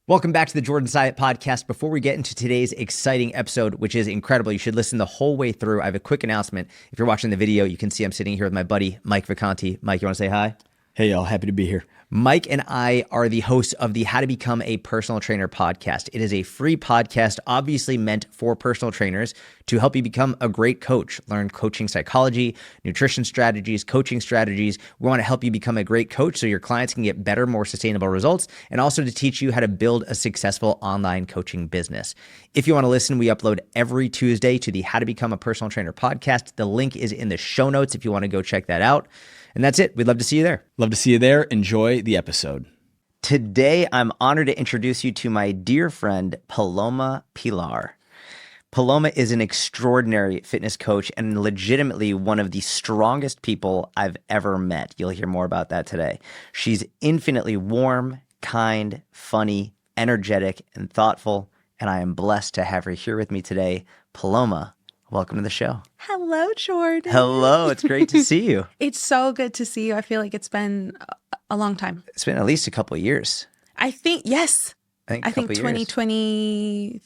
Welcome back to the Jordan Syatt podcast. Before we get into today's exciting episode, which is incredible, you should listen the whole way through. I have a quick announcement. If you're watching the video, you can see I'm sitting here with my buddy, Mike Vacanti. Mike, you want to say hi? Hey, y'all. Happy to be here. Mike and I are the hosts of the How to Become a Personal Trainer podcast. It is a free podcast, obviously meant for personal trainers to help you become a great coach, learn coaching psychology, nutrition strategies, coaching strategies. We want to help you become a great coach so your clients can get better, more sustainable results, and also to teach you how to build a successful online coaching business. If you want to listen, we upload every Tuesday to the How to Become a Personal Trainer podcast. The link is in the show notes if you want to go check that out. And that's it. We'd love to see you there. Love to see you there. Enjoy the episode. Today, I'm honored to introduce you to my dear friend, Paloma Pilar. Paloma is an extraordinary fitness coach and legitimately one of the strongest people I've ever met. You'll hear more about that today. She's infinitely warm, kind, funny, energetic, and thoughtful, and I am blessed to have her here with me today. Paloma, welcome to the show. Hello, Jordan. Hello. It's great to see you. It's so good to see you. I feel like it's been a long time. It's been at least a couple of years. I think, yes. I think 2023.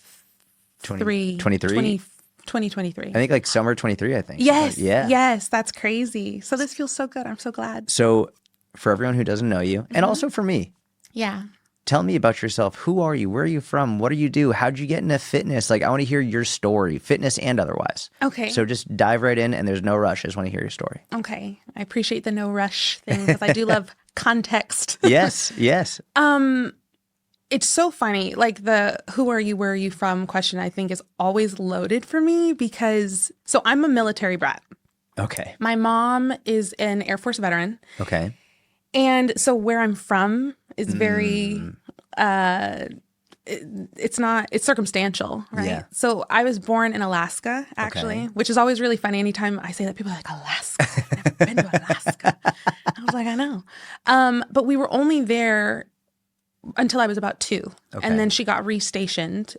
2023. I think like summer 23, I think. Yes. Yeah. Yes. That's crazy. So this feels so good. I'm so glad. So for everyone who doesn't know you, and also for me, yeah. Tell me about yourself. Who are you? Where are you from? What do you do? How'd you get into fitness? Like, I want to hear your story, fitness and otherwise. Okay. So just dive right in and there's no rush. I just want to hear your story. Okay. I appreciate the no rush thing because I do love context. Yes. It's so funny. Like the who are you, where are you from question, I think is always loaded for me because, so I'm a military brat. Okay. My mom is an Air Force veteran. Okay. And so where I'm from is very, it's circumstantial, right? Yeah. So I was born in Alaska, actually, which is always really funny. Anytime I say that, people are like, Alaska? I've never been to Alaska. I was like, I know. But we were only there until I was about 2. Okay. And then she got restationed.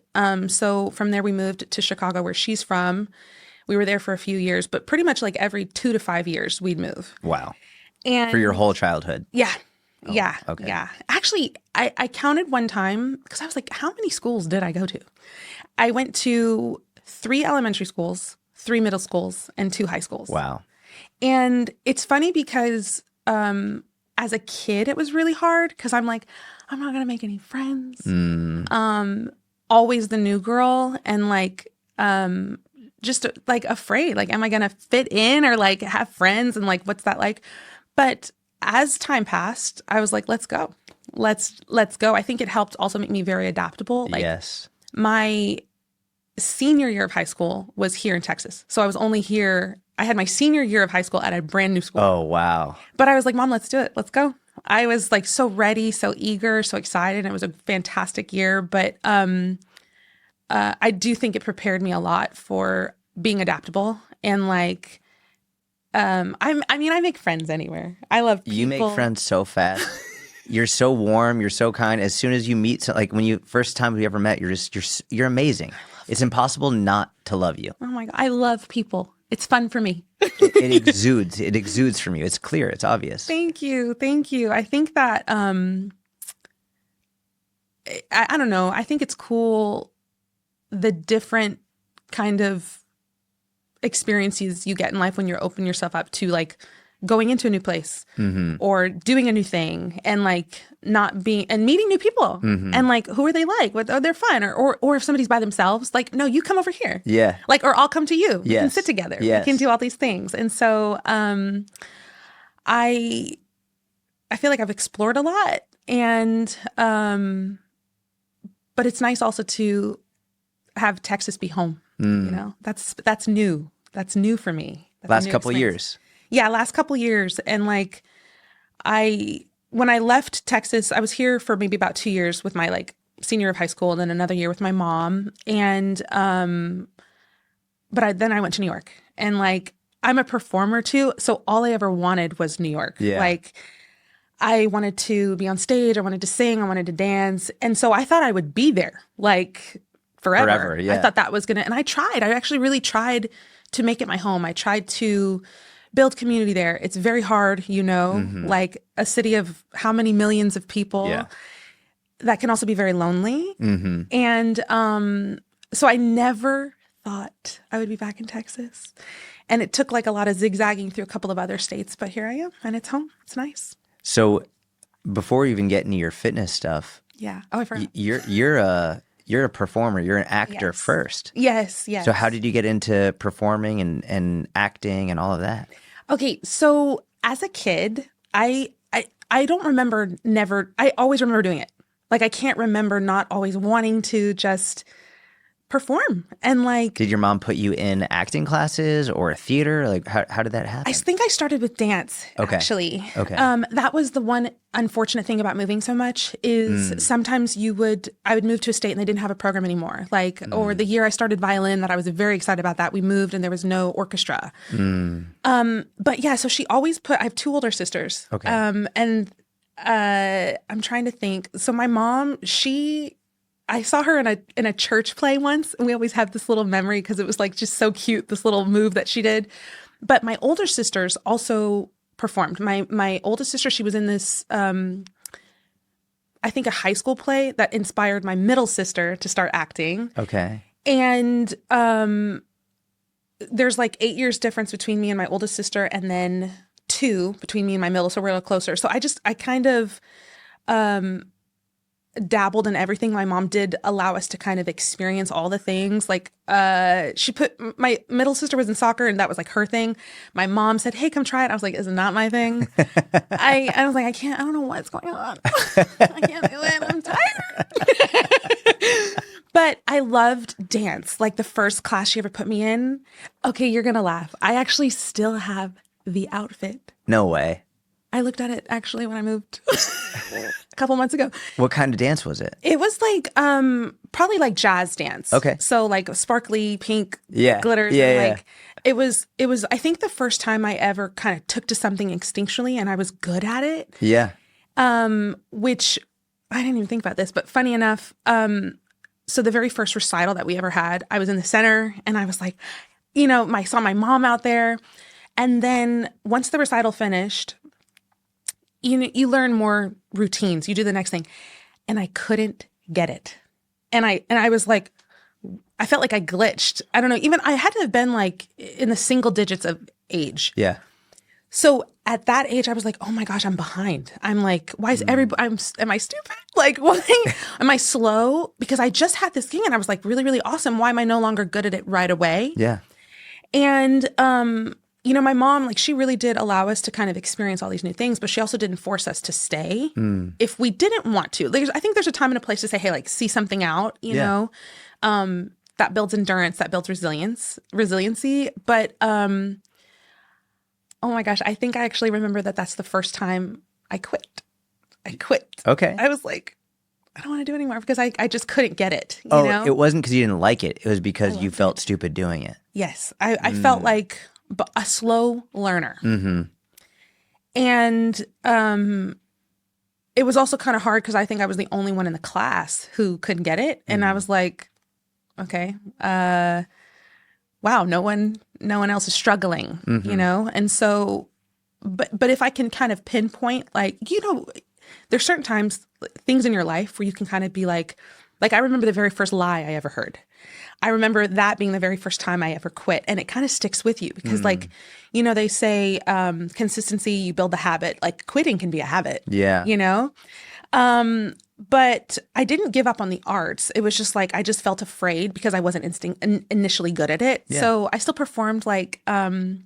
So from there we moved to Chicago, where she's from. We were there for a few years, but pretty much like every 2 to 5 years we'd move. Wow. And for your whole childhood? Yeah. Oh, yeah. okay. Yeah. Actually, I counted one time because I was like, how many schools did I go to? I went to 3 elementary schools, 3 middle schools, and 2 high schools. Wow. And it's funny because as a kid, it was really hard because I'm like, I'm not going to make any friends. Always the new girl and like just like afraid. Like, am I going to fit in or like have friends? And like, what's that like? But as time passed, I was like, let's go. Let's go. I think it helped also make me very adaptable. Like, yes. My senior year of high school was here in Texas. So I was only here. I had my senior year of high school at a brand new school. Oh, wow. But I was like, Mom, let's do it. Let's go. I was like so ready, so eager, so excited. It was a fantastic year. But I do think it prepared me a lot for being adaptable and like, I make friends anywhere. I love people. You make friends so fast. You're so warm. You're so kind. As soon as you meet, like when you first time we ever met, you're amazing. It's impossible not to love you. Oh my God. I love people. It's fun for me. It exudes. It exudes from you. It's clear. It's obvious. Thank you. Thank you. I think that, I don't know. I think it's cool. The different kind of experiences you get in life when you're opening yourself up to like going into a new place or doing a new thing and like not being and meeting new people and like who are they like? What, oh, they're fun or if somebody's by themselves, like, no, you come over here. Yeah. Like, or I'll come to you. Yes. We can sit together. Yes. We can do all these things. And so I feel like I've explored a lot and but it's nice also to have Texas be home. You know, that's new. That's new for me. Last couple of years. Yeah, last couple of years. And like, when I left Texas, I was here for maybe about 2 years with my like senior of high school and then another year with my mom. And, but then I went to New York and like, I'm a performer too. So all I ever wanted was New York. Yeah. Like I wanted to be on stage. I wanted to sing. I wanted to dance. And so I thought I would be there like forever. Yeah. I thought that was and I tried. I actually really tried to make it my home. I tried to build community there. It's very hard, you know, like a city of how many millions of people. Yeah. that can also be very lonely. And so I never thought I would be back in Texas. And it took like a lot of zigzagging through a couple of other states, but here I am and it's home. It's nice. So before we even get into your fitness stuff, Yeah. Oh, I forgot. you're a performer. You're an actor first. Yes. Yes. So how did you get into performing and acting and all of that? Okay. So as a kid, I don't remember I always remember doing it. Like I can't remember not always wanting to just perform. And like, Did your mom put you in acting classes or a theater? Like how did that happen? I think I started with dance, actually. Okay. That was the one unfortunate thing about moving so much is sometimes I would move to a state and they didn't have a program anymore. Like, or the year I started violin that I was very excited about that, we moved and there was no orchestra. But yeah, so she always I have 2 older sisters. Okay. And I'm trying to think. So my mom, I saw her in a church play once, and we always have this little memory because it was like just so cute, this little move that she did. But my older sisters also performed. My oldest sister, she was in this, I think a high school play that inspired my middle sister to start acting. Okay. And there's like 8 years difference between me and my oldest sister, and then 2 between me and my middle, so we're a little closer. So I kind of dabbled in everything. My mom did allow us to kind of experience all the things. Like my middle sister was in soccer and that was like her thing. My mom said, "Hey, come try it." I was like, "It's not my thing." I was like, I don't know what's going on. I can't do it. I'm tired. But I loved dance. Like the first class she ever put me in. Okay, you're going to laugh. I actually still have the outfit. No way. I looked at it actually when I moved a couple months ago. What kind of dance was it? It was like probably like jazz dance. Okay. So like sparkly pink glitters. Yeah, and yeah. like it was I think the first time I ever kind of took to something instinctually and I was good at it. Yeah. Which I didn't even think about this, but funny enough, so the very first recital that we ever had, I was in the center and I was like, I saw my mom out there. And then once the recital finished, you learn more routines. You do the next thing. And I couldn't get it. And I was like, I felt like I glitched. I don't know. Even I had to have been like in the single digits of age. Yeah. So at that age, I was like, oh my gosh, I'm behind. I'm like, why is everybody, am I stupid? Like, why am I slow? Because I just had this thing and I was like really, really awesome. Why am I no longer good at it right away? Yeah. And, my mom, like she really did allow us to kind of experience all these new things, but she also didn't force us to stay if we didn't want to. I think there's a time and a place to say, hey, like see something out, you know, that builds endurance, that builds resiliency. But, oh my gosh, I think I actually remember that's the first time I quit. Okay. I was like, I don't want to do it anymore because I just couldn't get it. You know? It wasn't because you didn't like it. It was because you felt stupid doing it. Yes. I felt like a slow learner. Mm-hmm. And it was also kind of hard because I think I was the only one in the class who couldn't get it. And I was like, okay, wow, no one else is struggling, you know? And so, but if I can kind of pinpoint, like, there's certain times, things in your life where you can kind of be like I remember the very first lie I ever heard. I remember that being the very first time I ever quit. And it kind of sticks with you because they say consistency, you build the habit. Like quitting can be a habit. Yeah. But I didn't give up on the arts. It was just like I just felt afraid because I wasn't initially good at it. Yeah. So I still performed like in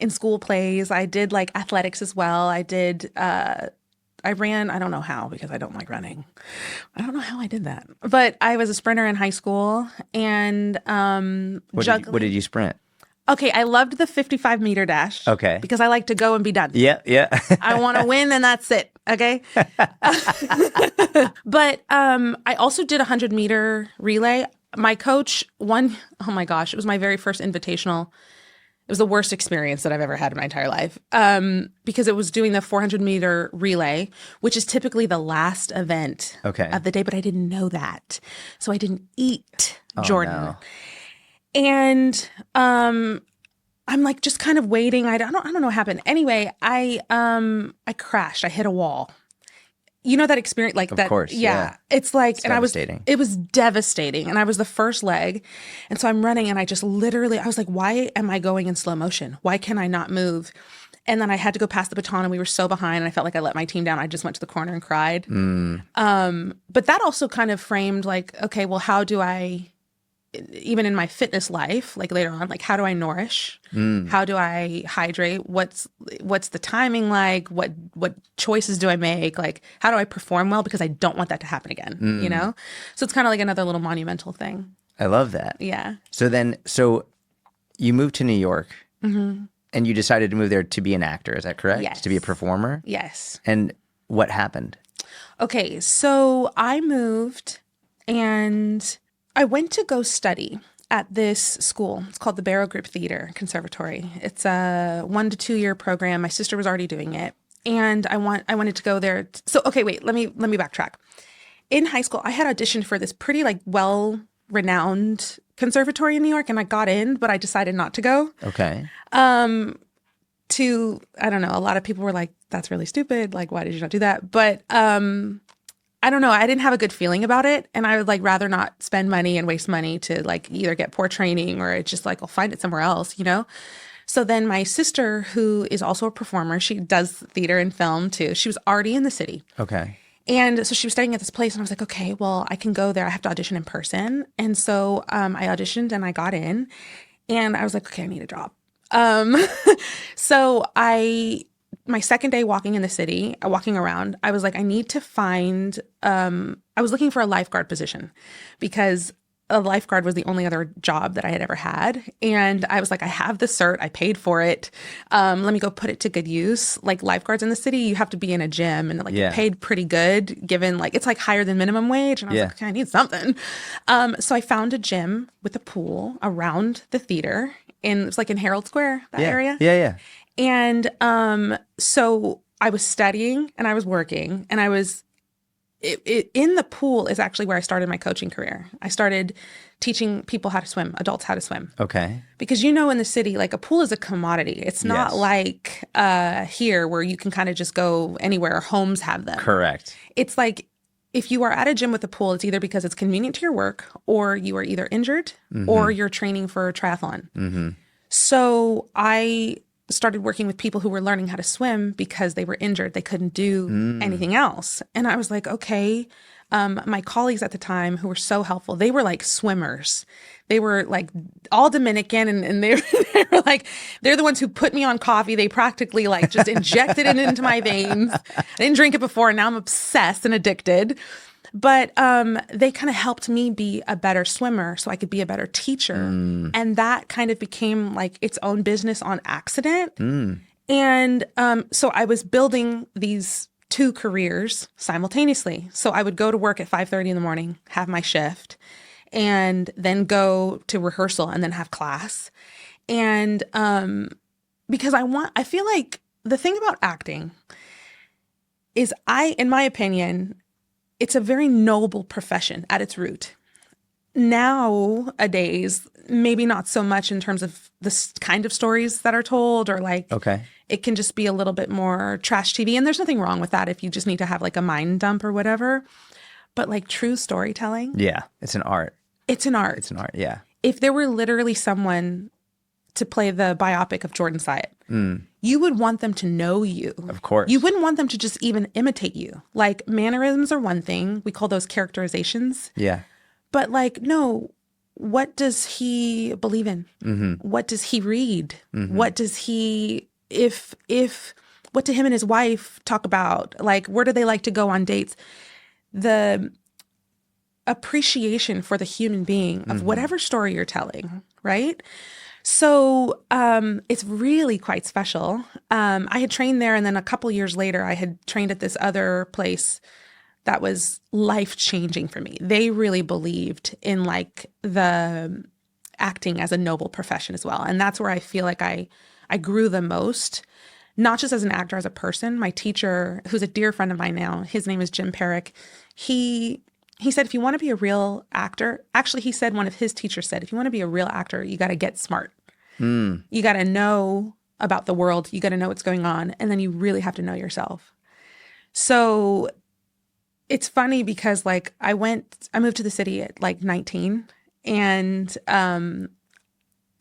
school plays. I did like athletics as well. I did I ran, I don't know how because I don't like running. I don't know how I did that. But I was a sprinter in high school and juggling. What did you sprint? Okay, I loved the 55-meter dash. Okay. Because I like to go and be done. Yeah. I want to win and that's it. Okay. But I also did a 100-meter relay. My coach oh my gosh, it was my very first invitational. It was the worst experience that I've ever had in my entire life because it was doing the 400-meter relay, which is typically the last event of the day, but I didn't know that. So I didn't eat Jordan. No. And I'm like just kind of waiting. I don't know what happened. Anyway, I crashed. I hit a wall. you know that experience, like that. Of course, yeah. It's like, It's and devastating. it was devastating. And I was the first leg. And so I'm running and I just literally, I was like, why am I going in slow motion? Why can I not move? And then I had to go past the baton and we were so behind and I felt like I let my team down. I just went to the corner and cried. But that also kind of framed like, okay, well, how do I, even in my fitness life, like later on, like how do I nourish? How do I hydrate? What's the timing like? What choices do I make? Like how do I perform well? Because I don't want that to happen again, you know? So it's kind of like another little monumental thing. I love that. Yeah. So you moved to New York and you decided to move there to be an actor. Is that correct? Yes. To be a performer? Yes. And what happened? Okay. So I moved and I went to go study at this school. It's called the Barrow Group Theater Conservatory. It's a 1 to 2 year program. My sister was already doing it. And I wanted to go there. So, okay, wait, let me backtrack. In high school, I had auditioned for this pretty like well-renowned conservatory in New York and I got in, but I decided not to go. Okay. I don't know, a lot of people were like, that's really stupid. Like, why did you not do that? But I don't know. I didn't have a good feeling about it. And I would like rather not spend money and waste money to like either get poor training or it's just like, I'll find it somewhere else, you know? So then my sister, who is also a performer, she does theater and film too. She was already in the city. Okay. And so she was studying at this place and I was like, okay, well, I can go there. I have to audition in person. And so I auditioned and I got in and I was like, okay, I need a job. So my second day walking in the city, walking around, I was like, I need to find, I was looking for a lifeguard position because a lifeguard was the only other job that I had ever had. And I was like, I have the cert, I paid for it. Let me go put it to good use. Like lifeguards in the city, you have to be in a gym and like you're paid pretty good given like, it's like higher than minimum wage. And I was like, okay, I need something. So I found a gym with a pool around the theater and it's like in Herald Square, that area. Yeah. And so I was studying and I was working and I was in the pool is actually where I started my coaching career. I started teaching people how to swim, adults how to swim. Okay. Because in the city, like a pool is a commodity. It's not like here where you can kind of just go anywhere. Homes have them. Correct. It's like if you are at a gym with a pool, it's either because it's convenient to your work or you are either injured or you're training for a triathlon. So I started working with people who were learning how to swim because they were injured. They couldn't do anything else. And I was like, okay, my colleagues at the time who were so helpful, they were like swimmers. They were like all Dominican and they were like, they're the ones who put me on coffee. They practically like just injected it into my veins. I didn't drink it before and now I'm obsessed and addicted. But they kind of helped me be a better swimmer so I could be a better teacher. And that kind of became like its own business on accident. And so I was building these two careers simultaneously. So I would go to work at 5:30 in the morning, have my shift, and then go to rehearsal and then have class. And because I feel like the thing about acting is in my opinion, it's a very noble profession at its root. Nowadays, maybe not so much in terms of the kind of stories that are told or like, it can just be a little bit more trash TV. And there's nothing wrong with that if you just need to have like a mind dump or whatever. But like true storytelling. Yeah, it's an art. It's an art. It's an art, yeah. If there were literally someone to play the biopic of Jordan Syatt, you would want them to know you. Of course. You wouldn't want them to just even imitate you. Like mannerisms are one thing. We call those characterizations. Yeah. But like, no, what does he believe in? What does he read? What does he, what do him and his wife talk about? Like, where do they like to go on dates? The appreciation for the human being of whatever story you're telling, right? So it's really quite special. I had trained there and then a couple years later, I had trained at this other place that was life-changing for me. They really believed in like the acting as a noble profession as well. And that's where I feel like I grew the most, not just as an actor, as a person. My teacher, who's a dear friend of mine now, his name is Jim Perrick. He said, if you want to be a real actor, actually he said, one of his teachers said, if you want to be a real actor, you got to get smart. You got to know about the world. You got to know what's going on. And then you really have to know yourself. So it's funny because like I moved to the city at like 19 and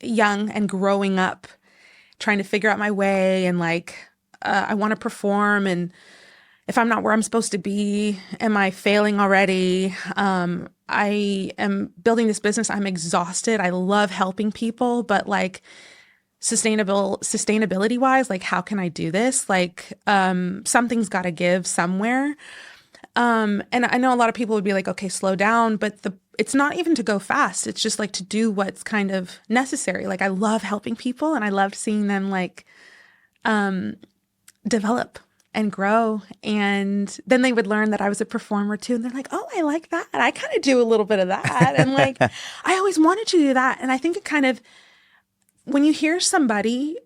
young and growing up, trying to figure out my way and like I want to perform, and if I'm not where I'm supposed to be, am I failing already? I am building this business. I'm exhausted. I love helping people, but like sustainability wise, like how can I do this? Like something's got to give somewhere. And I know a lot of people would be like, okay, slow down, but it's not even to go fast. It's just like to do what's kind of necessary. Like I love helping people and I loved seeing them like develop and grow. And then they would learn that I was a performer too. And they're like, oh, I like that. I kind of do a little bit of that. And like, I always wanted to do that. And I think it kind of, when you hear somebody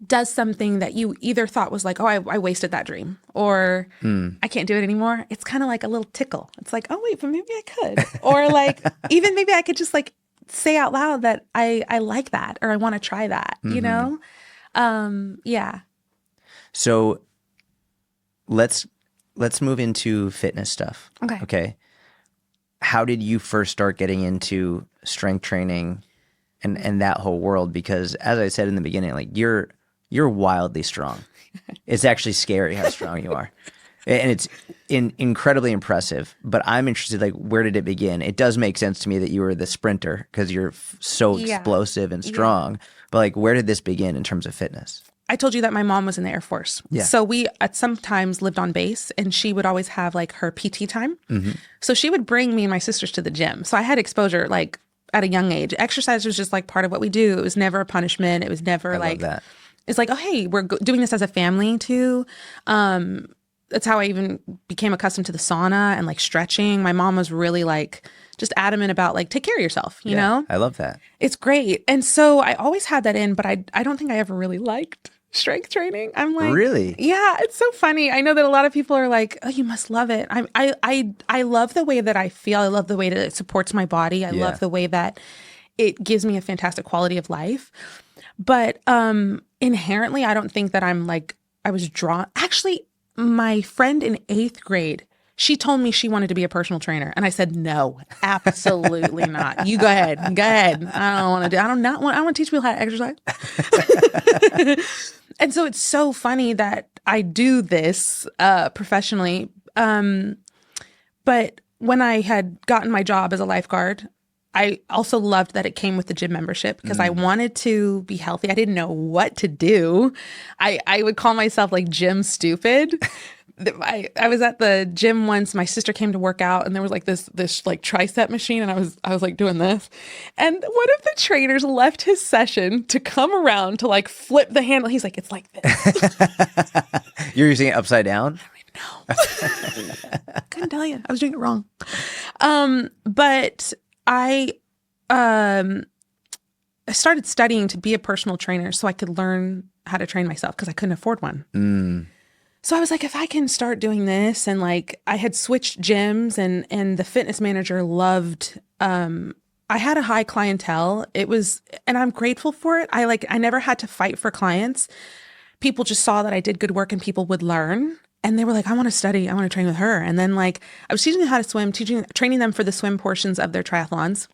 does something that you either thought was like, oh, I wasted that dream, or I can't do it anymore, it's kind of like a little tickle. It's like, oh, wait, but maybe I could. Or like, even maybe I could just like say out loud that I like that, or I want to try that, you know? Yeah. So let's move into fitness stuff. Okay. How did you first start getting into strength training and that whole world? Because as I said in the beginning, like you're wildly strong. It's actually scary how strong you are. And it's incredibly impressive, but I'm interested, like, where did it begin? It does make sense to me that you were the sprinter because you're so explosive and strong, but like, where did this begin in terms of fitness? I told you that my mom was in the Air Force. Yeah. So we at sometimes lived on base, and she would always have like her PT time. So she would bring me and my sisters to the gym. So I had exposure like at a young age. Exercise was just like part of what we do. It was never a punishment. It was never like, it's like, oh, hey, we're doing this as a family too. That's how I even became accustomed to the sauna and like stretching. My mom was really like just adamant about like, take care of yourself, you know? I love that. It's great. And so I always had that in, but I don't think I ever really liked strength training. I'm like, really? Yeah, it's so funny. I know that a lot of people are like, oh, you must love it. I love the way that I feel. I love the way that it supports my body. I love the way that it gives me a fantastic quality of life. But inherently, I don't think that I'm like, I was drawn. Actually, my friend in 8th grade, she told me she wanted to be a personal trainer. And I said, no, absolutely not. You go ahead. Go ahead. I don't want to do, I want to teach people how to exercise. And so it's so funny that I do this professionally. But when I had gotten my job as a lifeguard, I also loved that it came with the gym membership because I wanted to be healthy. I didn't know what to do. I would call myself like gym stupid. I was at the gym once. My sister came to work out, and there was like this like tricep machine, and I was like doing this. And one of the trainers left his session to come around to like flip the handle. He's like, it's like this. You're using it upside down? I don't even know. Couldn't tell you. I was doing it wrong. But I started studying to be a personal trainer so I could learn how to train myself because I couldn't afford one. So I was like, if I can start doing this, and like I had switched gyms, and the fitness manager loved, I had a high clientele. It was, and I'm grateful for it. I never had to fight for clients. People just saw that I did good work and people would learn. And they were like, I want to study. I want to train with her. And then like I was teaching them how to swim, training them for the swim portions of their triathlons,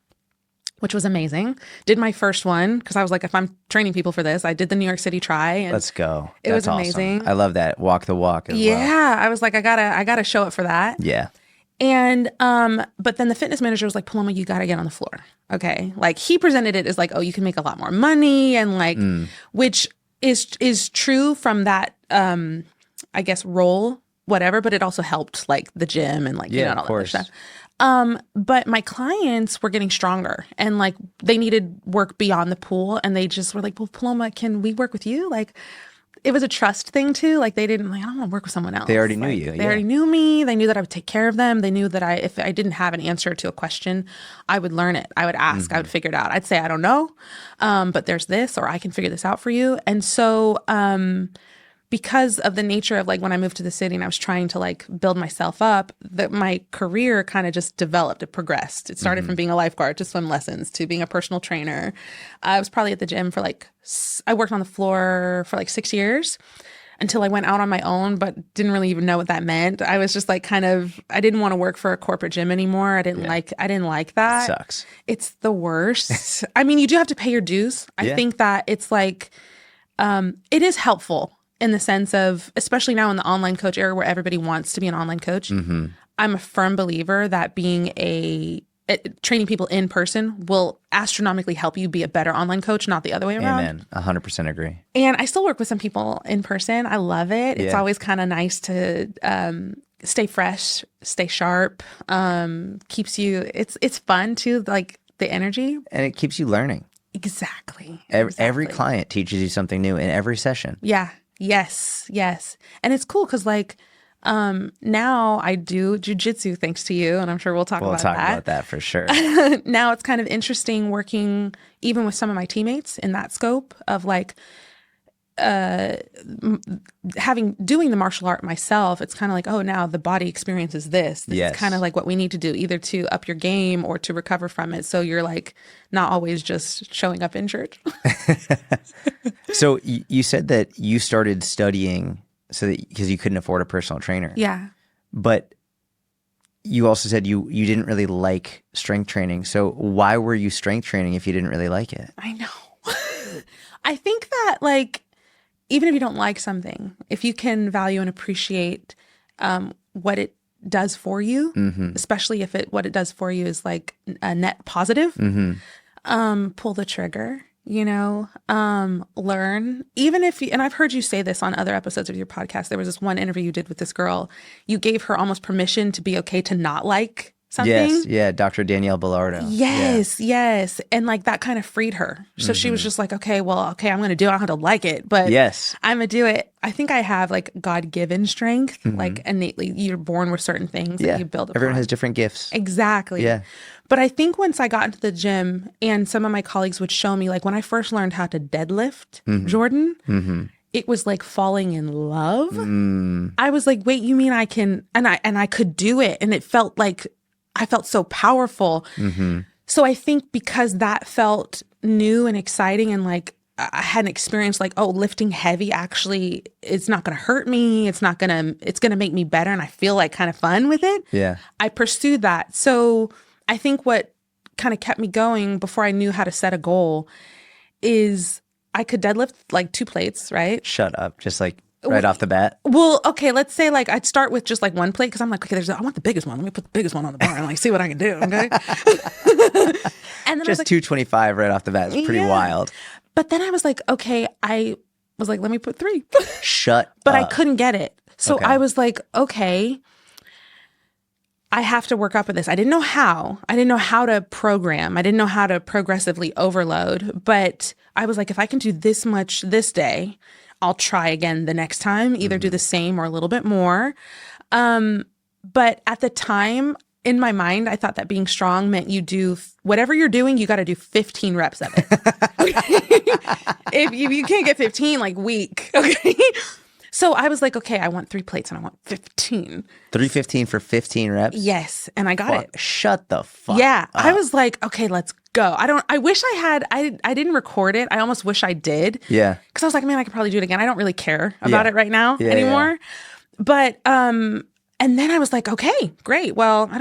which was amazing. Did my first one because I was like, if I'm training people for this, I did the New York City Tri. And let's go. It was amazing. Awesome. I love that. Walk the walk as well. I was like, I gotta show up for that. Yeah. And but then the fitness manager was like, Paloma, you gotta get on the floor. Okay. Like he presented it as like, oh, you can make a lot more money, and like which is true from that I guess role, whatever, but it also helped like the gym and like, you know, all that other stuff. But my clients were getting stronger, and like they needed work beyond the pool, and they just were like, well, Paloma, can we work with you? Like it was a trust thing too. Like they didn't like, I don't want to work with someone else. They already knew like, you. They already knew me. They knew that I would take care of them. They knew that if I didn't have an answer to a question, I would learn it. I would ask, I would figure it out. I'd say, I don't know. But there's this, or I can figure this out for you. And so, because of the nature of like when I moved to the city and I was trying to like build myself up, that my career kind of just developed. It progressed. It started from being a lifeguard to swim lessons to being a personal trainer. I was probably at the gym for like, I worked on the floor for like 6 years. until I went out on my own, but didn't really even know what that meant. I was just like I didn't want to work for a corporate gym anymore. I didn't like that. Sucks. It's the worst. I mean, you do have to pay your dues. I think that it's like, it is helpful in the sense of, especially now in the online coach era where everybody wants to be an online coach. Mm-hmm. I'm a firm believer that training people in person will astronomically help you be a better online coach, not the other way around. Amen. 100% agree. And I still work with some people in person. I love it. It's always kind of nice to stay fresh, stay sharp. Keeps you. It's fun too, like the energy, and it keeps you learning. Exactly. Every client teaches you something new in every session. Yeah. Yes. And it's cool because like now I do jiu-jitsu thanks to you, and I'm sure we'll talk about that for sure. Now it's kind of interesting working even with some of my teammates in that scope of like doing the martial art myself. It's kind of like, oh, now the body experiences this. This is kind of like what we need to do either to up your game or to recover from it. So you're like not always just showing up injured. So you said that you started studying because you couldn't afford a personal trainer. Yeah. But you also said you didn't really like strength training. So why were you strength training if you didn't really like it? I know. I think that like, even if you don't like something, if you can value and appreciate what it does for you, especially if what it does for you is like a net positive, pull the trigger, learn. Even if and I've heard you say this on other episodes of your podcast, there was this one interview you did with this girl. You gave her almost permission to be okay to not like something. Yes, yeah, Dr. Danielle Bellardo. Yes. And like that kind of freed her. So she was just like, okay, I'm going to do it. I don't have to like it, but I'm going to do it. I think I have like God-given strength, like innately. You're born with certain things that you build upon. Everyone has different gifts. Exactly. Yeah. But I think once I got into the gym and some of my colleagues would show me, like when I first learned how to deadlift, Jordan, it was like falling in love. I was like, wait, you mean I can, and I could do it. And it felt like, I felt so powerful. So I think because that felt new and exciting and like I had an experience like, oh, lifting heavy actually, it's not going to hurt me. It's going to make me better. And I feel like kind of fun with it. Yeah. I pursued that. So I think what kind of kept me going before I knew how to set a goal is I could deadlift like 2 plates, right? Shut up. Just like right off the bat? Well, okay, let's say like I'd start with just like 1 plate because I'm like, okay, I want the biggest one. Let me put the biggest one on the bar and like see what I can do, okay? And then just like, 225 right off the bat is pretty wild. But then I was like, okay, I was like, let me put 3. Shut but up. I couldn't get it. So I was like, okay, I have to work up with this. I didn't know how. I didn't know how to program. I didn't know how to progressively overload. But I was like, if I can do this much this day, I'll try again the next time, either do the same or a little bit more. But at the time, in my mind, I thought that being strong meant you do whatever you're doing, you got to do 15 reps of it. If you can't get 15, like weak. Okay. So I was like, okay, I want 3 plates and I want 15. 315 for 15 reps? Yes. And I got it. Shut the fuck up. I was like, okay, let's go. I wish I didn't record it. I almost wish I did. Yeah. Cause I was like, man, I could probably do it again. I don't really care about it right now anymore. But, and then I was like, okay, great. Well, I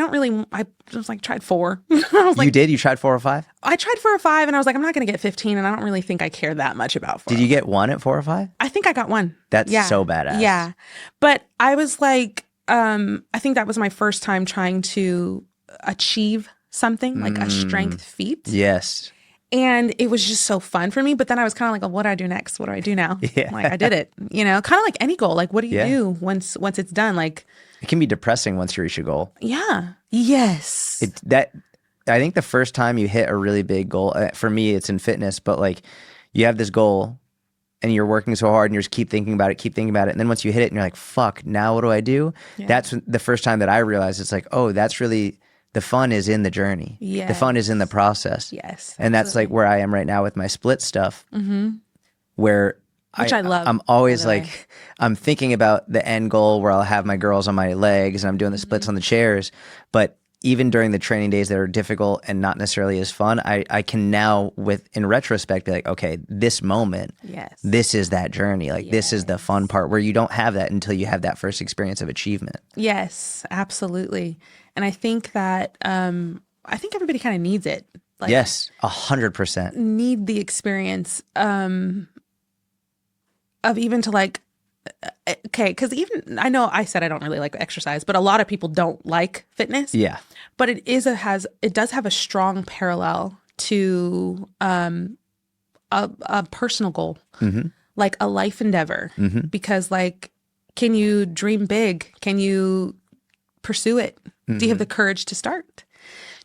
was like, tried 4. I was like, you did? You tried 4 or 5? I tried 4 or 5 and I was like, I'm not going to get 15 and I don't really think I care that much about 4. Did you get 1 at 4 or 5? I think I got 1. That's so badass. Yeah. But I was like, I think that was my first time trying to achieve something like a strength feat. Yes. And it was just so fun for me. But then I was kind of like, oh, what do I do next? What do I do now? Yeah. Like I did it, kind of like any goal. Like, what do you do once it's done? Like, it can be depressing once you reach a goal. Yeah. Yes. I think the first time you hit a really big goal, for me, it's in fitness, but like you have this goal and you're working so hard and you just keep thinking about it. And then once you hit it and you're like, fuck, now what do I do? Yeah. That's the first time that I realized it's like, oh, that's really, the fun is in the journey. Yes. The fun is in the process. Yes. And that's like where I am right now with my split stuff, where which I love. I'm always like, I'm thinking about the end goal where I'll have my girls on my legs and I'm doing the splits on the chairs. But even during the training days that are difficult and not necessarily as fun, I can now, in retrospect, be like, okay, this moment, Yes. this is that journey. Like this is the fun part where you don't have that until you have that first experience of achievement. Yes, absolutely. And I think that, I think everybody kind of needs it. Like, Yes, 100%. need the experience, of even to like, okay, because even I know I said I don't really like exercise, but a lot of people don't like fitness. Yeah. But it does have a strong parallel to a personal goal, like a life endeavor. Because like, can you dream big? Can you pursue it? Do you have the courage to start?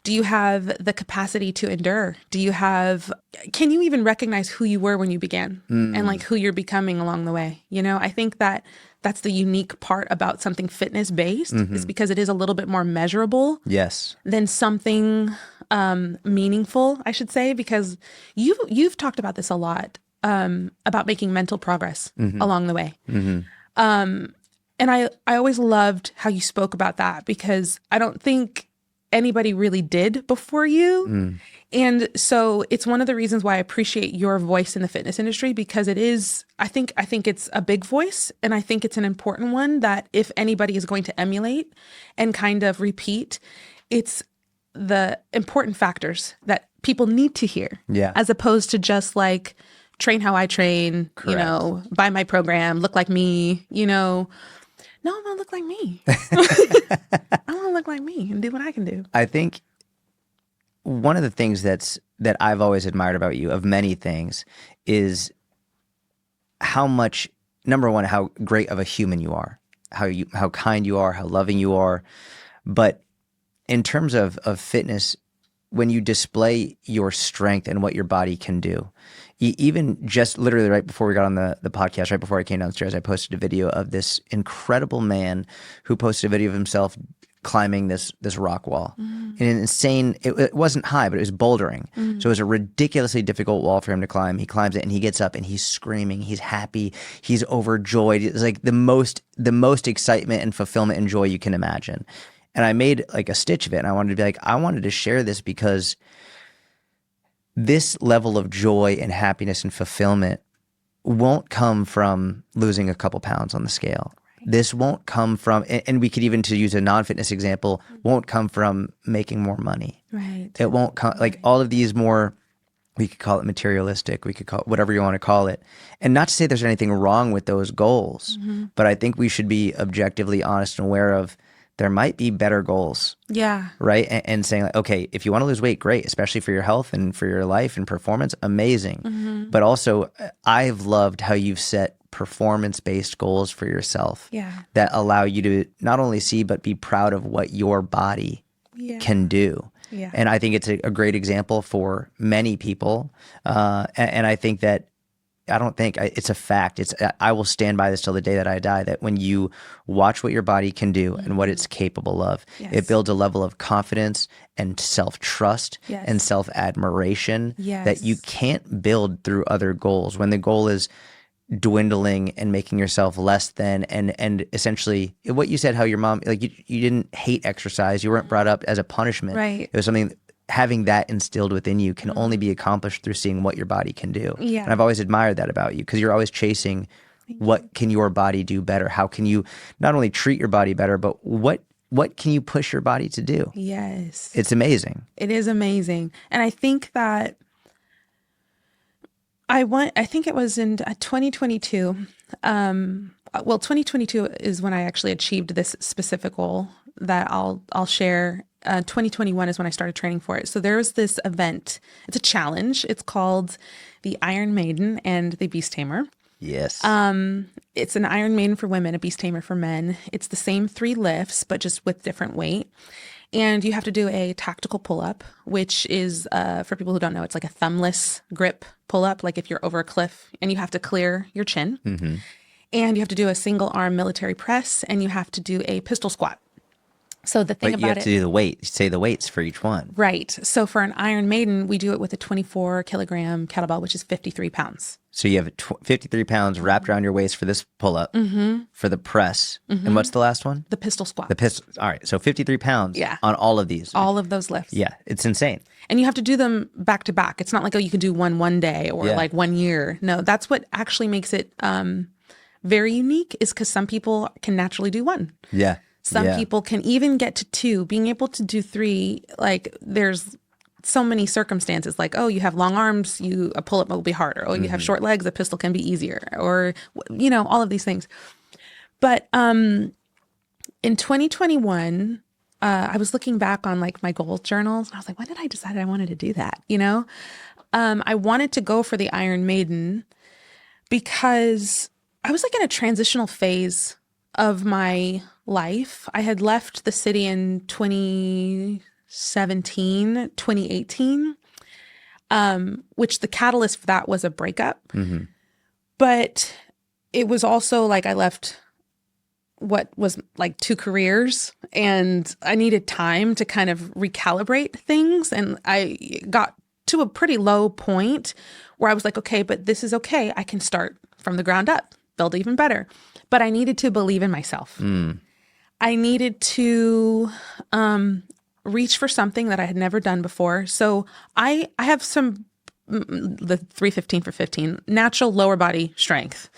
Do you have the capacity to endure? Can you even recognize who you were when you began and like who you're becoming along the way? You know, I think that that's the unique part about something fitness based is because it is a little bit more measurable. Yes. Than something meaningful, I should say, because you've talked about this a lot, about making mental progress along the way. And I always loved how you spoke about that because I don't think anybody really did before you. And so it's one of the reasons why I appreciate your voice in the fitness industry, because it is, I think it's a big voice, and I think it's an important one that if anybody is going to emulate and kind of repeat, it's the important factors that people need to hear. Yeah. As opposed to just like train how I train, Correct. you know, buy my program, look like me, you know. No, I want to look like me. I want to look like me and do what I can do. I think one of the things that I've always admired about you, of many things, is how much, number one, how great of a human you are, how kind you are, how loving you are. But in terms of fitness, when you display your strength and what your body can do, even just literally right before we got on the podcast, right before I came downstairs, I posted a video of this incredible man who posted a video of himself climbing this rock wall. And an insane, it wasn't high, but it was bouldering. So it was a ridiculously difficult wall for him to climb. He climbs it and he gets up and he's screaming, he's happy, he's overjoyed. It's like the most excitement and fulfillment and joy you can imagine. And I made like a stitch of it, and I wanted to be like, I wanted to share this because this level of joy and happiness and fulfillment won't come from losing a couple pounds on the scale. Right. This won't come from, and we could even, to use a non-fitness example, won't come from making more money. Right. It won't come, like all of these more, we could call it materialistic, we could call it whatever you want to call it. And not to say there's anything wrong with those goals, but I think we should be objectively honest and aware of there might be better goals. Yeah. Right? And saying like, okay, if you want to lose weight, great, especially for your health and for your life and performance, amazing. But also, I've loved how you've set performance-based goals for yourself that allow you to not only see, but be proud of what your body can do. Yeah. And I think it's a great example for many people. And I think that it's a fact. I will stand by this till the day that I die, that when you watch what your body can do and what it's capable of, it builds a level of confidence and self-trust and self-admiration that you can't build through other goals. When the goal is dwindling and making yourself less than, and essentially what you said, how your mom, like you didn't hate exercise. You weren't brought up as a punishment. Right. It was something. Having that instilled within you can only be accomplished through seeing what your body can do. Yeah. And I've always admired that about you, because you're always chasing what can your body do better? How can you not only treat your body better, but what can you push your body to do? Yes. It's amazing. It is amazing. And I think that I think it was in 2022. 2022 is when I actually achieved this specific goal that I'll share. 2021 is when I started training for it. So there was this event. It's a challenge. It's called the Iron Maiden and the Beast Tamer. Yes. It's an Iron Maiden for women, a Beast Tamer for men. It's the same 3 lifts, but just with different weight. And you have to do a tactical pull-up, which is, for people who don't know, it's like a thumbless grip pull-up, like if you're over a cliff and you have to clear your chin. And you have to do a single arm military press, and you have to do a pistol squat. So the thing But you about have to do the weight, say the weights for each one. right. So for an Iron Maiden, we do it with a 24 kilogram kettlebell, which is 53 pounds. So you have 53 pounds wrapped around your waist for this pull-up, for the press. And what's the last one? The pistol squat. The pistol. All right. So 53 pounds Yeah. on all of these. All of those lifts. Yeah. It's insane. And you have to do them back to back. It's not like, oh, you can do one day or Yeah. like 1 year. No, that's what actually makes it very unique, is because some people can naturally do one. Yeah. Some Yeah. people can even get to 2. Being able to do 3, like there's so many circumstances, like, oh, you have long arms, a pull-up will be harder. Oh, you have short legs, a pistol can be easier, or, all of these things. But in 2021, I was looking back on like my goals journals, and I was like, when did I decide I wanted to do that? I wanted to go for the Iron Maiden because I was like in a transitional phase of my life. I had left the city in 2017, 2018, which the catalyst for that was a breakup. But it was also like I left what was like 2 careers, and I needed time to kind of recalibrate things. And I got to a pretty low point where I was like, okay, but this is okay. I can start from the ground up, build even better. But I needed to believe in myself. I needed to reach for something that I had never done before. So I have the 315 for 15, natural lower body strength.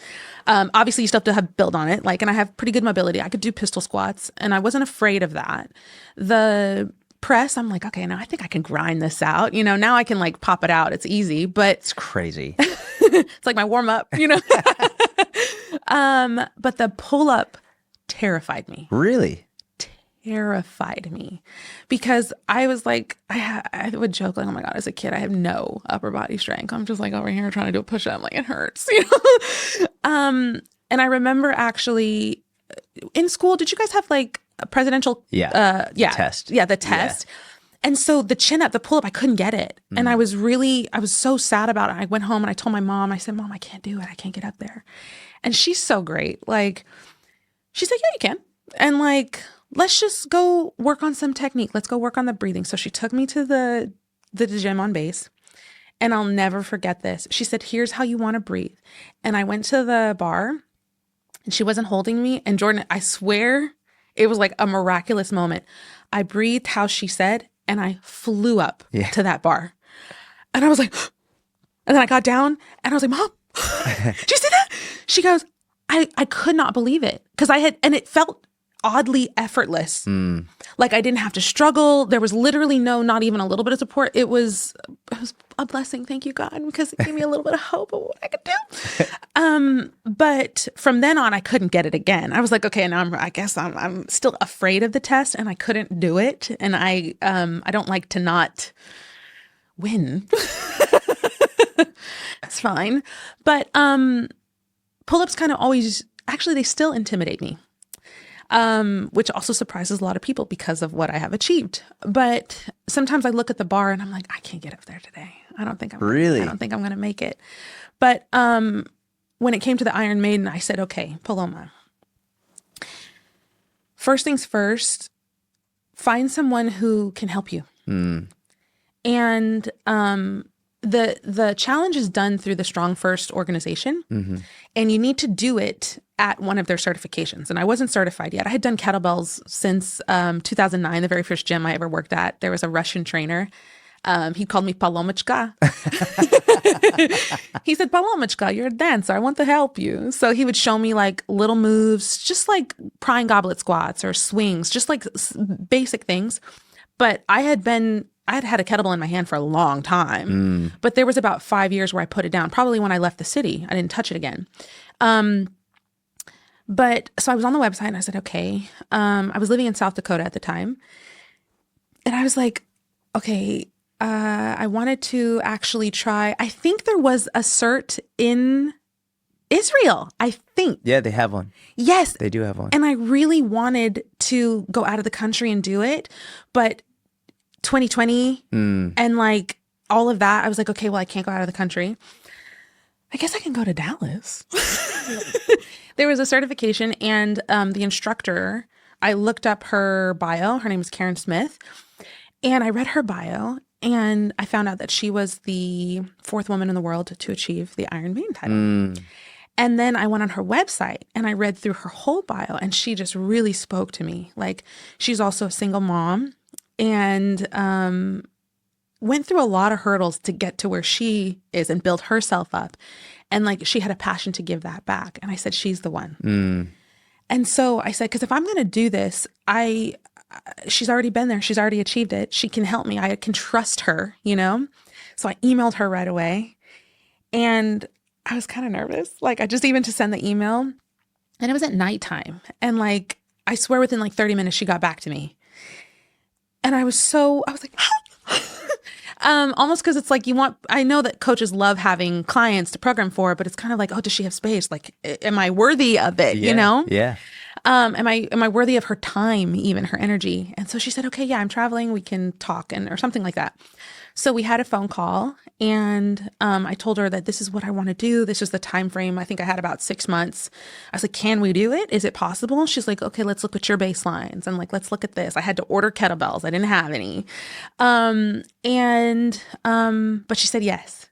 Obviously, you still have to have build on it. And I have pretty good mobility. I could do pistol squats, and I wasn't afraid of that. The press, I'm like, okay, now I think I can grind this out. Now I can like pop it out. It's easy, but It's crazy. it's like my warm up, But the pull up terrified me. Really? Terrified me, because I was like, I would joke like, oh my God, as a kid, I have no upper body strength. I'm just like over here trying to do a push up, like it hurts, And I remember actually in school, did you guys have like a presidential? Test. Yeah, the test. Yeah. And so the chin up, the pull up, I couldn't get it. And I was so sad about it. I went home and I told my mom, I said, Mom, I can't do it. I can't get up there. And she's so great. Like, she's like, yeah, you can. And like, let's just go work on some technique. Let's go work on the breathing. So she took me to the gym on base, and I'll never forget this. She said, here's how you want to breathe. And I went to the bar, and she wasn't holding me. And Jordan, I swear it was like a miraculous moment. I breathed how she said, and I flew up to that bar. And I was like, and then I got down and I was like, Mom, did you see that? She goes, I could not believe it, because and it felt oddly effortless. Like I didn't have to struggle. There was literally not even a little bit of support. It was a blessing. Thank you, God, because it gave me a little bit of hope of what I could do. But from then on, I couldn't get it again. I was like, okay, now I guess I'm still afraid of the test, and I couldn't do it. And I don't like to not win. It's fine. But pull-ups kind of always, actually, they still intimidate me. Which also surprises a lot of people because of what I have achieved. But sometimes I look at the bar and I'm like, I can't get up there today. I don't think I'm going to make it. But when it came to the Iron Maiden, I said, okay, Paloma, first things first, find someone who can help you. And the challenge is done through the Strong First organization, and you need to do it at one of their certifications. And I wasn't certified yet. I had done kettlebells since 2009, the very first gym I ever worked at. There was a Russian trainer. He called me Palomachka. He said, Palomachka, you're a dancer. I want to help you. So he would show me like little moves, just like prying goblet squats or swings, just like basic things. But I had had a kettlebell in my hand for a long time, but there was about 5 years where I put it down, probably when I left the city. I didn't touch it again. But so I was on the website and I said, okay, I was living in South Dakota at the time. And I was like, okay, I wanted to actually try. I think there was a cert in Israel, I think. Yeah, they have one. Yes. They do have one. And I really wanted to go out of the country and do it. But 2020 and like all of that, I was like, okay, well, I can't go out of the country. I guess I can go to Dallas. There was a certification, and the instructor I looked up her bio. Her name is Karen Smith. And I read her bio and I found out that she was the 4th woman in the world to achieve the Iron Maiden title. And then I went on her website and I read through her whole bio and she just really spoke to me. Like, she's also a single mom and went through a lot of hurdles to get to where she is and build herself up. And like, she had a passion to give that back. And I said, she's the one. And so I said, because if I'm going to do this, she's already been there. She's already achieved it. She can help me. I can trust her, you know? So I emailed her right away and I was kind of nervous. Like, I just even to send the email and it was at nighttime. And like, I swear within like 30 minutes, she got back to me. And I was like, almost because it's like I know that coaches love having clients to program for, but it's kind of like, oh, does she have space? Like, am I worthy of it? Yeah, you know? Yeah. Am I worthy of her time, even her energy? And so she said, okay, yeah, I'm traveling. We can talk or something like that. So we had a phone call and I told her that this is what I want to do. This is the time frame. I think I had about 6 months. I was like, can we do it? Is it possible? She's like, okay, let's look at your baselines. And like, let's look at this. I had to order kettlebells. I didn't have any. But she said yes.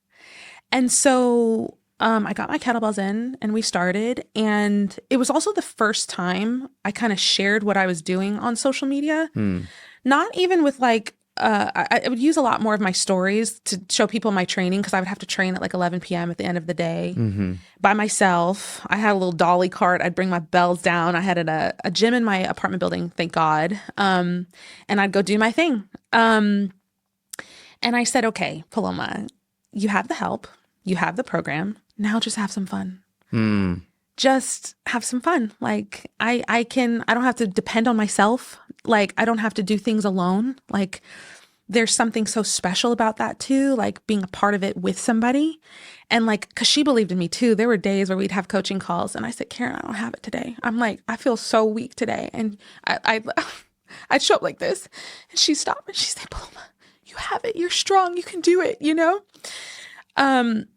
And so I got my kettlebells in and we started. And it was also the first time I kind of shared what I was doing on social media. Not even with like, I would use a lot more of my stories to show people my training because I would have to train at like 11 p.m. at the end of the day by myself. I had a little dolly cart. I'd bring my bells down. I had a gym in my apartment building, thank God. And I'd go do my thing. And I said, okay, Paloma, you have the help. You have the program. Now just have some fun. Just have some fun. Like I don't have to depend on myself. Like, I don't have to do things alone. Like, there's something so special about that too, like being a part of it with somebody. And like, cause she believed in me too. There were days where we'd have coaching calls and I said, Karen, I don't have it today. I'm like, I feel so weak today. And I'd show up like this and she'd stop and she'd say, Paloma, you have it. You're strong. You can do it, you know? And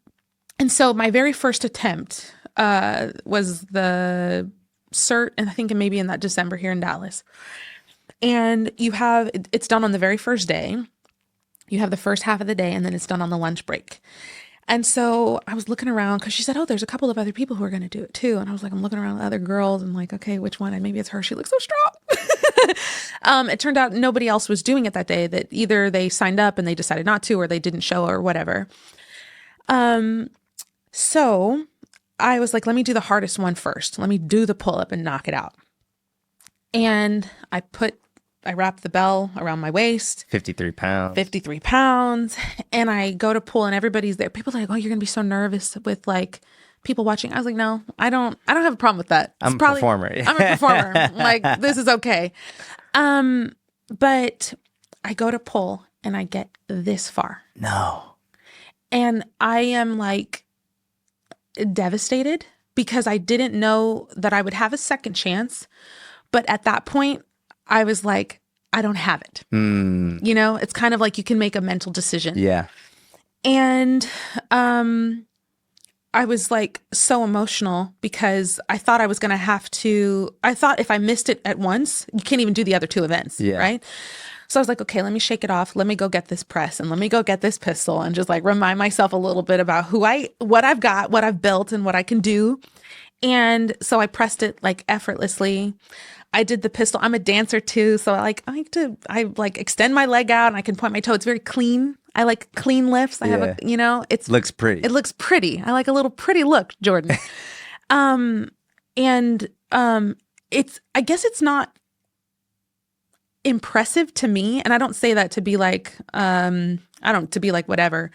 so my very first attempt was the cert, and I think maybe in that December here in Dallas. And it's done on the very first day. You have the first half of the day and then it's done on the lunch break. And so I was looking around because she said, oh, there's a couple of other people who are going to do it too. And I was like, I'm looking around at other girls and like, okay, which one? And maybe it's her. She looks so strong. It turned out nobody else was doing it that day, that either they signed up and they decided not to, or they didn't show or whatever. So I was like, let me do the hardest one first. Let me do the pull-up and knock it out. And I wrapped the bell around my waist. 53 pounds. 53 pounds. And I go to pull and everybody's there. People are like, oh, you're going to be so nervous with like people watching. I was like, no, I don't have a problem with that. I'm a performer. I'm a performer. Like, this is okay. But I go to pull and I get this far. No. And I am like devastated because I didn't know that I would have a second chance. But at that point, I was like, I don't have it. You know, it's kind of like you can make a mental decision. Yeah. And I was like so emotional because I thought I was going to I thought if I missed it at once, you can't even do the other 2 events. Yeah. Right. So I was like, okay, let me shake it off. Let me go get this press and let me go get this pistol and just like remind myself a little bit about what I've got, what I've built and what I can do. And so I pressed it like effortlessly. I did the pistol. I'm a dancer too. So I like extend my leg out and I can point my toe. It's very clean. I like clean lifts. I have looks pretty. It looks pretty. I like a little pretty look, Jordan. I guess it's not impressive to me. And I don't say that to be like, to be like whatever,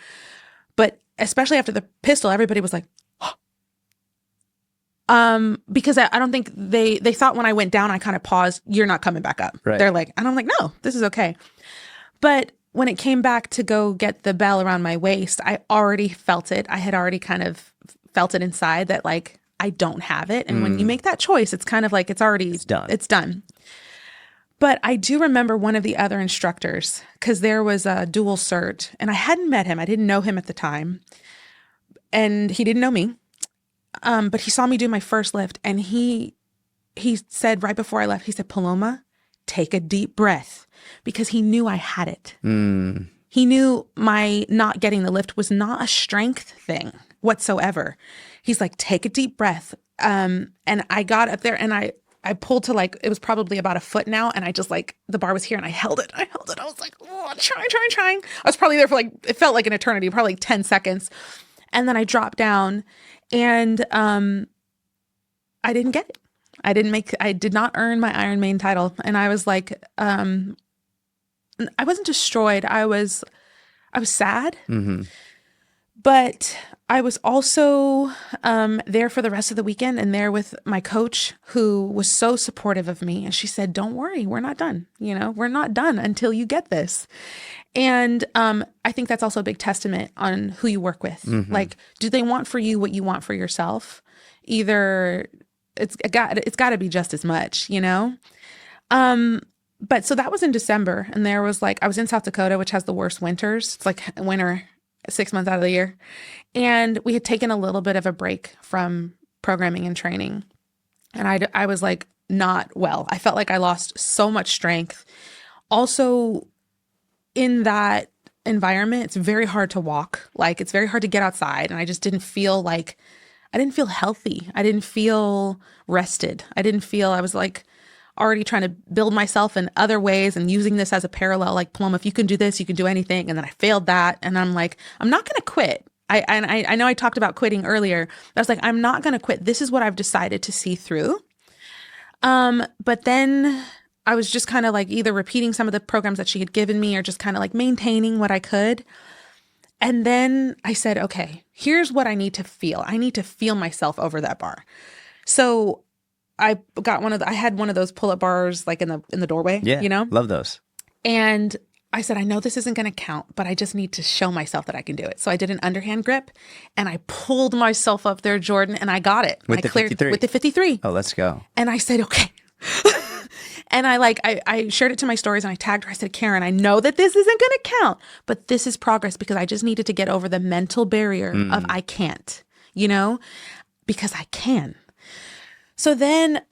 but especially after the pistol, everybody was like, because I don't think they thought when I went down, I kind of paused, you're not coming back up. Right. They're like, and I'm like, no, this is okay. But when it came back to go get the bell around my waist, I already felt it. I had already kind of felt it inside that like, I don't have it. And when you make that choice, it's kind of like, it's done. It's done. But I do remember one of the other instructors, because there was a dual cert and I hadn't met him. I didn't know him at the time and he didn't know me. But he saw me do my first lift and he he said right before I left, he said, Paloma, take a deep breath, because he knew I had it. He knew my not getting the lift was not a strength thing whatsoever. He's like, take a deep breath. And I got up there and I pulled to like, it was probably about a foot now. And I just like, the bar was here and I held it. I was like, oh, trying. I was probably there for like, it felt like an eternity, probably like 10 seconds. And then I dropped down and I didn't get it. I did not earn my Iron Maiden title. And I was like, I wasn't destroyed. I was sad, but I was also there for the rest of the weekend and there with my coach, who was so supportive of me. And she said, don't worry, we're not done. We're not done until you get this. And I think that's also a big testament on who you work with. Like, do they want for you what you want for yourself? Either it's got to be just as much, But so that was in December, and there was like, I was in South Dakota, which has the worst winters. It's like winter 6 months out of the year. And we had taken a little bit of a break from programming and training. And I was like, not well. I felt like I lost so much strength. Also, in that environment, it's very hard to walk. Like, it's very hard to get outside. And I just didn't feel healthy. I didn't feel rested. I was like already trying to build myself in other ways and using this as a parallel. Like, Paloma, if you can do this, you can do anything. And then I failed that. And I'm like, I'm not going to quit. I know I talked about quitting earlier. But I was like, I'm not going to quit. This is what I've decided to see through. But then I was just kind of like either repeating some of the programs that she had given me or just kind of like maintaining what I could. And then I said, okay, here's what I need to feel. I need to feel myself over that bar. So I had one of those pull-up bars like in the doorway. Yeah, love those. And I said, I know this isn't going to count, but I just need to show myself that I can do it. So I did an underhand grip and I pulled myself up there, Jordan, and I got it. With the 53? With the 53. Oh, let's go. And I said, okay. And I shared it to my stories and I tagged her. I said, Karen, I know that this isn't going to count, but this is progress because I just needed to get over the mental barrier of I can't, because I can. So then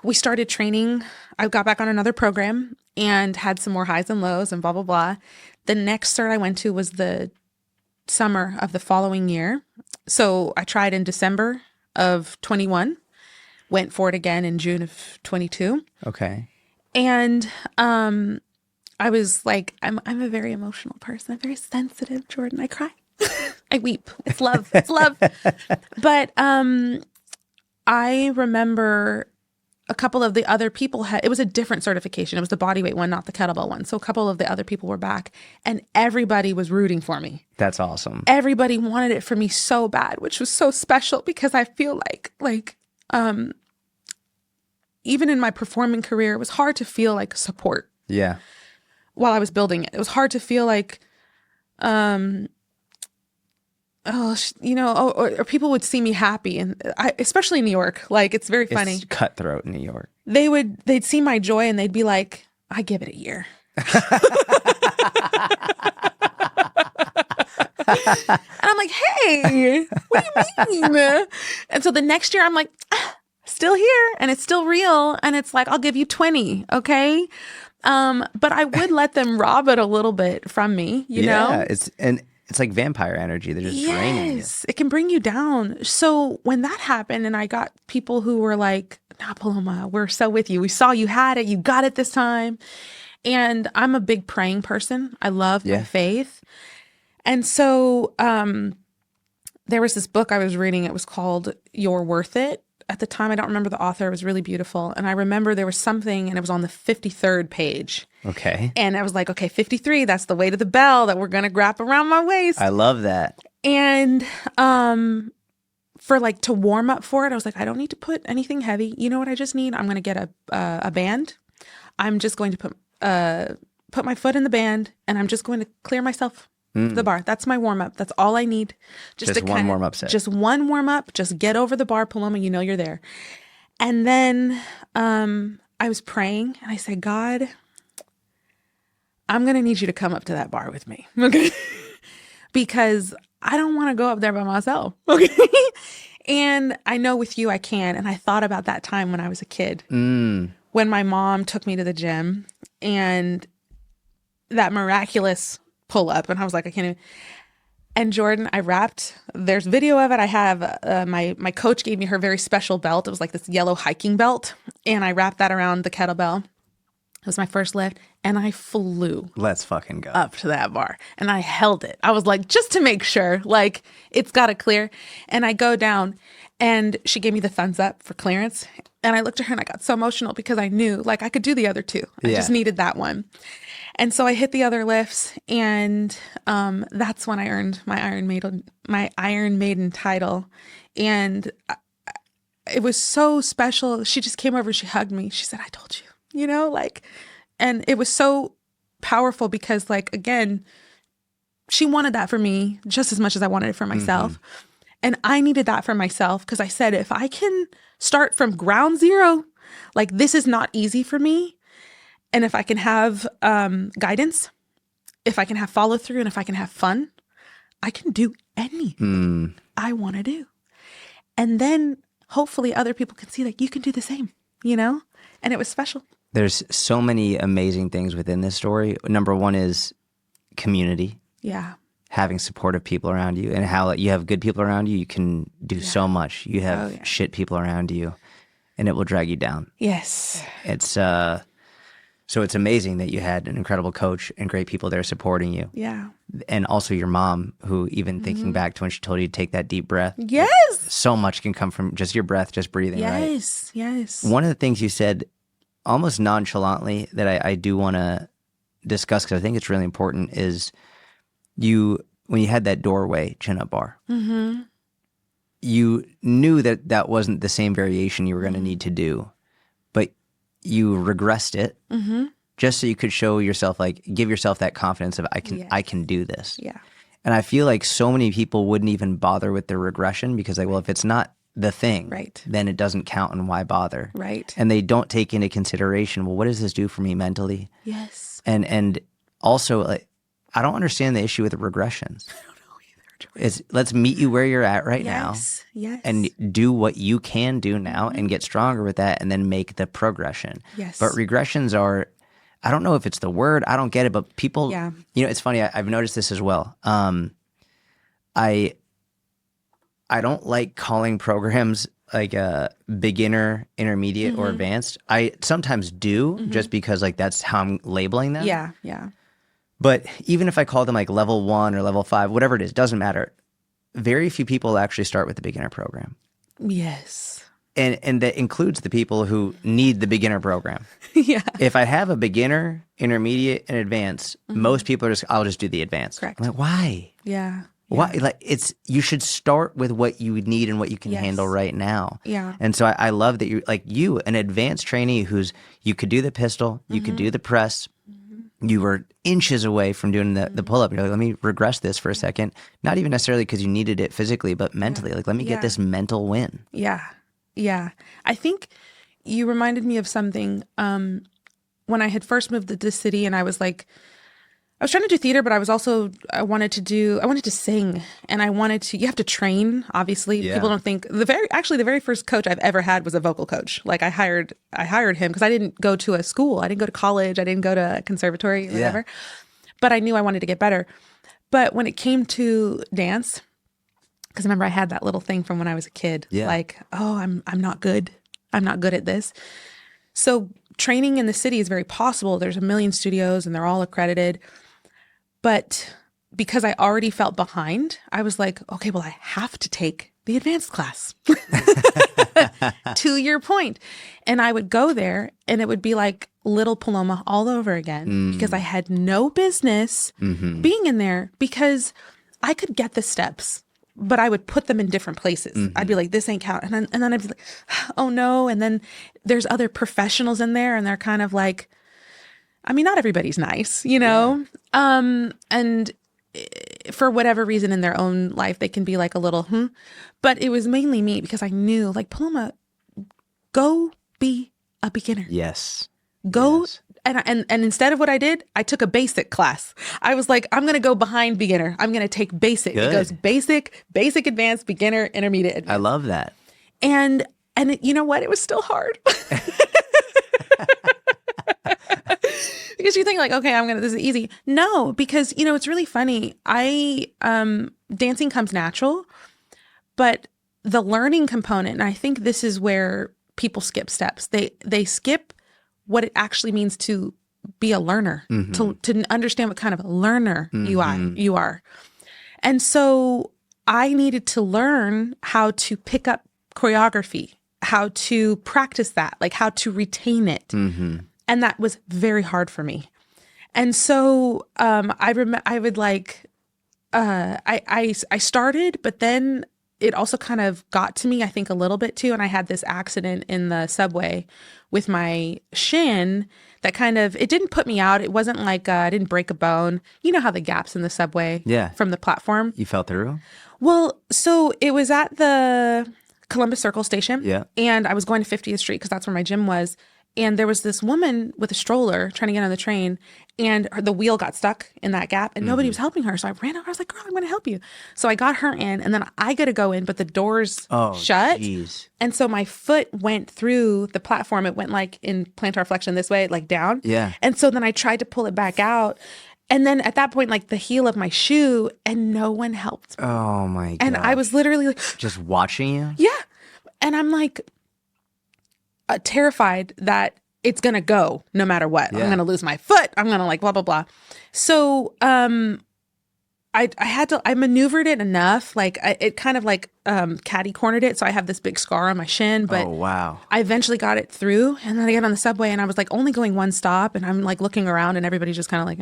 we started training. I got back on another program and had some more highs and lows and blah, blah, blah. The next cert I went to was the summer of the following year. So I tried in December of 21, went for it again in June of 22. Okay. And I was like, I'm a very emotional person. I'm very sensitive, Jordan. I cry. I weep. It's love. It's love. But I remember a couple of the other people it was a different certification. It was the bodyweight one, not the kettlebell one. So a couple of the other people were back and everybody was rooting for me. That's awesome. Everybody wanted it for me so bad, which was so special because I feel like even in my performing career, it was hard to feel like support. Yeah. While I was building it, it was hard to feel like, or people would see me happy, and especially in New York, like it's very funny. It's cutthroat in New York. They'd see my joy and they'd be like, I give it a year. And I'm like, hey, what do you mean? And so the next year I'm like, still here and it's still real. And it's like, I'll give you 20. Okay. But I would let them rob it a little bit from me, you know? It's like vampire energy. They're just draining you. It can bring you down. So when that happened and I got people who were like, nah, Paloma, we're so with you. We saw you had it. You got it this time. And I'm a big praying person. I love my faith. And so there was this book I was reading. It was called You're Worth It. At the time, I don't remember the author. It was really beautiful. And I remember there was something, and it was on the 53rd page. Okay. And I was like, okay, 53, that's the weight of the bell that we're going to wrap around my waist. I love that. And for like to warm up for it, I was like, I don't need to put anything heavy. You know what I just need? I'm going to get a band. I'm just going to put my foot in the band, and I'm just going to clear myself the bar. That's my warm up. That's all I need. Just one warm up set. Just one warm up. Just get over the bar, Paloma. You know you're there. And then I was praying, and I said, God, I'm going to need you to come up to that bar with me. Okay. Because I don't want to go up there by myself. Okay. And I know with you, I can. And I thought about that time when I was a kid, when my mom took me to the gym and that miraculous pull up. And I was like, I can't even. And Jordan, I wrapped, there's video of it. I have, my coach gave me her very special belt. It was like this yellow hiking belt. And I wrapped that around the kettlebell. It was my first lift. And I flew. Let's fucking go. Up to that bar. And I held it. I was like, just to make sure, like, it's got to clear. And I go down and she gave me the thumbs up for clearance. And I looked at her and I got so emotional because I knew, like, I could do the other two. I just needed that one. And so I hit the other lifts, and that's when I earned my Iron Maiden title. And it was so special. She just came over and she hugged me. She said, I told you, like, and it was so powerful because, like, again, she wanted that for me just as much as I wanted it for myself. And I needed that for myself because I said, if I can start from ground zero, like, this is not easy for me. And if I can have guidance, if I can have follow through, and if I can have fun, I can do anything I want to do. And then hopefully other people can see that you can do the same, And it was special. There's so many amazing things within this story. Number one is community. Yeah. Having supportive people around you, and how you have good people around you, you can do so much. You have shit people around you, and it will drag you down. Yes. It's so it's amazing that you had an incredible coach and great people there supporting you. Yeah. And also your mom, who, even thinking back to when she told you to take that deep breath. Yes. So much can come from just your breath, just breathing, right? Yes. One of the things you said almost nonchalantly that I do want to discuss, because I think it's really important, is when you had that doorway chin-up bar, you knew that wasn't the same variation you were going to need to do, but you regressed it just so you could show yourself, like, give yourself that confidence of, I can do this. Yeah. And I feel like so many people wouldn't even bother with the regression because, like, well, if it's not the thing, right, then it doesn't count, and why bother? Right. And they don't take into consideration, well, what does this do for me mentally? Yes. And also, like, I don't understand the issue with the regressions. I don't know either. It's, let's meet you where you're at right now. Yes. And do what you can do now and get stronger with that, and then make the progression. Yes. But regressions are, I don't know if it's the word, I don't get it, but people, it's funny, I've noticed this as well. I don't like calling programs like a beginner, intermediate, or advanced. I sometimes do, just because, like, that's how I'm labeling them. Yeah. But even if I call them like level 1 or level 5, whatever it is, doesn't matter. Very few people actually start with the beginner program. Yes. And that includes the people who need the beginner program. Yeah. If I have a beginner, intermediate, and advanced, most people are I'll just do the advanced. Correct. I'm like, why? Yeah. Why? Like, you should start with what you need and what you can handle right now. Yeah. And so I love that you, an advanced trainee you could do the pistol, you could do the press, you were inches away from doing the pull-up. You're like, let me regress this for a second. Not even necessarily because you needed it physically, but mentally. Like, let me get this mental win. Yeah. I think you reminded me of something when I had first moved to the city, and I was like, I was trying to do theater, but I wanted to sing, and you have to train, obviously. Yeah. People don't think the very first coach I've ever had was a vocal coach. Like, I hired him because I didn't go to a school. I didn't go to college. I didn't go to a conservatory or whatever, but I knew I wanted to get better. But when it came to dance, because remember I had that little thing from when I was a kid, like, oh, I'm not good. I'm not good at this. So training in the city is very possible. There's a million studios and they're all accredited. But because I already felt behind, I was like, okay, well, I have to take the advanced class. To your point. And I would go there and it would be like little Paloma all over again because I had no business being in there, because I could get the steps, but I would put them in different places. I'd be like, this ain't count. And then I'd be like, oh no. And then there's other professionals in there and they're kind of like, I mean, not everybody's nice, and for whatever reason in their own life, they can be like a little, but it was mainly me because I knew, like, Paloma, go be a beginner. Yes. Go And instead of what I did, I took a basic class. I was like, I'm going to go behind beginner. I'm going to take basic. Good. It goes basic, advanced, beginner, intermediate, advanced. I love that. And you know what? It was still hard. Because you think like, okay, this is easy. No, because, it's really funny. Dancing comes natural, but the learning component, and I think this is where people skip steps. They skip what it actually means to be a learner, to understand what kind of a learner you are. And so I needed to learn how to pick up choreography, how to practice that, like how to retain it. And that was very hard for me. And so I started, but then it also kind of got to me, I think, a little bit too. And I had this accident in the subway with my shin that it didn't put me out. It wasn't like I didn't break a bone. You know how the gaps in the subway from the platform. You fell through? Well, so it was at the Columbus Circle station. Yeah. And I was going to 50th Street because that's where my gym was. And there was this woman with a stroller trying to get on the train, and the wheel got stuck in that gap, and nobody was helping her. So I ran over. I was like, girl, I'm going to help you. So I got her in, and then I got to go in, but the doors shut. Geez. And so my foot went through the platform. It went like in plantar flexion this way, like down. Yeah. And so then I tried to pull it back out. And then at that point, like the heel of my shoe, and no one helped me. Oh my God. And I was literally like, just watching you? Yeah. And I'm like, terrified that it's going to go no matter what. Yeah. I'm going to lose my foot. I'm going to like blah, blah, blah. So I maneuvered it enough. Like it kind of like catty cornered it. So I have this big scar on my shin, but wow. I eventually got it through. And then I get on the subway and I was like only going one stop, and I'm like looking around and everybody's just kind of like,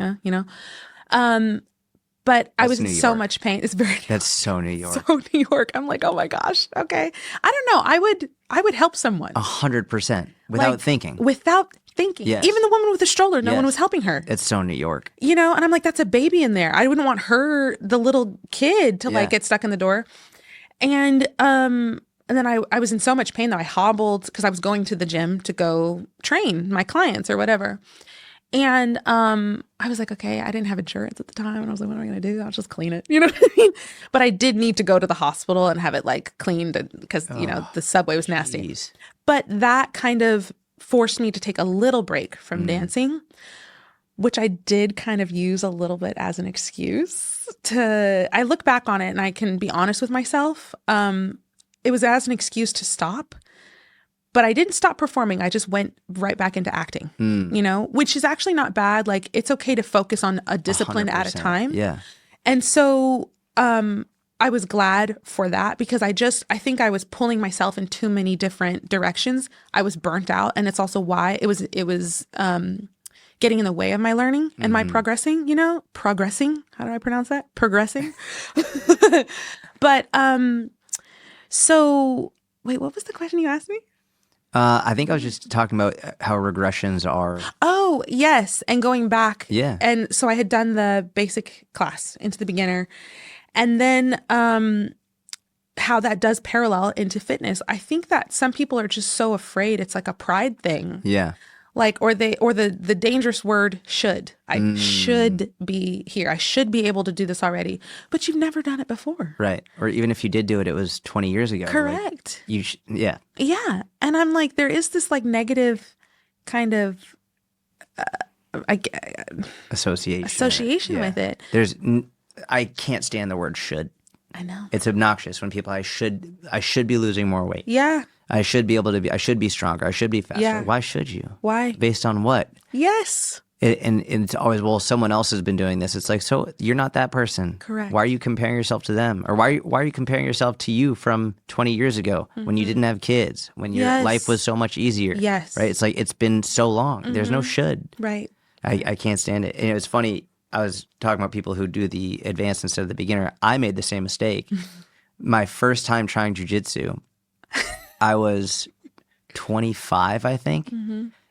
But I was in so much pain. That's so New York. So New York. I'm like, oh my gosh. Okay. I don't know. I would help someone. 100% without thinking. Without thinking. Yes. Even the woman with the stroller, no one was helping her. It's so New York. And I'm like, that's a baby in there. I wouldn't want her, the little kid, to like get stuck in the door. And then I was in so much pain that I hobbled because I was going to the gym to go train my clients or whatever. And I was like, okay, I didn't have insurance at the time. And I was like, what am I going to do? I'll just clean it. You know what I mean? But I did need to go to the hospital and have it like cleaned because, the subway was nasty. Geez. But that kind of forced me to take a little break from dancing, which I did kind of use a little bit as an excuse I look back on it and I can be honest with myself. It was as an excuse to stop. But I didn't stop performing. I just went right back into acting, which is actually not bad. Like, it's okay to focus on a discipline 100%. At a time. Yeah. And so I was glad for that because I think I was pulling myself in too many different directions. I was burnt out. And it's also why it was getting in the way of my learning and my progressing, progressing. How do I pronounce that? Progressing. But so wait, what was the question you asked me? I think I was just talking about how regressions are. Oh, yes. And going back. Yeah. And so I had done the basic class into the beginner. And then how that does parallel into fitness. I think that some people are just so afraid. It's like a pride thing. Yeah. Like, or the dangerous word should. I should be here. I should be able to do this already. But you've never done it before. Right. Or even if you did do it, it was 20 years ago. Correct. Like yeah. Yeah. And I'm like, there is this like negative kind of association with it. I can't stand the word should. I know. It's obnoxious when people, I should be losing more weight. Yeah. I should be stronger. I should be faster. Yeah. Why should you? Why? Based on what? Yes. And it's always, well, someone else has been doing this. It's like, so you're not that person. Correct. Why are you comparing yourself to them? Or why are you comparing yourself to you from 20 years ago when you didn't have kids, when your life was so much easier? Yes. Right? It's like, it's been so long. There's no should. Right. I can't stand it. And it was funny. I was talking about people who do the advanced instead of the beginner. I made the same mistake. My first time trying jiu-jitsu, I was 25, I think.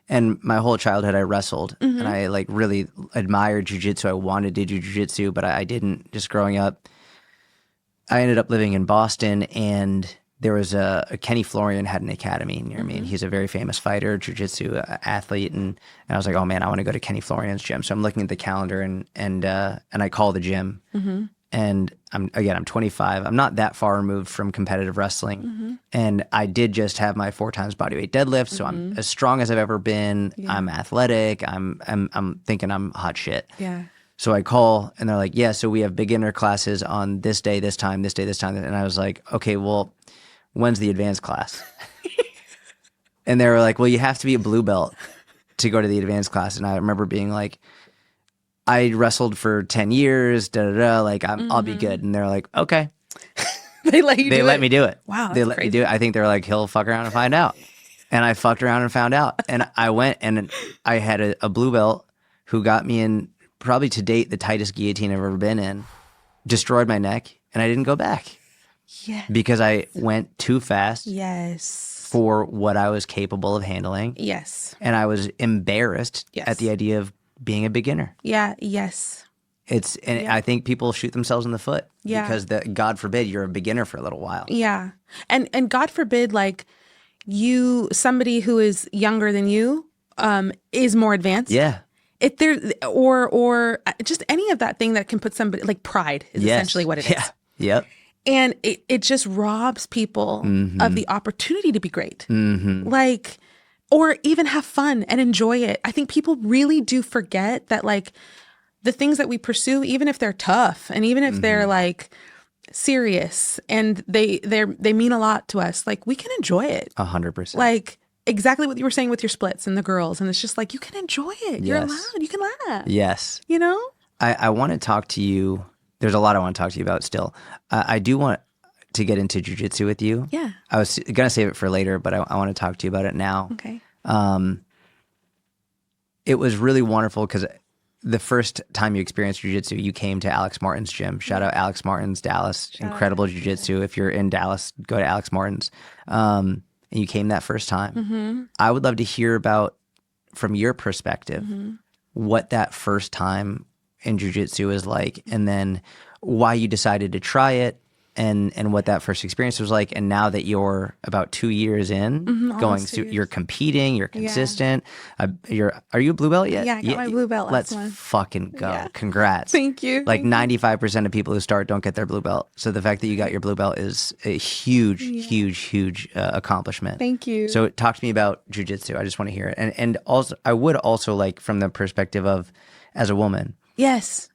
And my whole childhood I wrestled and I like really admired jiu-jitsu. I wanted to do jiu-jitsu, but I didn't just growing up. I ended up living in Boston and there was a Kenny Florian had an academy near me, and he's a very famous fighter, jiu-jitsu athlete, and I was like, oh man, I want to go to Kenny Florian's gym. So I'm looking at the calendar, and I call the gym, and I'm 25. I'm not that far removed from competitive wrestling, and I did just have my 4 times bodyweight deadlift, so I'm as strong as I've ever been. Yeah. I'm athletic. I'm thinking I'm hot shit. Yeah. So I call, and they're like, yeah, so we have beginner classes on this day, this time, this day, this time. And I was like, okay, well, when's the advanced class? And they were like, well, you have to be a blue belt to go to the advanced class. And I remember being like, I wrestled for 10 years, like I'll be good. And they're like, okay. They let you They let me do it. Wow, they let me do it. I think they're like, he'll fuck around and find out. And I fucked around and found out. And I went, and I had a blue belt who got me in probably to date the tightest guillotine I've ever been in, destroyed my neck, and I didn't go back. Yeah. Because I went too fast. Yes. For what I was capable of handling. Yes. And I was embarrassed at the idea of being a beginner. Yeah. Yes. I think people shoot themselves in the foot. Yeah. Because God forbid you're a beginner for a little while. Yeah. And God forbid, like, somebody who is younger than you is more advanced. Yeah. If there or just any of that thing that can put somebody, like, pride is essentially what it is. Yep. And it just robs people of the opportunity to be great. Like, or even have fun and enjoy it. I think people really do forget that, like, the things that we pursue, even if they're tough and even if they're like serious and they mean a lot to us, like, we can enjoy it. 100%. Like, exactly what you were saying with your splits and the girls. And it's just like, you can enjoy it. You're allowed. You can laugh. Yes. You know? I want to talk to you. There's a lot I want to talk to you about still. I do want to get into jiu-jitsu with you. Yeah. I was going to save it for later, but I want to talk to you about it now. Okay. It was really wonderful because the first time you experienced jiu-jitsu, you came to Alex Martin's gym. Shout out Alex Martin's, Dallas. Incredible jiu-jitsu. If you're in Dallas, go to Alex Martin's. And you came that first time. I would love to hear about, from your perspective, what that first time in jiu-jitsu is like, and then why you decided to try it, and what that first experience was like. And now that you're about 2 years in, going through, you're competing, you're consistent. Are you a blue belt yet? Yeah, I got my blue belt last month. Let's fucking go. Yeah. Congrats. Thank you. Like 95% of people who start don't get their blue belt. So the fact that you got your blue belt is a huge accomplishment. Thank you. So talk to me about jiu-jitsu. I just want to hear it. And also, I would also like, from the perspective of, as a woman. Yes.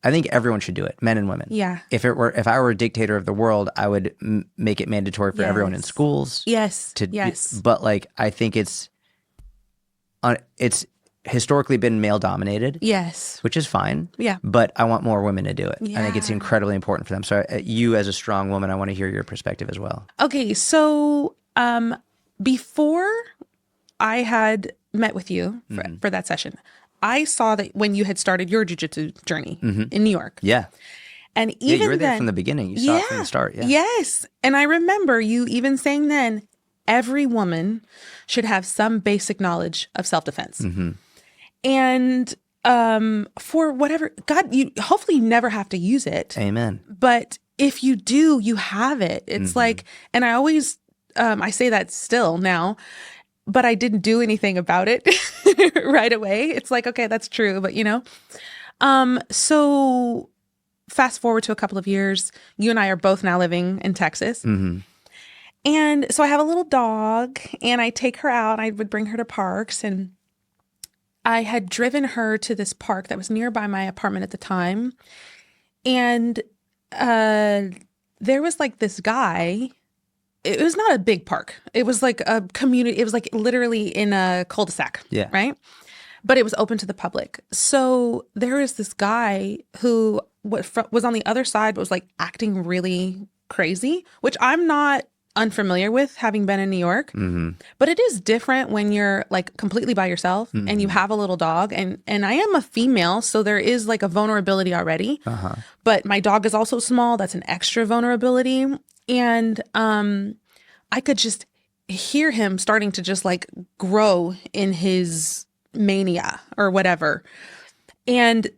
I think everyone should do it, men and women. Yeah. If I were a dictator of the world, I would make it mandatory for everyone in schools. Yes. But like, I think it's historically been male dominated. Yes. Which is fine. Yeah. But I want more women to do it. Yeah. I think it's incredibly important for them. So you, as a strong woman, I want to hear your perspective as well. Okay. So before I had met with you for that session, I saw that when you had started your jiu-jitsu journey in New York. Yeah. And even you were there then, from the beginning. You saw it from the start. Yeah. Yes. And I remember you even saying then, every woman should have some basic knowledge of self-defense. And for whatever, God, you hopefully never have to use it. Amen. But if you do, you have it. It's like, and I always, I say that still now, but I didn't do anything about it right away. It's like, okay, that's true. But, you know, so fast forward to a couple of years, you and I are both now living in Texas. And so I have a little dog and I take her out. I would bring her to parks, and I had driven her to this park that was nearby my apartment at the time. And there was like this guy. It was not a big park. It was like a community. It was like literally in a cul-de-sac. Yeah. Right. But it was open to the public. So there is this guy who was on the other side, but was like acting really crazy, which I'm not unfamiliar with, having been in New York. But it is different when you're like completely by yourself and you have a little dog. And I am a female, so there is like a vulnerability already. But my dog is also small. That's an extra vulnerability. And I could just hear him starting to just like grow in his mania or whatever. And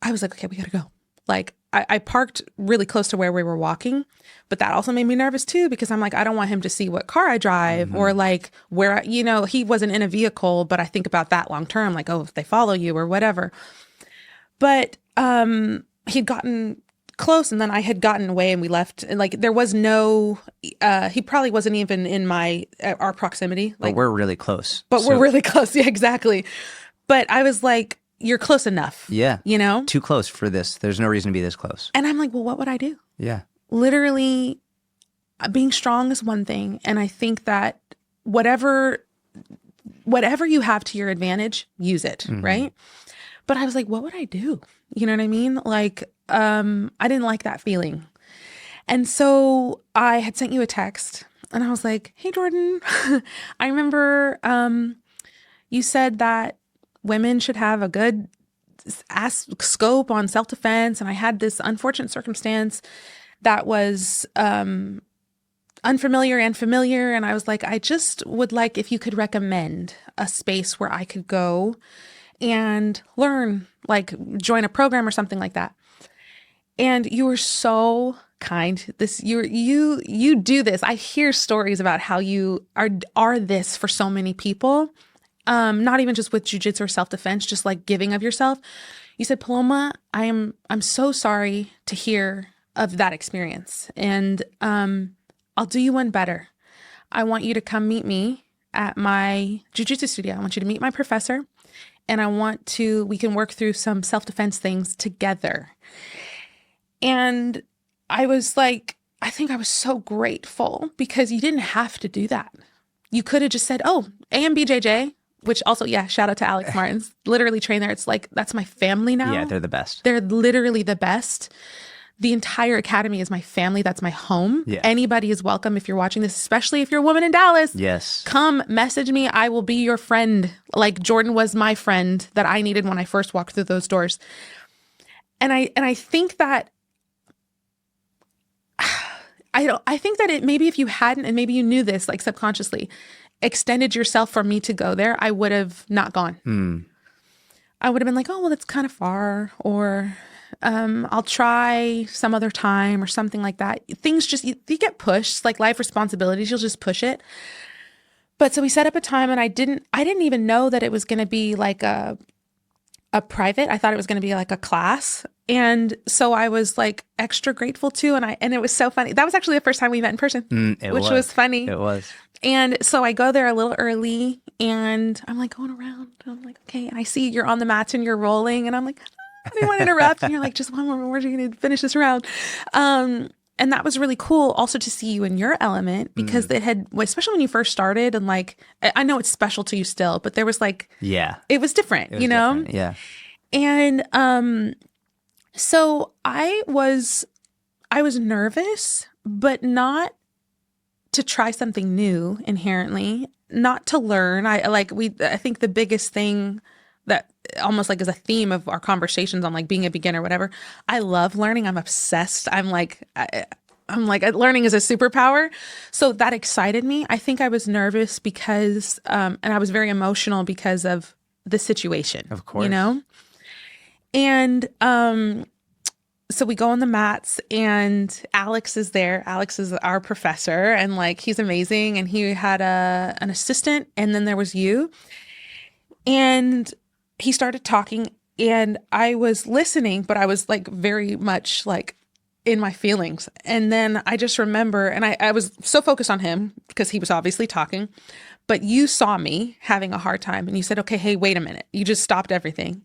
I was like, okay, we gotta go. Like, I parked really close to where we were walking, but that also made me nervous too, because I'm like, I don't want him to see what car I drive or like where, he wasn't in a vehicle, but I think about that long term, like, oh, if they follow you or whatever. But he'd gotten close and then I had gotten away and we left. And like, there was no, he probably wasn't even in our proximity. Like, but we're really close. We're really close. Yeah, exactly. But I was like, you're close enough. Yeah. Too close for this. There's no reason to be this close. And I'm like, well, what would I do? Yeah. Literally, being strong is one thing. And I think that whatever you have to your advantage, use it. Right. But I was like, what would I do? You know what I mean? Like, I didn't like that feeling. And so I had sent you a text and I was like, hey, Jordan, I remember you said that women should have a good scope on self-defense. And I had this unfortunate circumstance that was unfamiliar and familiar. And I was like, I just would like if you could recommend a space where I could go and learn, like join a program or something like that. And you were so kind. You do this. I hear stories about how you are this for so many people. Not even just with jiu-jitsu or self-defense, just like giving of yourself. You said, Paloma, I'm so sorry to hear of that experience. And I'll do you one better. I want you to come meet me at my jiu-jitsu studio. I want you to meet my professor. And we can work through some self-defense things together. And I was like, I think I was so grateful because you didn't have to do that. You could have just said, oh, BJJ, which also, yeah, shout out to Alex Martins, literally train there. It's like, that's my family now. Yeah, they're the best. They're literally the best. The entire academy is my family. That's my home. Yeah. Anybody is welcome if you're watching this, especially if you're a woman in Dallas. Yes. Come message me. I will be your friend. Like Jordan was my friend that I needed when I first walked through those doors. And I think that I think that maybe if you hadn't, and maybe you knew this like subconsciously, extended yourself for me to go there, I would have not gone. I would have been like, oh, well, that's kind of far, or I'll try some other time or something like that. Things just, you get pushed, like life responsibilities, you'll just push it. But so we set up a time and I didn't even know that it was going to be like a private. I thought it was going to be like a class. And so I was like extra grateful too. And it was so funny. That was actually the first time we met in person, which was funny. It was. And so I go there a little early and I'm like going around and I'm like, okay. And I see you're on the mats and you're rolling and I'm like, I didn't want to interrupt. And you're like, just one more, we're going to finish this round. And that was really cool also to see you in your element because it had, especially when you first started and like, I know it's special to you still, but there was like, yeah, it was different, it was different. Yeah. And, so I was nervous, but not to try something new inherently, not to learn. I think the biggest thing that almost like is a theme of our conversations on like being a beginner, whatever. I love learning. I'm obsessed. I'm like learning is a superpower. So that excited me. I think I was nervous because, and I was very emotional because of the situation, of course, and, so we go on the mats and Alex is there. Alex is our professor and like, he's amazing. And he had an assistant and then there was you. And he started talking and I was listening, but I was like very much like in my feelings. And then I just remember, and I was so focused on him because he was obviously talking, but you saw me having a hard time and you said, okay, hey, wait a minute. You just stopped everything.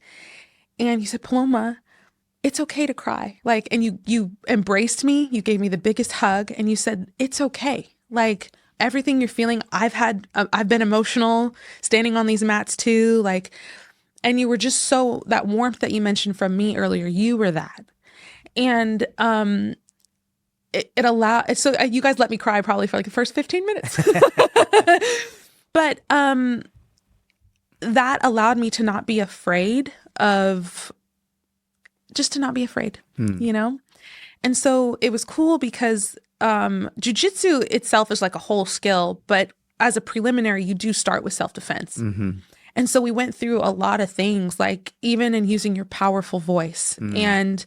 And you said, Paloma, it's okay to cry. Like, and you embraced me. You gave me the biggest hug and you said, it's okay. Like everything you're feeling, I've been emotional standing on these mats too. Like, and you were just so, that warmth that you mentioned from me earlier, you were that. And, it allowed, so you guys let me cry probably for like the first 15 minutes, but, that allowed me to not be afraid of, just to not be afraid, you know? And so it was cool because jiu-jitsu itself is like a whole skill, but as a preliminary, you do start with self-defense. And so we went through a lot of things, like even in using your powerful voice and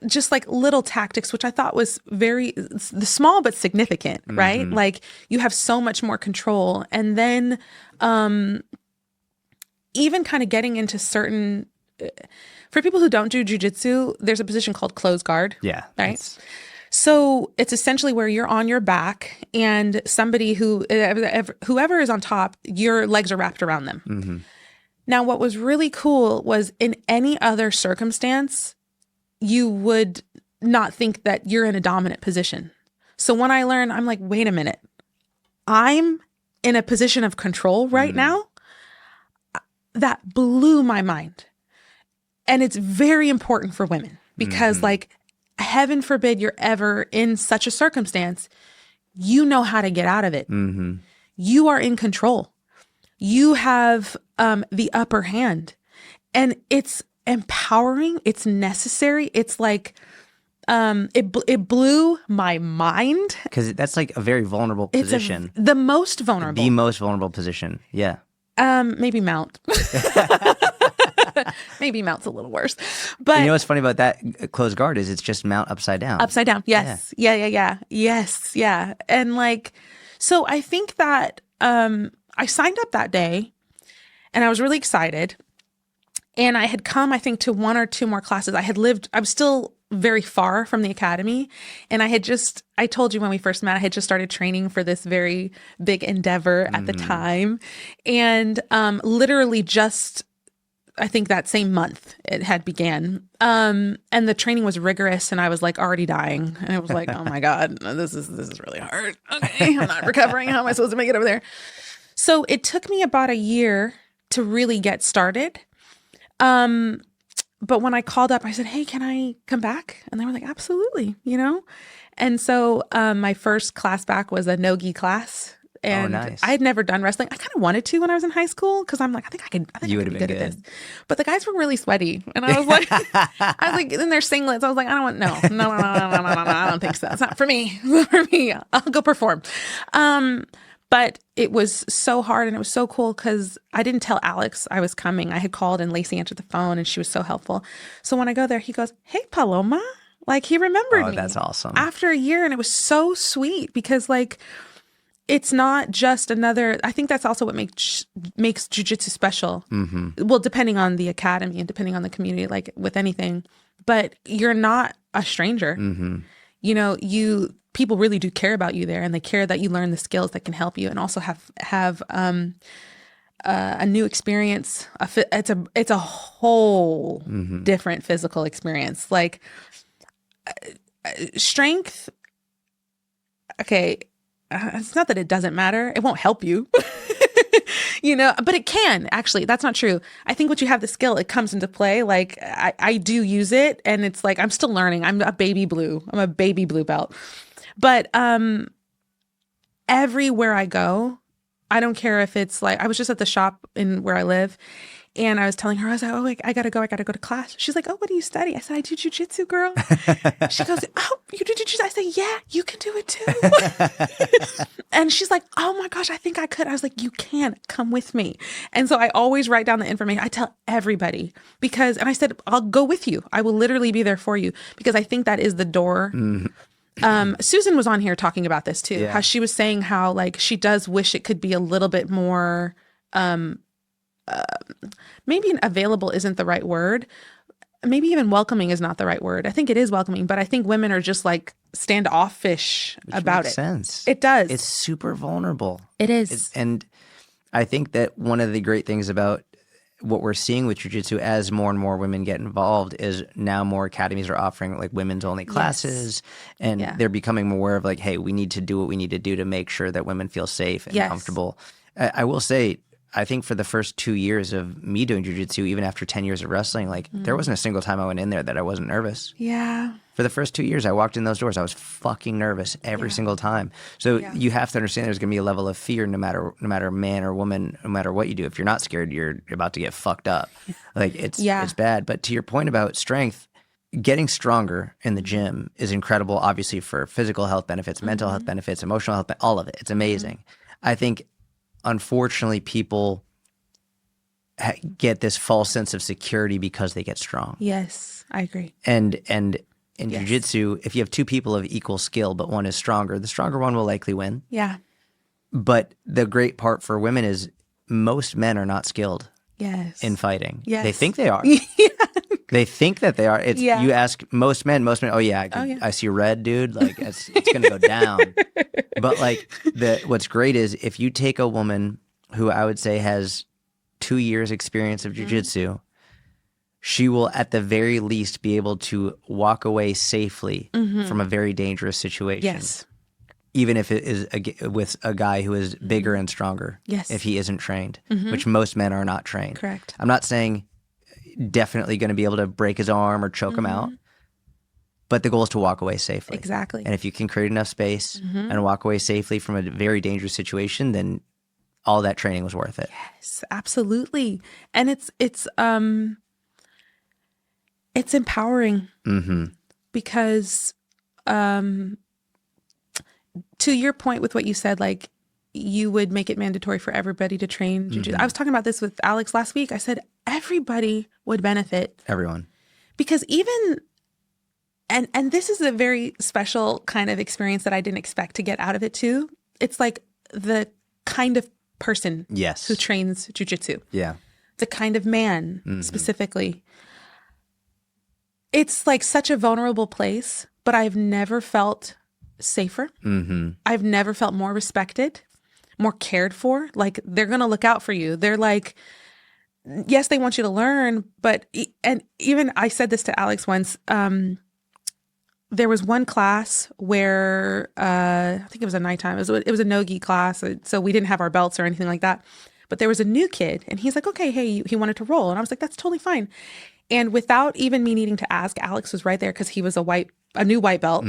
just like little tactics, which I thought was very small but significant, right? Like you have so much more control. And then even kind of getting into certain, for people who don't do jiu-jitsu, there's a position called close guard. Yeah. Right. So it's essentially where you're on your back and somebody whoever is on top, your legs are wrapped around them. Now, what was really cool was in any other circumstance, you would not think that you're in a dominant position. So when I learned, I'm like, wait a minute, I'm in a position of control right now. That blew my mind. And it's very important for women because like, heaven forbid you're ever in such a circumstance, you know how to get out of it. You are in control. You have the upper hand, and it's empowering. It's necessary. It's like it blew my mind because that's like a very vulnerable position. The most vulnerable. The most vulnerable position. Yeah. Maybe mount. Maybe mount's a little worse. But you know what's funny about that closed guard is it's just mount upside down. Upside down. Yes. Yeah. Yes. Yeah. And like, so I think that I signed up that day and I was really excited. And I had come, I think, to one or two more classes. I was still very far from the academy. And I told you when we first met, I had just started training for this very big endeavor at the time. And literally just, I think that same month it had began. And the training was rigorous and I was like already dying. And I was like, oh my God, this is really hard. Okay, I'm not recovering. How am I supposed to make it over there? So it took me about a year to really get started. But when I called up, I said, hey, can I come back? And they were like, absolutely, And so my first class back was a no-gi class. And nice. I had never done wrestling. I kind of wanted to when I was in high school because I'm like, I think I could be good at this. But the guys were really sweaty. And I was like, in their singlets, I was like, I don't want, no, I don't think so. It's not for me. It's not for me. I'll go perform. But it was so hard and it was so cool because I didn't tell Alex I was coming. I had called and Lacey answered the phone and she was so helpful. So when I go there, he goes, hey, Paloma. Like he remembered me. Oh, that's awesome. After a year. And it was so sweet because like, it's not just another, I think that's also what makes jiu-jitsu special. Well, depending on the academy and depending on the community, like with anything, but you're not a stranger. People really do care about you there and they care that you learn the skills that can help you and also have a new experience. It's a whole different physical experience. Like strength. Okay. It's not that it doesn't matter. It won't help you, but it can actually. That's not true. I think once you have the skill, it comes into play. Like I do use it and it's like, I'm still learning. I'm a baby blue belt, but everywhere I go, I don't care if it's like, I was just at the shop in where I live and I was telling her, I was like, oh, I gotta go to class. She's like, oh, what do you study? I said, I do jiu-jitsu, girl. She goes, oh, you do jiu-jitsu? I said, yeah, you can do it too. And she's like, oh my gosh, I think I could. I was like, you can come with me. And so I always write down the information. I tell everybody and I said, I'll go with you. I will literally be there for you because I think that is the door. Susan was on here talking about this too, how she was saying how like she does wish it could be a little bit more, maybe available isn't the right word. Maybe even welcoming is not the right word. I think it is welcoming, but I think women are just like standoffish about it. Sense. It does. It's super vulnerable. It is. And I think that one of the great things about what we're seeing with jiu-jitsu as more and more women get involved is now more academies are offering like women's only classes and they're becoming more aware of like, hey, we need to do what we need to do to make sure that women feel safe and comfortable. I will say, I think for the first 2 years of me doing jiu-jitsu, even after 10 years of wrestling, like there wasn't a single time I went in there that I wasn't nervous. Yeah. For the first 2 years I walked in those doors, I was fucking nervous every single time. So you have to understand there's going to be a level of fear no matter man or woman, no matter what you do. If you're not scared, you're about to get fucked up. Like it's bad. But to your point about strength, getting stronger in the gym is incredible, obviously for physical health benefits, mental health benefits, emotional health, all of it. It's amazing. I think unfortunately people get this false sense of security because they get strong. Yes, I agree. And in jiu-jitsu, if you have two people of equal skill, but one is stronger, the stronger one will likely win. Yeah. But the great part for women is most men are not skilled in fighting. Yes. They think they are. Yeah. They think that they are. It's Yeah. You ask most men, oh yeah, I see red, dude. Like it's going to go down. But like what's great is if you take a woman who I would say has 2 years experience of jiu-jitsu, she will at the very least be able to walk away safely from a very dangerous situation. Yes. Even if it is with a guy who is bigger and stronger. Yes. If he isn't trained, which most men are not trained. Correct. I'm not saying definitely going to be able to break his arm or choke him out, but the goal is to walk away safely. Exactly. And if you can create enough space and walk away safely from a very dangerous situation, then all that training was worth it. Yes, absolutely. And it's empowering because to your point with what you said, like you would make it mandatory for everybody to train jiu-jitsu. I was talking about this with Alex last week. I said everybody would benefit. Everyone. Because even and this is a very special kind of experience that I didn't expect to get out of it too. It's like the kind of person who trains jiu-jitsu. Yeah. The kind of man specifically. It's like such a vulnerable place, but I've never felt safer. I've never felt more respected, more cared for. Like they're going to look out for you. They're like, yes, they want you to learn, but, and even I said this to Alex once, there was one class where, I think it was a nighttime, it was a no-gi class. So we didn't have our belts or anything like that, but there was a new kid and he's like, okay, hey, he wanted to roll. And I was like, that's totally fine. And without even me needing to ask, Alex was right there because he was a new white belt.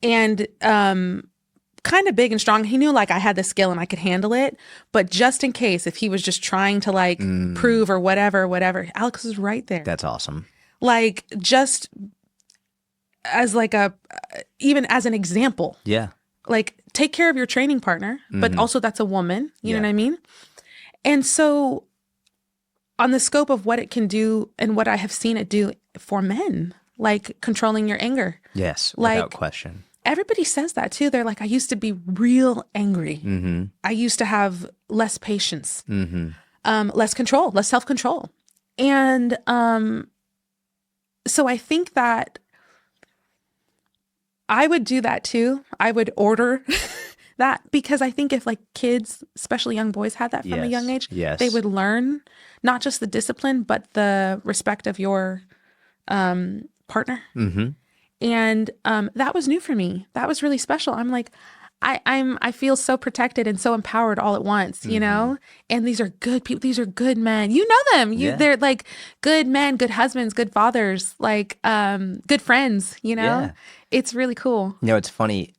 And kind of big and strong. He knew like I had the skill and I could handle it. But just in case, if he was just trying to like prove or whatever, Alex was right there. That's awesome. Like just as like even as an example. Yeah. Like take care of your training partner, but also that's a woman. You know what I mean? And so on the scope of what it can do and what I have seen it do for men, like controlling your anger. Yes, like, without question. Everybody says that too. They're like, I used to be real angry. I used to have less patience, less control, less self-control. And so I think that I would do that too. I would order that because I think if like kids, especially young boys, had that from a young age, they would learn not just the discipline, but the respect of your partner. And that was new for me. That was really special. I'm like, I feel so protected and so empowered all at once, you know? And these are good people. These are good men. You know them. They're like good men, good husbands, good fathers, like good friends, you know? Yeah. It's really cool. You know, it's funny.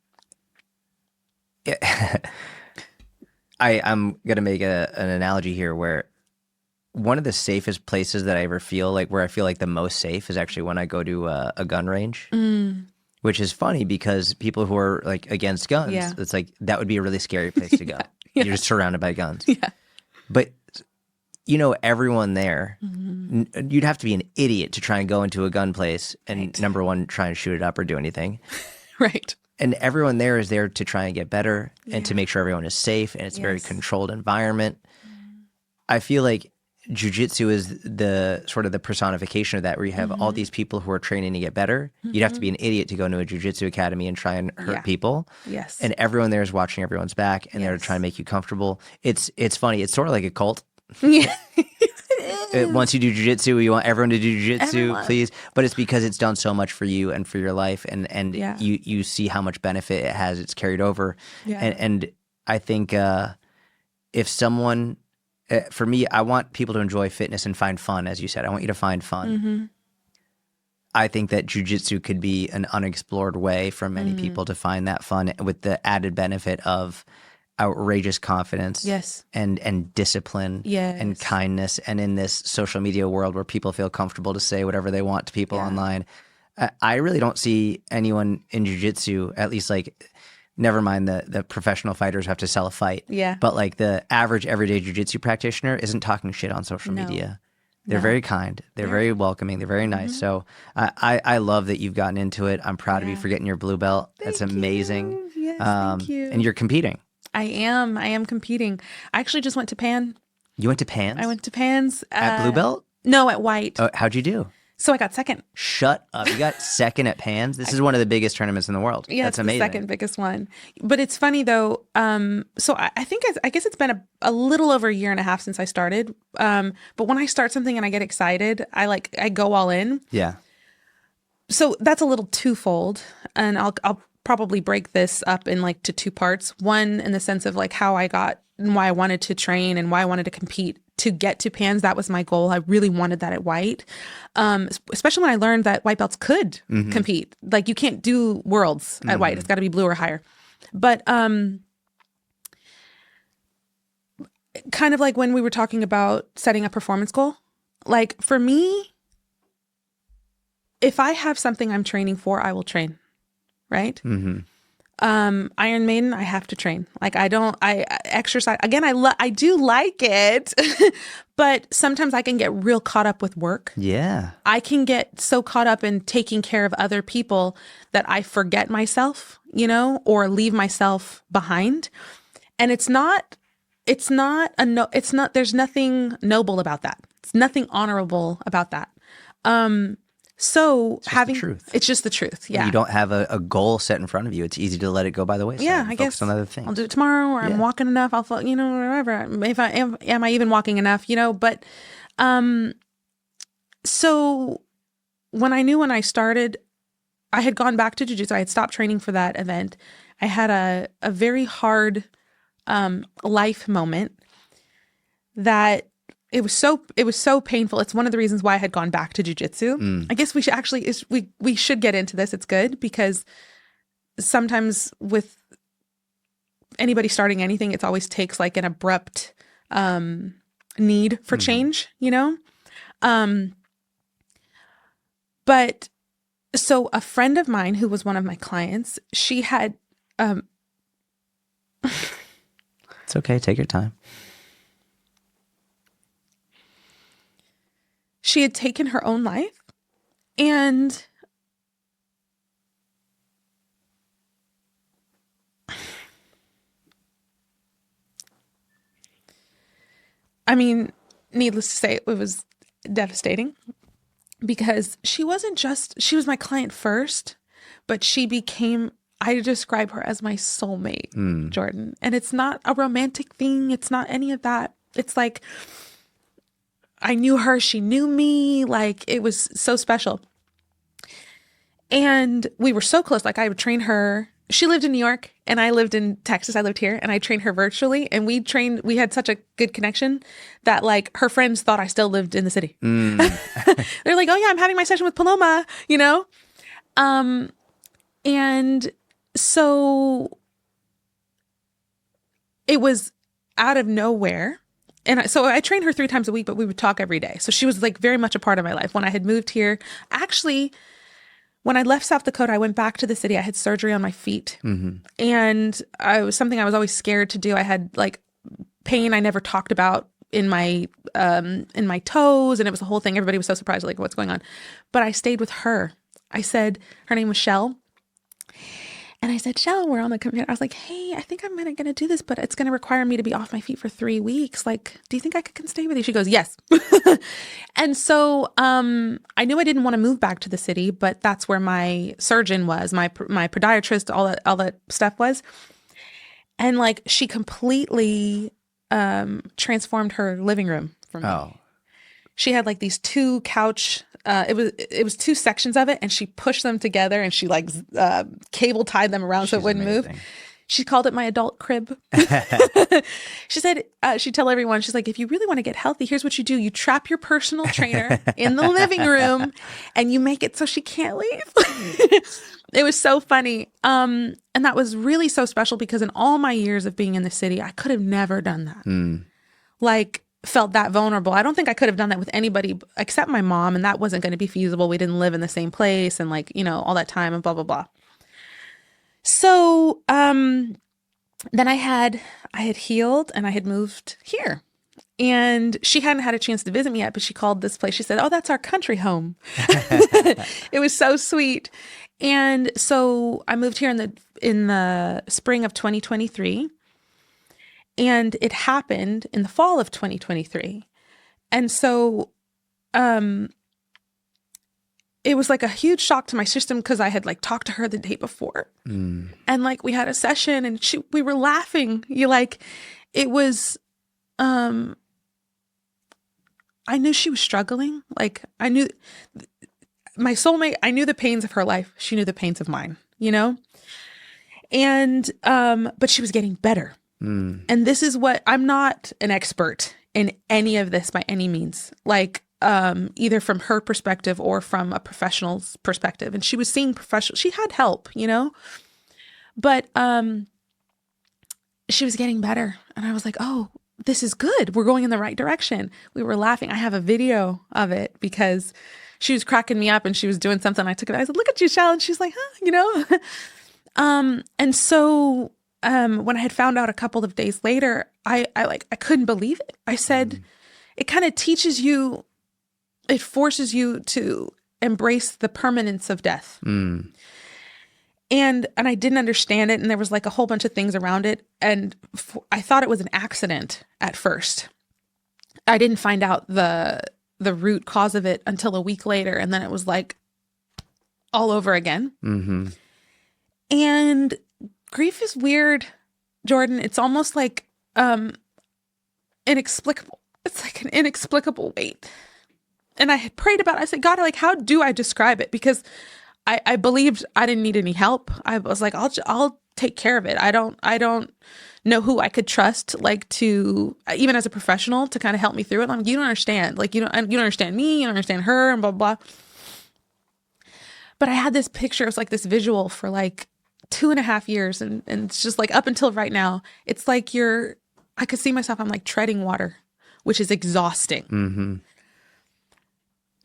I'm going to make an analogy here where one of the safest places that I ever feel like where I feel like the most safe is actually when I go to a gun range, which is funny because people who are like against guns, it's like that would be a really scary place to go. You're just surrounded by guns. But you know, everyone there, you'd have to be an idiot to try and go into a gun place and number one, try and shoot it up or do anything. Right. And everyone there is there to try and get better and to make sure everyone is safe and it's a very controlled environment. I feel like jiu-jitsu is the sort of the personification of that, where you have all these people who are training to get better. You'd have to be an idiot to go into a jiu-jitsu academy and try and hurt people. Yes. And everyone there is watching everyone's back and they're trying to make you comfortable. It's funny. It's sort of like a cult. Yeah. Once you do jiu-jitsu, you want everyone to do jiu-jitsu, please. But it's because it's done so much for you and for your life, and you see how much benefit it has. It's carried over. And I think if someone, for me, I want people to enjoy fitness and find fun, as you said. I want you to find fun. I think that jiu-jitsu could be an unexplored way for many people to find that fun with the added benefit of outrageous confidence and discipline and kindness. And in this social media world where people feel comfortable to say whatever they want to people online, I really don't see anyone in jiu-jitsu, at least like never mind the professional fighters who have to sell a fight. Yeah. But like the average everyday jiu-jitsu practitioner isn't talking shit on social media. They're very kind. They're very welcoming. They're very nice. So I love that you've gotten into it. I'm proud of you for getting your blue belt. That's amazing. You. Yes, thank you. And you're competing. I am competing. I actually just went to Pan. You went to Pans? I went to Pans. At blue belt? No, at white. Oh, how'd you do? So I got second. Shut up. You got second at Pans? This is one of the biggest tournaments in the world. Yeah, That's it's amazing. the second biggest one. But it's funny though. So I guess it's been a little over a year and a half since I started. But when I start something and I get excited, I go all in. Yeah. So that's a little twofold, and I'll probably break this up in like to two parts. One in the sense of like how I got and why I wanted to train and why I wanted to compete to get to Pans. That was my goal. I really wanted that at white, especially when I learned that white belts could compete. Like you can't do worlds at white. It's got to be blue or higher. But kind of like when we were talking about setting a performance goal, like for me, if I have something I'm training for, I will train, right? Iron Maiden, I have to train. Like I exercise again. I do like it, but sometimes I can get real caught up with work. Yeah. I can get so caught up in taking care of other people that I forget myself, or leave myself behind. And there's nothing noble about that. It's nothing honorable about that. So it's just the truth. Yeah. When you don't have a goal set in front of you, it's easy to let it go by the wayside. Yeah, I guess on other things. I'll do it tomorrow, or I'm walking enough. I'll, whatever. If I am I even walking enough? But, so when I started, I had gone back to jiu-jitsu. I had stopped training for that event. I had a very hard, life moment that it was so painful. It's one of the reasons why I had gone back to jiu-jitsu. I guess we should get into this. It's good because sometimes with anybody starting anything, it always takes like an abrupt need for change, But so a friend of mine who was one of my clients, she had It's okay. Take your time. She had taken her own life, and I mean, needless to say, it was devastating because she was my client first, but I describe her as my soulmate, Jordan. And it's not a romantic thing. It's not any of that. It's like, I knew her, she knew me, like it was so special. And we were so close. Like I would train her. She lived in New York and I lived in Texas. I lived here and I trained her virtually, and we had such a good connection that like her friends thought I still lived in the city. They're like, oh yeah, I'm having my session with Paloma, and so it was out of nowhere. And so I trained her 3 times a week, but we would talk every day. So she was like very much a part of my life. When I had moved here, actually, when I left South Dakota, I went back to the city. I had surgery on my feet, and it was something I was always scared to do. I had like pain I never talked about in my toes, and it was a whole thing. Everybody was so surprised, like, what's going on? But I stayed with her. I said, her name was Shell. And I said, Shell, we're on the computer. I was like, hey, I think I'm going to do this, but it's going to require me to be off my feet for 3 weeks. Like, do you think I could stay with you? She goes, yes. And so I knew I didn't want to move back to the city, but that's where my surgeon was, my podiatrist, all that stuff was. And like, she completely transformed her living room for me. Oh. She had like these 2 couch. It was 2 sections of it, and she pushed them together, and she like cable tied them around so it wouldn't move. She called it my adult crib. She said, she'd tell everyone, she's like, if you really want to get healthy, here's what you do. You trap your personal trainer in the living room and you make it so she can't leave. It was so funny. And that was really so special because in all my years of being in the city, I could have never done that. Like, felt that vulnerable. I don't think I could have done that with anybody except my mom, and that wasn't going to be feasible. We didn't live in the same place and like, all that time and blah, blah, blah. So then I had healed and I had moved here. And she hadn't had a chance to visit me yet, but she called this place. She said, "Oh, that's our country home." It was so sweet. And so I moved here in the spring of 2023. And it happened in the fall of 2023. And so it was like a huge shock to my system because I had like talked to her the day before. And like we had a session and we were laughing. It was I knew she was struggling. Like I knew my soulmate, I knew the pains of her life. She knew the pains of mine, And but she was getting better. And this is what, I'm not an expert in any of this by any means, like either from her perspective or from a professional's perspective. And she was seeing professional, she had help, but she was getting better. And I was like, oh, this is good. We're going in the right direction. We were laughing. I have a video of it because she was cracking me up and she was doing something. I took it. I said, "Look at you, Shell." And she's like, "Huh," And so when I had found out a couple of days later, I couldn't believe it. I said, it kind of teaches you, it forces you to embrace the permanence of death. And I didn't understand it. And there was like a whole bunch of things around it. And I thought it was an accident at first. I didn't find out the root cause of it until a week later. And then it was like all over again. And grief is weird, Jordan. It's almost like inexplicable. It's like an inexplicable weight. And I had prayed about it. I said, "God, like, how do I describe it?" Because I believed I didn't need any help. I was like, I'll take care of it. I don't know who I could trust, like to, even as a professional, to kind of help me through it. I'm like, you don't understand. Like, you don't understand me. You don't understand her, and blah, blah. But I had this picture. It was like this visual for like 2.5 years. And it's just like up until right now, it's like I could see myself, I'm like treading water, which is exhausting.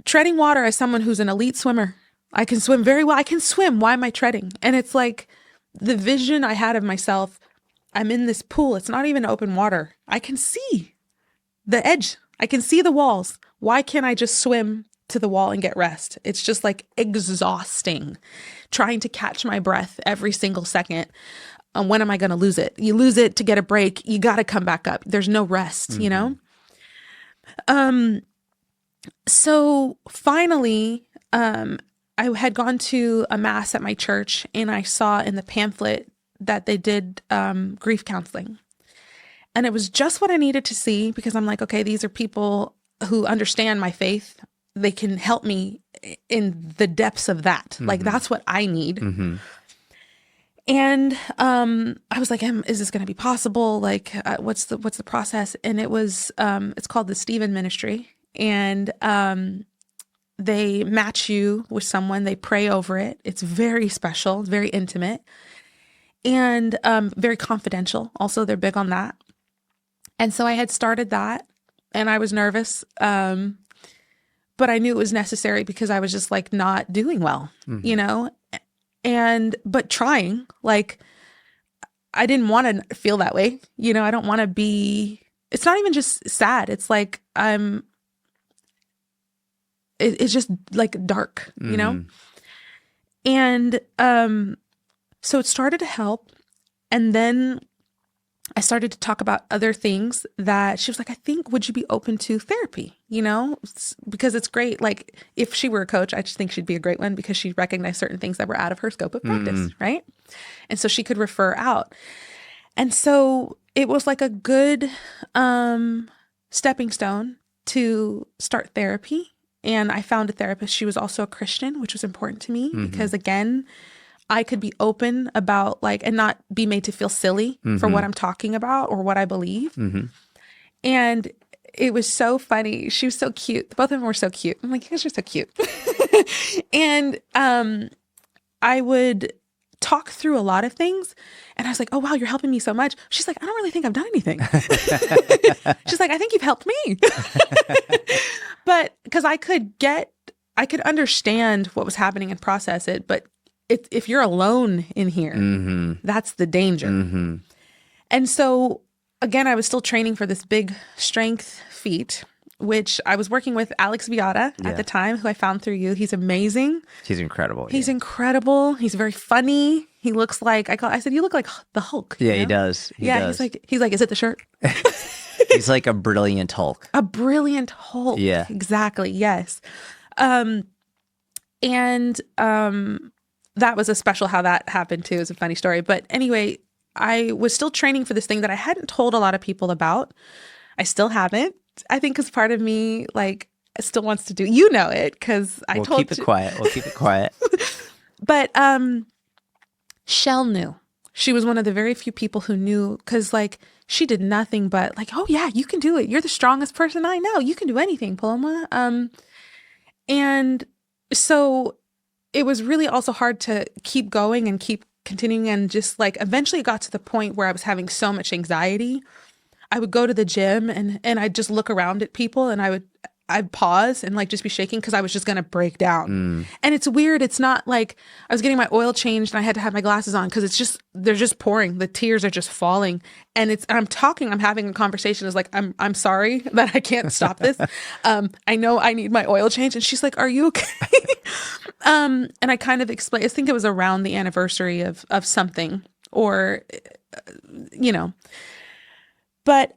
Treading water as someone who's an elite swimmer. I can swim very well. I can swim. Why am I treading? And it's like the vision I had of myself. I'm in this pool. It's not even open water. I can see the edge. I can see the walls. Why can't I just swim to the wall and get rest? It's just like exhausting trying to catch my breath every single second. When am I going to lose it? You lose it to get a break. You got to come back up. There's no rest, So finally, I had gone to a mass at my church and I saw in the pamphlet that they did grief counseling. And it was just what I needed to see because I'm like, okay, these are people who understand my faith. They can help me in the depths of that. Like, that's what I need. And I was like, is this going to be possible? Like, what's the process? And it was, it's called the Stephen Ministry. And they match you with someone, they pray over it. It's very special, very intimate, and very confidential. Also, they're big on that. And so I had started that and I was nervous, but I knew it was necessary because I was just like not doing well, but trying. Like, I didn't want to feel that way. I don't want to be, it's not even just sad. It's like it's just like dark, And so it started to help. And then I started to talk about other things that she was like, I think, would you be open to therapy? Because it's great. Like, if she were a coach, I just think she'd be a great one because she recognized certain things that were out of her scope of practice, right? And so she could refer out. And so it was like a good stepping stone to start therapy. And I found a therapist. She was also a Christian, which was important to me because, again, I could be open about and not be made to feel silly for what I'm talking about or what I believe. And it was so funny. She was so cute. Both of them were so cute. I'm like, you guys are so cute. And I would talk through a lot of things. And I was like, oh, wow, you're helping me so much. She's like, I don't really think I've done anything. She's like, I think you've helped me. But because I could understand what was happening and process it. But if you're alone in here, that's the danger. And so again, I was still training for this big strength feat, which I was working with Alex Viata at the time, who I found through you. He's amazing. He's incredible. He's incredible. He's very funny. He looks like, I said, you look like the Hulk. Yeah, you know? he does. He does. He's like, is it the shirt? He's like a brilliant Hulk. A brilliant Hulk. Yeah. Exactly. Yes. That was a special how that happened too. It's a funny story. But anyway, I was still training for this thing that I hadn't told a lot of people about. I still haven't. I think because part of me like still wants to do, you know it, because I told you. We'll keep it quiet. But Shell knew. She was one of the very few people who knew, because like she did nothing but like, oh yeah, you can do it. You're the strongest person I know. You can do anything, Paloma. And so it was really also hard to keep going and keep continuing. And just like eventually it got to the point where I was having so much anxiety. I would go to the gym and I'd just look around at people and I'd pause and like just be shaking because I was just going to break down. And it's weird. It's not like I was getting my oil changed and I had to have my glasses on because they're just pouring. The tears are just falling. And I'm having a conversation. It's like, I'm sorry that I can't stop this. I know I need my oil change. And she's like, are you okay? And I kind of explained, I think it was around the anniversary of something or, you know, but,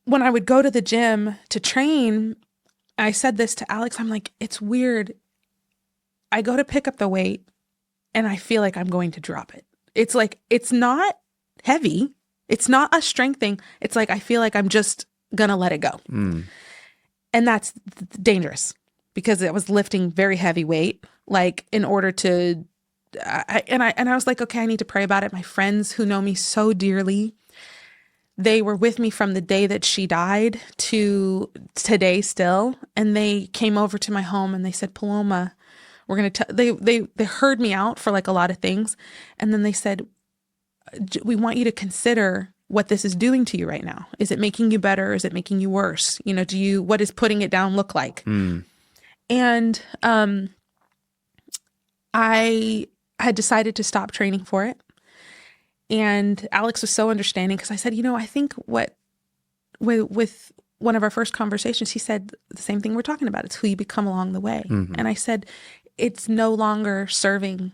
when I would go to the gym to train, I said this to Alex, I'm like, it's weird. I go to pick up the weight and I feel like I'm going to drop it. It's like, it's not heavy. It's not a strength thing. It's like, I feel like I'm just going to let it go. And that's dangerous because I was lifting very heavy weight, like in order to, I was like, okay, I need to pray about it. My friends who know me so dearly, they were with me from the day that she died to today still. And they came over to my home and they said, Paloma, we're going to, they heard me out for like a lot of things. And then they said, we want you to consider what this is doing to you right now. Is it making you better? Is it making you worse? You know, what does putting it down look like? And, I had decided to stop training for it. And Alex was so understanding because I said, you know, I think with one of our first conversations, he said the same thing we're talking about. It's who you become along the way. And I said, it's no longer serving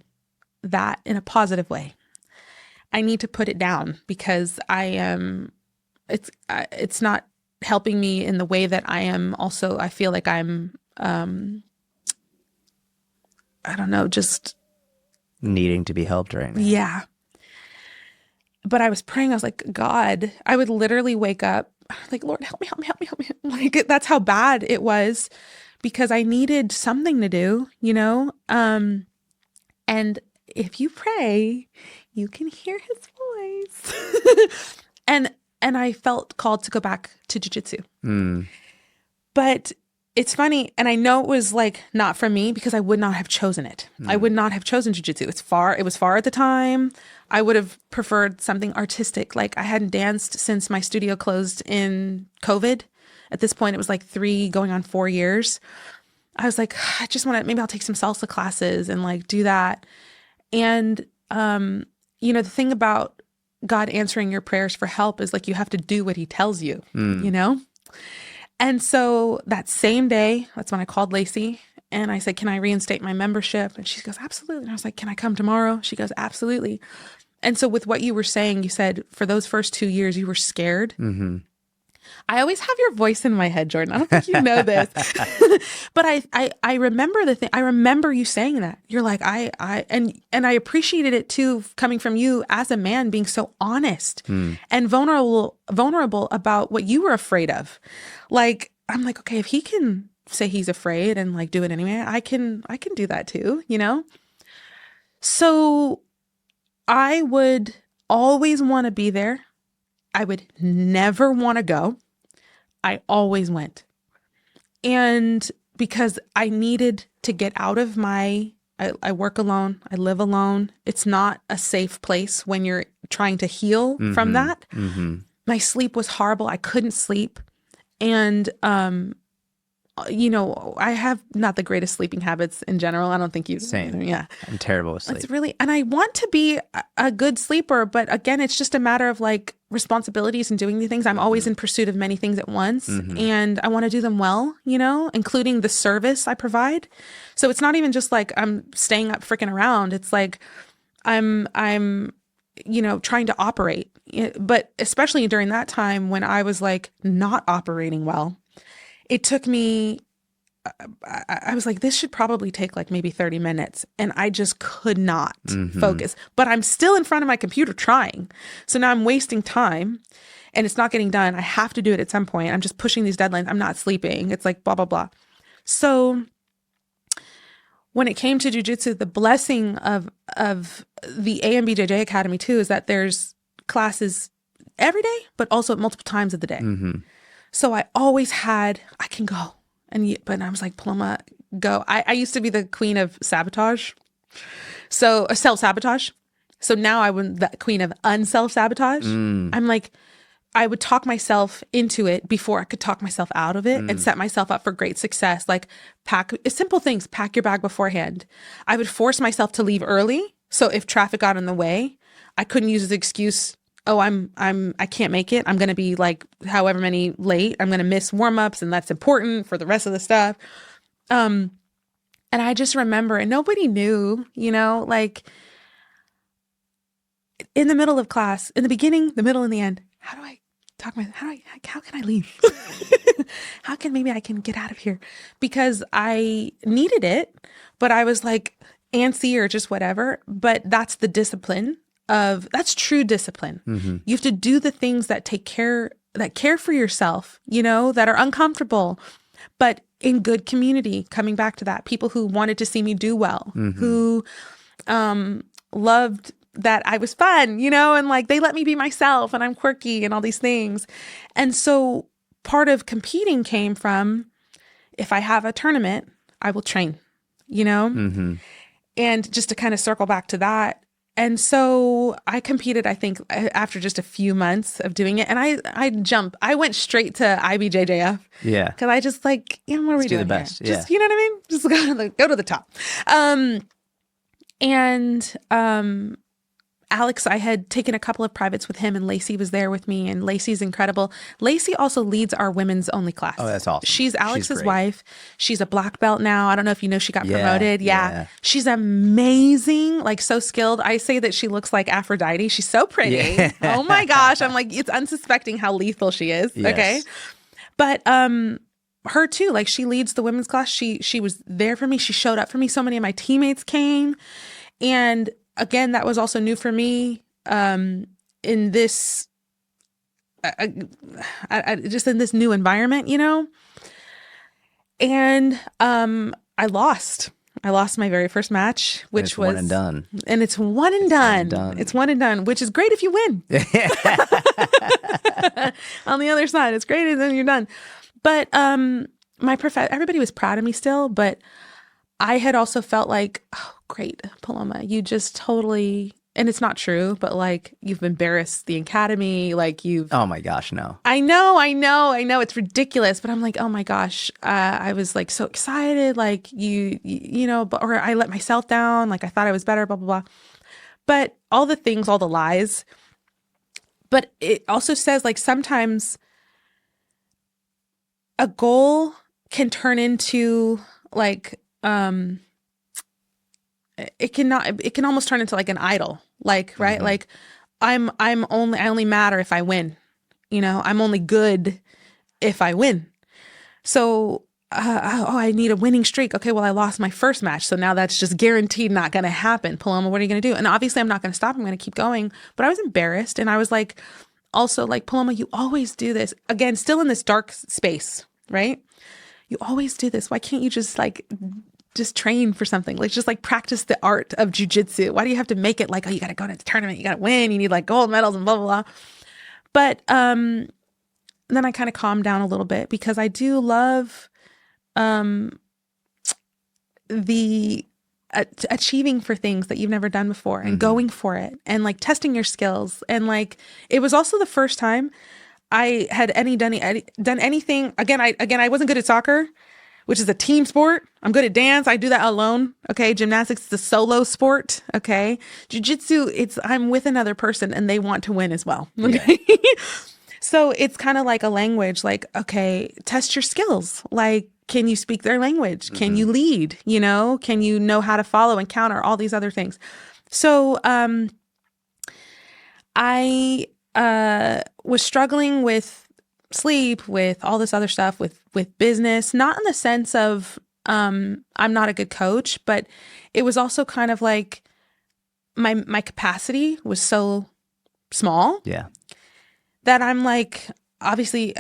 that in a positive way. I need to put it down because it's not helping me in the way that I am also, I feel like I'm, I don't know, just needing to be helped right now. Yeah. But I was praying. I was like, God, I would literally wake up like, Lord, help me. Like, that's how bad it was because I needed something to do, you know? And if you pray, you can hear his voice. and I felt called to go back to Jiu-Jitsu. But it's funny. And I know it was like not for me because I would not have chosen it. I would not have chosen Jiu-Jitsu. It was far at the time. I would have preferred something artistic. Like I hadn't danced since my studio closed in COVID. At this point, it was like 3 going on 4 years. I was like, I just want to, maybe I'll take some salsa classes and like do that. And, you know, the thing about God answering your prayers for help is like, you have to do what he tells you, you know? And so that same day, that's when I called Lacey and I said, can I reinstate my membership? And she goes, absolutely. And I was like, can I come tomorrow? She goes, absolutely. And so with what you were saying, you said for those first 2 years, you were scared. I always have your voice in my head, Jordan. I don't think you know this, but I remember the thing. I remember you saying that. You're like, and I appreciated it too, coming from you as a man, being so honest and vulnerable about what you were afraid of. Like, I'm like, okay, if he can say he's afraid and like do it anyway, I can do that too, you know? So I would always want to be there. I would never want to go. I always went. And because I needed to get out of I work alone. I live alone. It's not a safe place when you're trying to heal from that. My sleep was horrible. I couldn't sleep. And I have not the greatest sleeping habits in general. I don't think you. Same. Yeah. I'm terrible with sleep. It's really, and I want to be a good sleeper, but again, it's just a matter of like responsibilities and doing the things. I'm always in pursuit of many things at once, and I want to do them well, including the service I provide. So it's not even just like I'm staying up freaking around. It's like I'm trying to operate. But especially during that time when I was like not operating well, it took me, I was like, this should probably take like maybe 30 minutes. And I just could not focus. But I'm still in front of my computer trying. So now I'm wasting time and it's not getting done. I have to do it at some point. I'm just pushing these deadlines. I'm not sleeping. It's like blah, blah, blah. So when it came to jiu-jitsu, the blessing of the BJJ Academy too is that there's classes every day, but also at multiple times of the day. So I always had, I can go. But I was like, Paloma, go. I used to be the queen of sabotage. So self-sabotage. So now I'm the queen of unself-sabotage. I'm like, I would talk myself into it before I could talk myself out of it and set myself up for great success. Like simple things, pack your bag beforehand. I would force myself to leave early. So if traffic got in the way, I couldn't use the excuse, oh, I can't make it. I'm going to be like however many late. I'm going to miss warm-ups and that's important for the rest of the stuff. And I just remember, and nobody knew, like in the middle of class, in the beginning, the middle, and the end, how can I leave? How can maybe I can get out of here? Because I needed it, but I was like antsy or just whatever. But that's the discipline that's true discipline. You have to do the things that care for yourself, that are uncomfortable, but in good community, coming back to that, people who wanted to see me do well, who loved that I was fun, and like they let me be myself and I'm quirky and all these things. And so part of competing came from, if I have a tournament, I will train, and just to kind of circle back to that. And so I competed, I think, after just a few months of doing it. And I went straight to IBJJF. Yeah. Because I just like, what are we doing? Do the best. Here? Just, you know what I mean? Just go to the top. Alex, I had taken a couple of privates with him and Lacey was there with me and Lacey's incredible. Lacey also leads our women's only class. Oh, that's awesome. She's Alex's wife. She's a black belt now. I don't know if you know, she got promoted. Yeah. She's amazing, like so skilled. I say that she looks like Aphrodite. She's so pretty. Yeah. Oh my gosh. I'm like, it's unsuspecting how lethal she is. Yes. Okay. But her too, like she leads the women's class. She was there for me. She showed up for me. So many of my teammates came. And again, that was also new for me in this, just in this new environment, And I lost my very first match, which was one and done. And it's one and done. It's one and done, which is great if you win. On the other side, it's great and then you're done. But everybody was proud of me still, but I had also felt like, oh, great, Paloma, you just totally, and it's not true, but like you've embarrassed the academy, like you've. Oh my gosh, no. I know, it's ridiculous, but I'm like, oh my gosh, I was like so excited, like or I let myself down, like I thought I was better, blah, blah, blah. But all the things, all the lies. But it also says like sometimes a goal can turn into like, it can almost turn into like an idol, like, right? Like I only matter if I win, I'm only good if I win. So, I need a winning streak. Okay. Well, I lost my first match. So now that's just guaranteed not going to happen. Paloma, what are you going to do? And obviously I'm not going to stop. I'm going to keep going, but I was embarrassed. And I was like, also like, Paloma, you always do this again, still in this dark space, right? You always do this. Why can't you just train for something? Like just like practice the art of jiu-jitsu. Why do you have to make it like, oh, you got to go to the tournament, you got to win, you need like gold medals and blah, blah, blah. But then I kind of calmed down a little bit because I do love the achieving for things that you've never done before and going for it and like testing your skills. And like, it was also the first time I had done anything. Again, I wasn't good at soccer. which is a team sport. I'm good at dance. I do that alone. Okay. Gymnastics is a solo sport. Okay. Jiu-Jitsu, I'm with another person and they want to win as well. Okay. Yeah. So it's kind of like a language, like, okay, test your skills. Like, can you speak their language? Mm-hmm. Can you lead? You know, can you know how to follow and counter, all these other things? So I was struggling with sleep, with all this other stuff, with business, not in the sense of I'm not a good coach, but it was also kind of like my capacity was so small. Yeah. That I'm like, obviously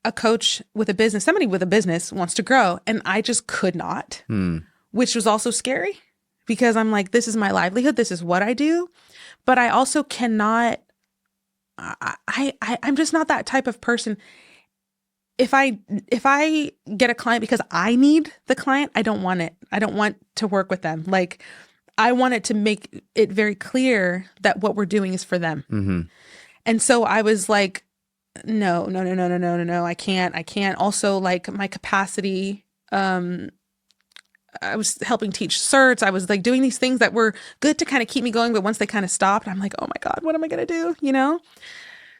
a coach with a business, somebody with a business wants to grow, and I just could not, which was also scary because I'm like, this is my livelihood. This is what I do. But I also cannot, I'm just not that type of person. If I get a client because I need the client, I don't want it. I don't want to work with them. Like, I want it to make it very clear that what we're doing is for them. Mm-hmm. And so I was like, no, I can't. Also, like, my capacity, I was helping teach certs. I was like doing these things that were good to kind of keep me going. But once they kind of stopped, I'm like, oh my God, what am I going to do? You know?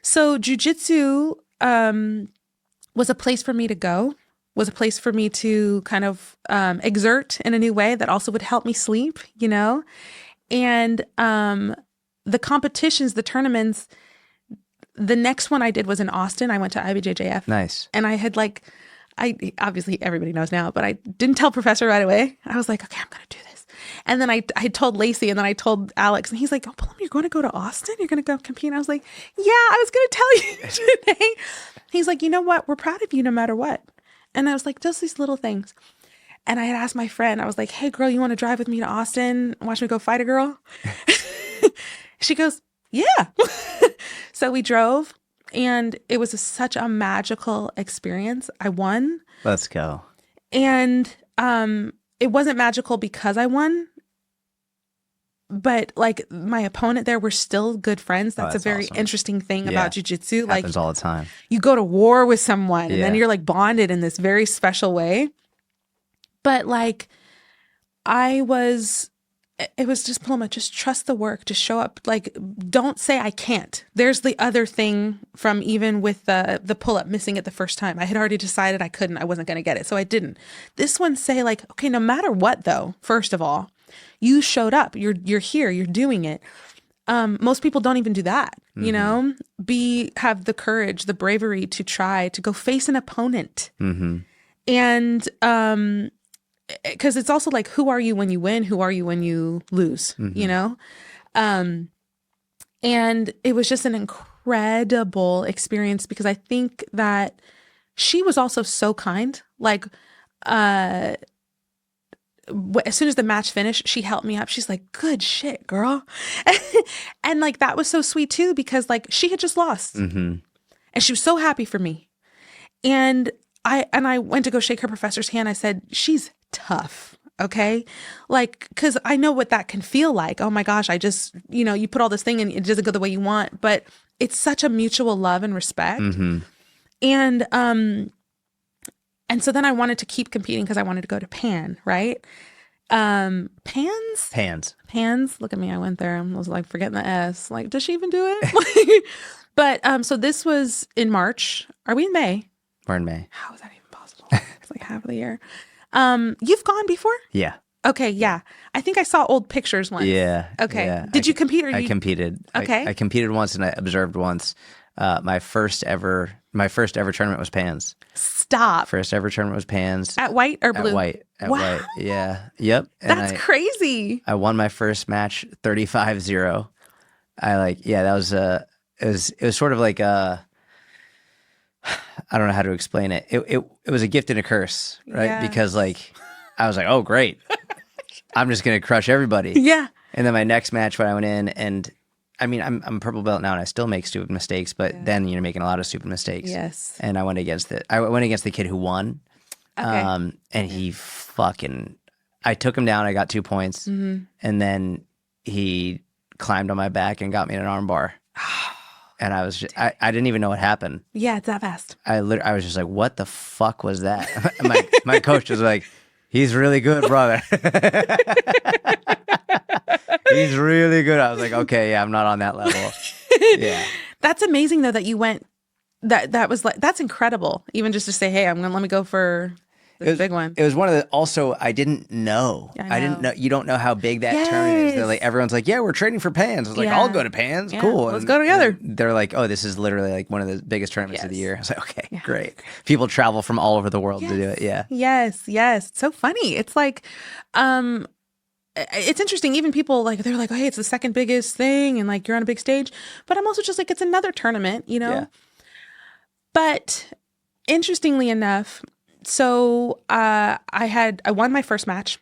So jiu-jitsu was a place for me to go, was a place for me to kind of exert in a new way that also would help me sleep, you know? And the competitions, the tournaments, the next one I did was in Austin. I went to IBJJF. Nice. And I had obviously everybody knows now, but I didn't tell Professor right away. I was like, okay, I'm going to do this. And then I told Lacey, and then I told Alex, and he's like, oh, Paloma, you're going to go to Austin? You're going to go compete? And I was like, yeah, I was going to tell you today. He's like, you know what? We're proud of you no matter what. And I was like, just these little things. And I had asked my friend, I was like, hey girl, you want to drive with me to Austin? Watch me go fight a girl? She goes, yeah. So we drove, and it was such a magical experience. I won. Let's go. And it wasn't magical because I won, but like my opponent there were still good friends. That's a very interesting thing about jiu-jitsu. Like, happens all the time. You go to war with someone and then you're like bonded in this very special way. But like it was just, Paloma, just trust the work, just show up. Like, don't say I can't. There's the other thing from even with the pull-up, missing it the first time. I had already decided I wasn't going to get it. So I didn't. This one say like, okay, no matter what though, first of all, you showed up, you're here, you're doing it. Most people don't even do that, you know, have the courage, the bravery to try to go face an opponent. Mm-hmm. And, because it's also like, who are you when you win? Who are you when you lose? Mm-hmm. You know? And it was just an incredible experience because I think that she was also so kind. Like, as soon as the match finished, she helped me up. She's like, good shit, girl. And like, that was so sweet too, because like she had just lost and she was so happy for me. And I went to go shake her professor's hand. I said, she's tough. Okay. Like, cause I know what that can feel like. Oh my gosh. I just, you know, you put all this thing and it doesn't go the way you want, but it's such a mutual love and respect. Mm-hmm. And so then I wanted to keep competing because I wanted to go to Pan, right? Pans. Look at me. I went there and was like forgetting the S. Like, does she even do it? But so this was in March. Are we in May? We're in May. How is that even possible? It's like half of the year. You've gone before? Yeah. Okay. Yeah. I think I saw old pictures once. Yeah. Okay. Yeah. Did you compete? I competed. Okay. I competed once and I observed once. My first ever tournament was Pans. Stop. First ever tournament was Pans. At white or blue? At white. Yeah. Yep. And that's crazy. I won my first match 35-0. It was sort of like I don't know how to explain it. It was a gift and a curse, right? Yes. Because like I was like, oh great, I'm just gonna crush everybody. Yeah. And then my next match when I went in, and I mean I'm purple belt now and I still make stupid mistakes, but then you're making a lot of stupid mistakes. Yes. And I went against the kid who won. Okay. And he I took him down. I got 2 points, and then he climbed on my back and got me in an arm bar. And I was I didn't even know what happened. Yeah, it's that fast. I was just like, what the fuck was that? my coach was like, he's really good, brother. He's really good. I was like, okay, yeah, I'm not on that level. Yeah. That's amazing though that you went that was like that's incredible. Even just to say, hey, let me go for this big one. It was one of the also I didn't know. Yeah, I didn't know you don't know how big that tournament is. They're like everyone's like, yeah, we're training for Pans. I was like, I'll go to Pans. Yeah, cool. Let's go together. They're like, oh, this is literally like one of the biggest tournaments of the year. I was like, okay, great. People travel from all over the world to do it. Yeah. Yes. It's so funny. It's like it's interesting. Even people like they're like, oh, hey, it's the second biggest thing, and like you're on a big stage. But I'm also just like, it's another tournament, you know. Yeah. But interestingly enough, so I won my first match,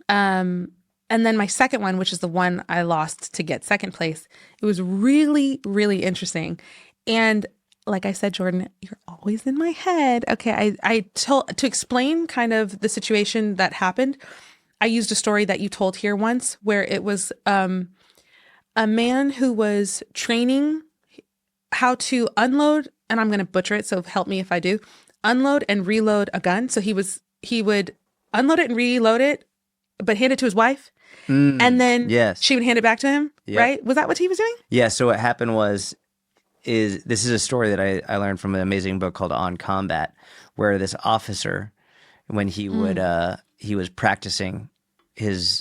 and then my second one, which is the one I lost to get second place. It was really, really interesting, and like I said, Jordan, you're always in my head. Okay, I told to explain kind of the situation that happened. I used a story that you told here once where it was a man who was training how to unload, and I'm going to butcher it, so help me if I do, unload and reload a gun. So he would unload it and reload it, but hand it to his wife. And then she would hand it back to him, right? Was that what he was doing? Yeah, so what happened is this is a story that I learned from an amazing book called On Combat, where this officer, when he would he was practicing doing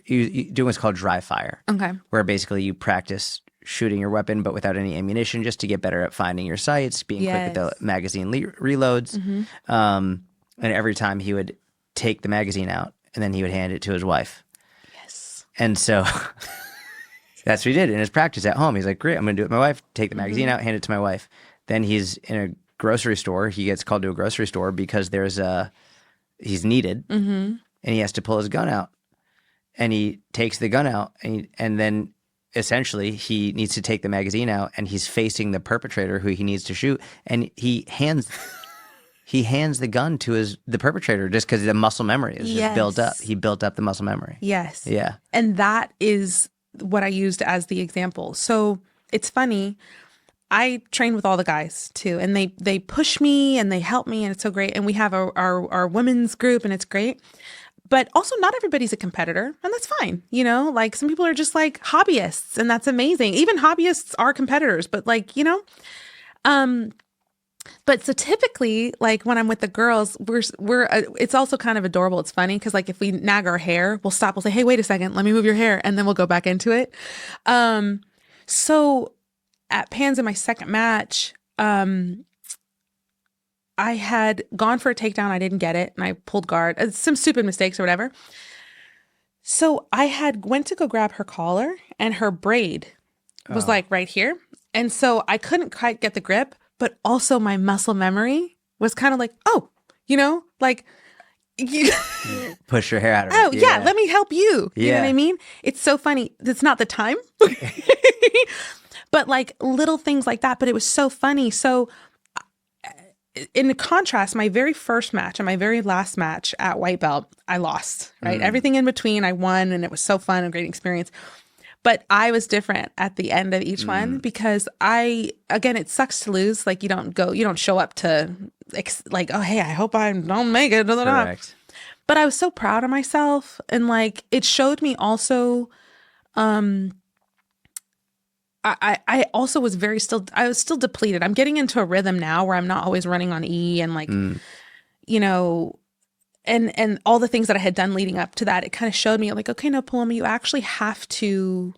what's called dry fire. Okay. Where basically you practice shooting your weapon but without any ammunition just to get better at finding your sights, being quick with the magazine reloads. And every time he would take the magazine out and then he would hand it to his wife. Yes. And so that's what he did in his practice at home. He's like, great, I'm going to do it with my wife, take the magazine out, hand it to my wife. Then he's in a grocery store. He gets called to a grocery store because he's needed and he has to pull his gun out. And he takes the gun out and then essentially he needs to take the magazine out and he's facing the perpetrator who he needs to shoot. And he hands the gun to the perpetrator just because the muscle memory is just built up. He built up the muscle memory. Yes. Yeah. And that is what I used as the example. So it's funny. I train with all the guys too, and they push me and they help me, and it's so great. And we have our women's group, and it's great. But also, not everybody's a competitor, and that's fine. You know, like some people are just like hobbyists, and that's amazing. Even hobbyists are competitors, but like, you know, but so typically, like when I'm with the girls, we're it's also kind of adorable. It's funny because like if we nag our hair, we'll stop. We'll say, "Hey, wait a second, let me move your hair," and then we'll go back into it. So at Pans in my second match, I had gone for a takedown. I didn't get it. And I pulled guard. Some stupid mistakes or whatever. So I had went to go grab her collar and her braid was like right here. And so I couldn't quite get the grip, but also my muscle memory was kind of like, oh, you know, like you push your hair out of it. Oh, yeah. Let me help you. You know what I mean? It's so funny. It's not the time, but like little things like that. But it was so funny. So in contrast, my very first match and my very last match at white belt, I lost, right? Everything in between, I won, and it was so fun, a great experience. But I was different at the end of each one because again, it sucks to lose. Like you don't show up to like, oh, hey, I hope I don't make it. Correct. But I was so proud of myself. And like, it showed me also, I also was I was still depleted. I'm getting into a rhythm now where I'm not always running on E and like, you know, and all the things that I had done leading up to that, it kind of showed me like, okay, no, Paloma, you actually have to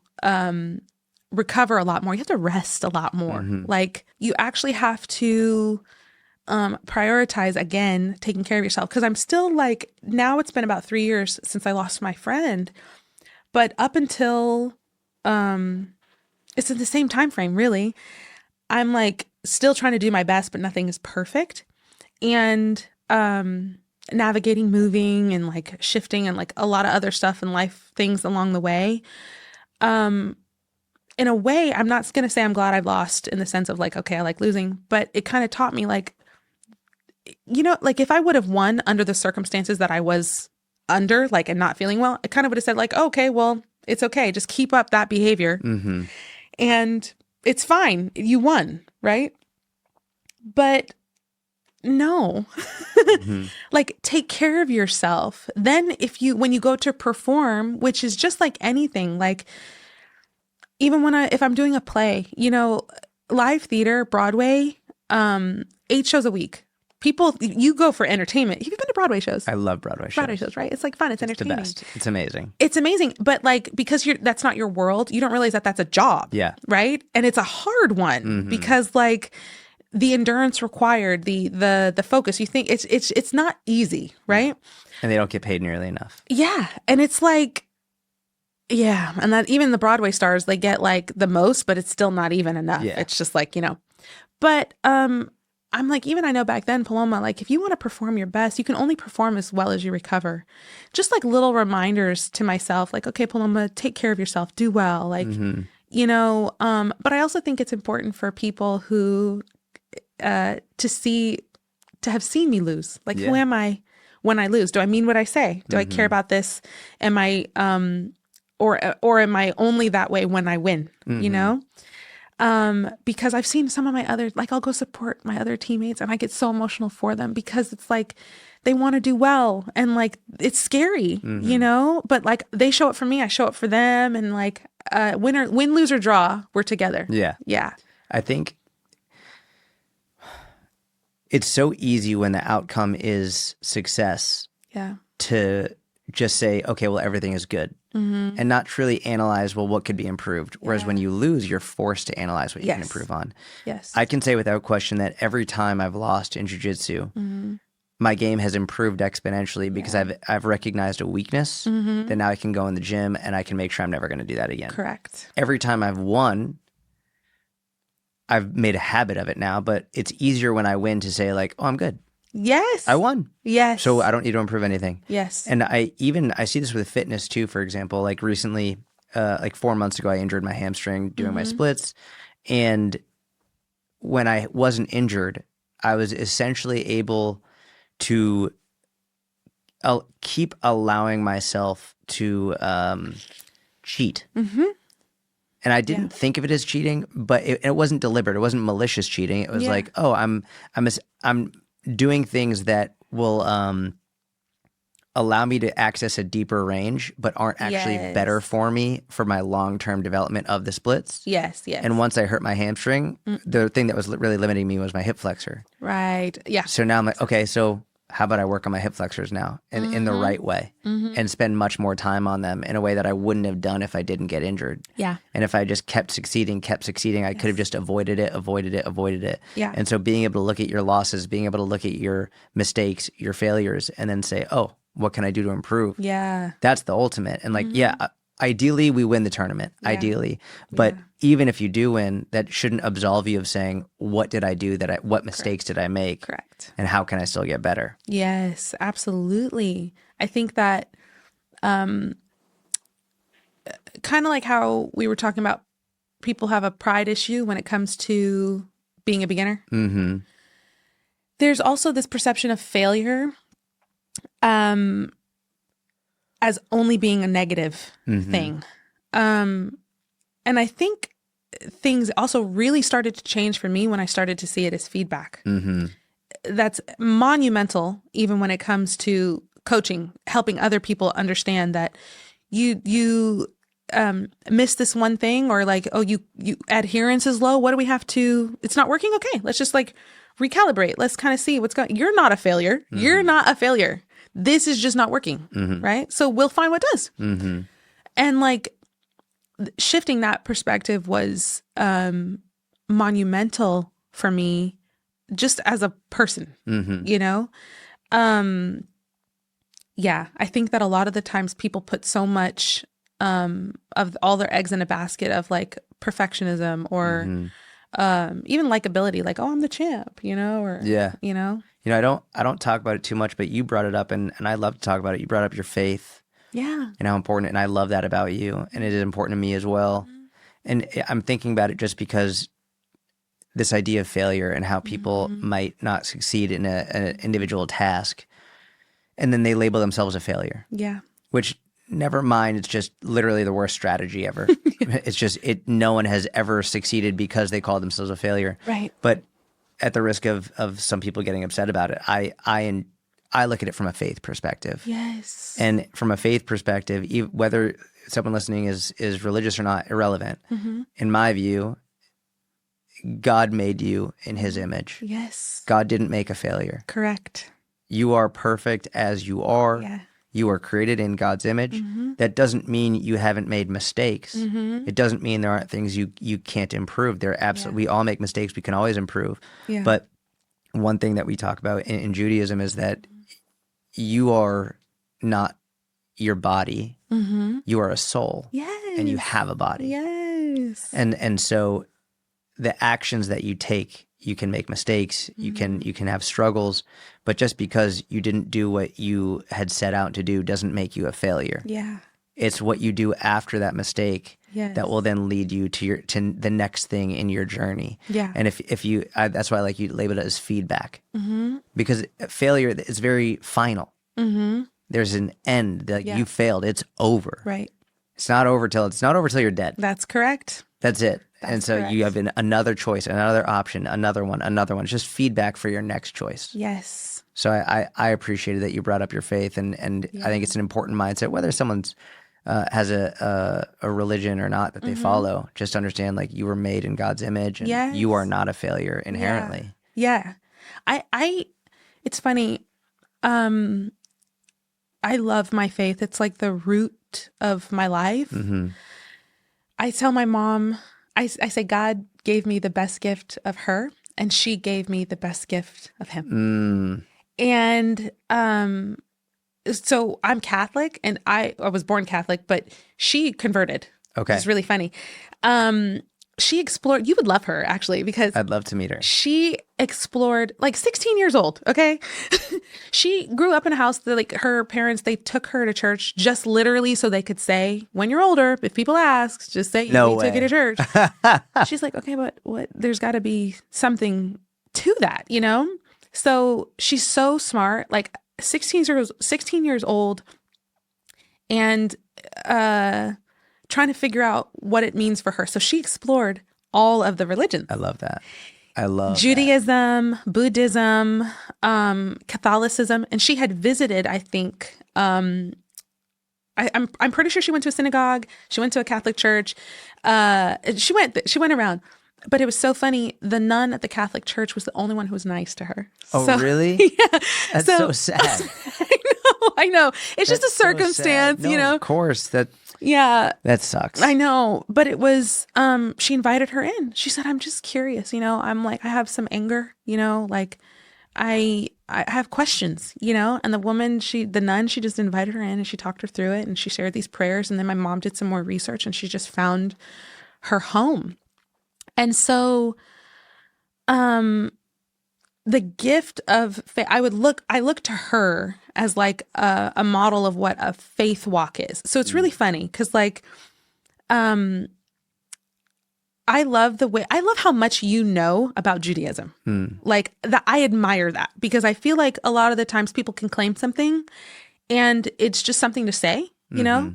recover a lot more. You have to rest a lot more. Like you actually have to prioritize, again, taking care of yourself. Because I'm still like, now it's been about 3 years since I lost my friend. But up until it's in the same time frame, really. I'm like still trying to do my best, but nothing is perfect. And navigating, moving, and like shifting, and like a lot of other stuff in life, things along the way. In a way, I'm not going to say I'm glad I've lost in the sense of like, okay, I like losing, but it kind of taught me like, you know, like if I would have won under the circumstances that I was under, like, and not feeling well, I kind of would have said like, oh, okay, well, It's okay. Just keep up that behavior. Mm-hmm. And it's fine. You won, right? But no. Mm-hmm. Like, take care of yourself. Then when you go to perform, which is just like anything, like even if I'm doing a play, live theater, Broadway, 8 shows a week. People, you go for entertainment. Have you been to Broadway shows? I love Broadway shows. Broadway shows, right? It's like fun. It's entertaining. The best. It's amazing. It's amazing. But like, because that's not your world, you don't realize that that's a job. Yeah. Right. And it's a hard one because like the endurance required, the focus, you think it's not easy. Right. And they don't get paid nearly enough. Yeah. And it's like, yeah. And that even the Broadway stars, they get like the most, but it's still not even enough. Yeah. It's just like, but, I'm like, even I know back then, Paloma, like if you want to perform your best, you can only perform as well as you recover. Just like little reminders to myself, like, okay, Paloma, take care of yourself, do well. Like, but I also think it's important for people who, to have seen me lose. Like, who am I when I lose? Do I mean what I say? Do I care about this? Am I, or am I only that way when I win, because I've seen some of my other, like I'll go support my other teammates and I get so emotional for them because it's like, they want to do well and like, it's scary, but like they show up for me, I show up for them. And like, win, lose or draw, we're together. Yeah. Yeah. I think it's so easy when the outcome is success to just say, okay, well, everything is good. And not truly analyze, well, what could be improved. Whereas when you lose, you're forced to analyze what you can improve on. Yes. I can say without question that every time I've lost in jiu-jitsu, my game has improved exponentially because I've recognized a weakness that now I can go in the gym and I can make sure I'm never going to do that again. Correct. Every time I've won, I've made a habit of it now, but it's easier when I win to say like, oh, I'm good. Yes. I won. Yes. So I don't need to improve anything. Yes. And I see this with fitness too, for example, like recently, like 4 months ago, I injured my hamstring doing my splits. And when I wasn't injured, I was essentially able to keep allowing myself to cheat. And I didn't think of it as cheating, but it wasn't deliberate. It wasn't malicious cheating. It was like, oh, I'm doing things that will allow me to access a deeper range, but aren't actually better for me for my long-term development of the splits. Yes, yes. And once I hurt my hamstring, the thing that was really limiting me was my hip flexor. Right. Yeah. So now I'm like, okay, so how about I work on my hip flexors now in the right way and spend much more time on them in a way that I wouldn't have done if I didn't get injured. Yeah. And if I just kept succeeding, I could have just avoided it. Yeah. And so being able to look at your losses, being able to look at your mistakes, your failures, and then say, oh, what can I do to improve? Yeah. That's the ultimate. And like, ideally we win the tournament, ideally. But even if you do win, that shouldn't absolve you of saying, what did I do what mistakes did I make? Correct. And how can I still get better? Yes, absolutely. I think that kind of like how we were talking about people have a pride issue when it comes to being a beginner. There's also this perception of failure as only being a negative thing. And I think things also really started to change for me when I started to see it as feedback. That's monumental, even when it comes to coaching, helping other people understand that you missed this one thing, or like, oh, you adherence is low. What do we have to, it's not working. Okay. Let's just like recalibrate. Let's kind of see what's going, you're not a failure. You're not a failure. This is just not working. Right. So we'll find what does. And like shifting that perspective was monumental for me just as a person, you know? Yeah, I think that a lot of the times people put so much of all their eggs in a basket of like perfectionism or even likability, like, oh, I'm the champ, you know, or, you know? You know, I don't talk about it too much, but you brought it up and I love to talk about it. You brought up your faith. Yeah. And how important, and I love that about you. And it is important to me as well. And I'm thinking about it just because this idea of failure and how people might not succeed in an individual task, and then they label themselves a failure. Yeah. Which never mind. It's just literally the worst strategy ever. It's just no one has ever succeeded because they call themselves a failure. Right. But at the risk of some people getting upset about it, I look at it from a faith perspective. Yes. And from a faith perspective, whether someone listening is religious or not, irrelevant. In my view, God made you in his image. Yes. God didn't make a failure. Correct. You are perfect as you are. Yeah. You are created in God's image. That doesn't mean you haven't made mistakes. It doesn't mean there aren't things you can't improve. We all make mistakes. We can always improve. Yeah. But one thing that we talk about in Judaism is that you are not your body. You are a soul. Yes. And you have a body. Yes. And so the actions that you take, you can make mistakes, you can have struggles, but just because you didn't do what you had set out to do doesn't make you a failure. Yeah. It's what you do after that mistake that will then lead you to the next thing in your journey. Yeah. And if you that's why I like you to label it as feedback, because failure is very final. There's an end. You failed. It's over. Right. It's not over till you're dead. That's correct. That's it. And so you have another choice, another option, another one. It's just feedback for your next choice. Yes. So I appreciated that you brought up your faith, and I think it's an important mindset, whether someone's has a religion or not that they follow. Just understand, like, you were made in God's image, and you are not a failure inherently. Yeah. It's funny. I love my faith. It's like the root of my life. I tell my mom, I say, God gave me the best gift of her, and she gave me the best gift of him. And so I'm Catholic, and I was born Catholic, but she converted. Okay. It's really funny. She explored, you would love her actually, because I'd love to meet her. She explored, like 16 years old. Okay. She grew up in a house that, like, her parents, they took her to church just literally so they could say, when you're older, if people ask, just say, No we way. took you to church. She's like, okay, but what, there's got to be something to that, you know? So she's so smart, like 16 years old, and, trying to figure out what it means for her. So she explored all of the religions. I love that. I love Judaism, Buddhism, Catholicism, and she had visited, I think, I'm pretty sure she went to a synagogue. She went to a Catholic church. She went around. But it was so funny. The nun at the Catholic church was the only one who was nice to her. Oh, so, really? Yeah. That's so sad. I know. It's just a circumstance, so sad. No, you know? Of course. That sucks. I know. But it was, she invited her in. She said, I'm just curious, you know? I'm like, I have some anger, you know? Like, I have questions, you know? And the nun, she just invited her in, and she talked her through it, and she shared these prayers. And then my mom did some more research, and she just found her home. And so, the gift of faith, I look to her as like a model of what a faith walk is. So it's really funny because, like, I love how much you know about Judaism. Like, that, I admire that, because I feel like a lot of the times people can claim something and it's just something to say, you know?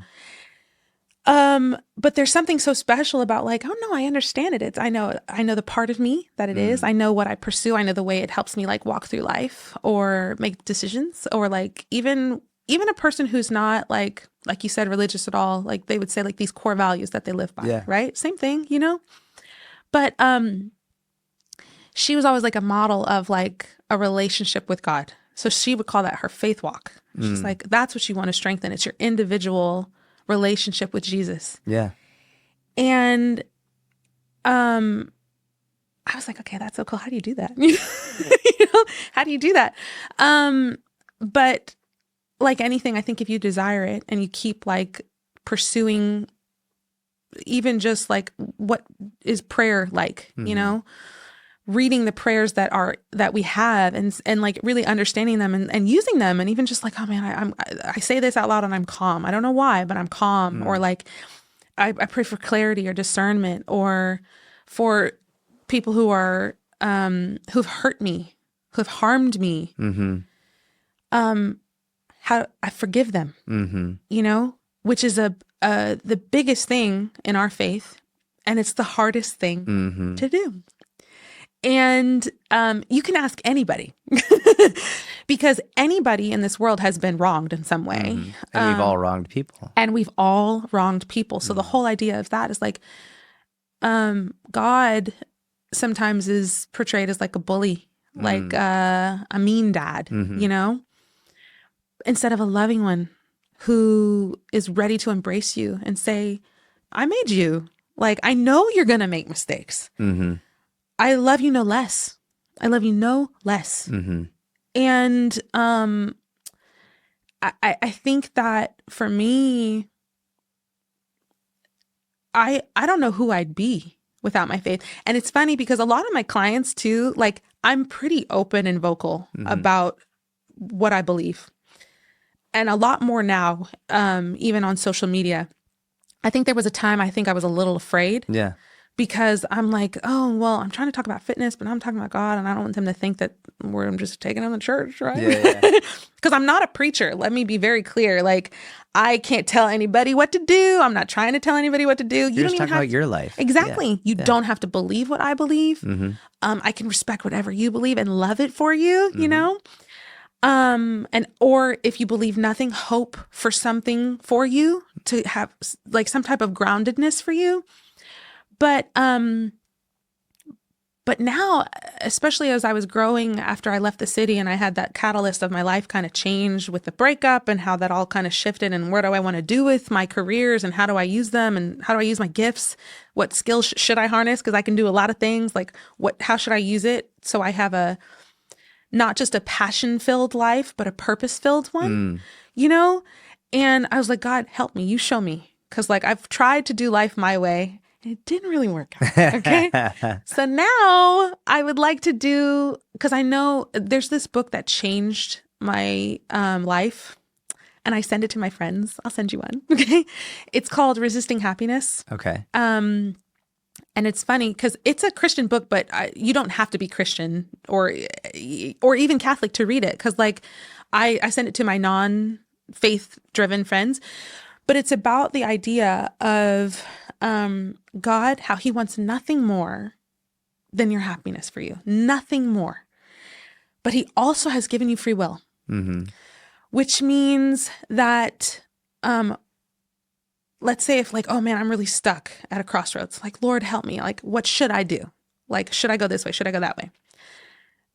But there's something so special about, like, oh no, I understand it. I know the part of me that it is. I know what I pursue. I know the way it helps me, like, walk through life or make decisions, or, like, even a person who's not like you said, religious at all, like, they would say, like, these core values that they live by, right? Same thing, you know? But, she was always like a model of, like, a relationship with God. So she would call that her faith walk. She's like, that's what you want to strengthen. It's your individual relationship with Jesus. Yeah. And I was like, okay, that's so cool. How do you do that? You know, how do you do that? But like anything, I think if you desire it and you keep, like, pursuing, even just, like, what is prayer like, you know, reading the prayers that we have, and like really understanding them and using them, and even just like, oh man, I say this out loud and I'm calm. I don't know why, but I'm calm. Or like, I pray for clarity or discernment, or for people who are who've hurt me, who've harmed me. How I forgive them. You know, which is the biggest thing in our faith, and it's the hardest thing to do. And you can ask anybody because anybody in this world has been wronged in some way. And we've all wronged people. And we've all wronged people. So the whole idea of that is like, God sometimes is portrayed as like a bully, like a mean dad, you know, instead of a loving one who is ready to embrace you and say, I made you. Like, I know you're going to make mistakes. I love you no less. I love you no less. And I think that for me, I don't know who I'd be without my faith. And it's funny because a lot of my clients too, like I'm pretty open and vocal about what I believe. And a lot more now, even on social media. I think there was a time I think I was a little afraid. Yeah. Because I'm like, oh, well, I'm trying to talk about fitness, but I'm talking about God, and I don't want them to think that I'm just taking them to church, right? Yeah. Because I'm not a preacher. Let me be very clear. Like, I can't tell anybody what to do. I'm not trying to tell anybody what to do. You're just talking about your life. Exactly. Yeah. You don't have to believe what I believe. I can respect whatever you believe and love it for you, you know? Or if you believe nothing, hope for something for you to have like some type of groundedness for you. But now, especially as I was growing after I left the city and I had that catalyst of my life kind of change with the breakup and how that all kind of shifted and where do I want to do with my careers and how do I use them and how do I use my gifts? What skills should I harness? Because I can do a lot of things. Like how should I use it so I have not just a passion-filled life, but a purpose-filled one, you know? And I was like, God, help me. You show me. Because like I've tried to do life my way. It didn't really work out. Okay. So now I would like to do, because I know there's this book that changed my life and I send it to my friends. I'll send you one. Okay. It's called Resisting Happiness. Okay. And it's funny because it's a Christian book, but you don't have to be Christian or even Catholic to read it. Because like I send it to my non-faith driven friends, but it's about the idea of God, how he wants nothing more than your happiness for you, nothing more. But he also has given you free will, which means that, let's say if like, oh man, I'm really stuck at a crossroads, like, Lord, help me. Like, what should I do? Like, should I go this way? Should I go that way?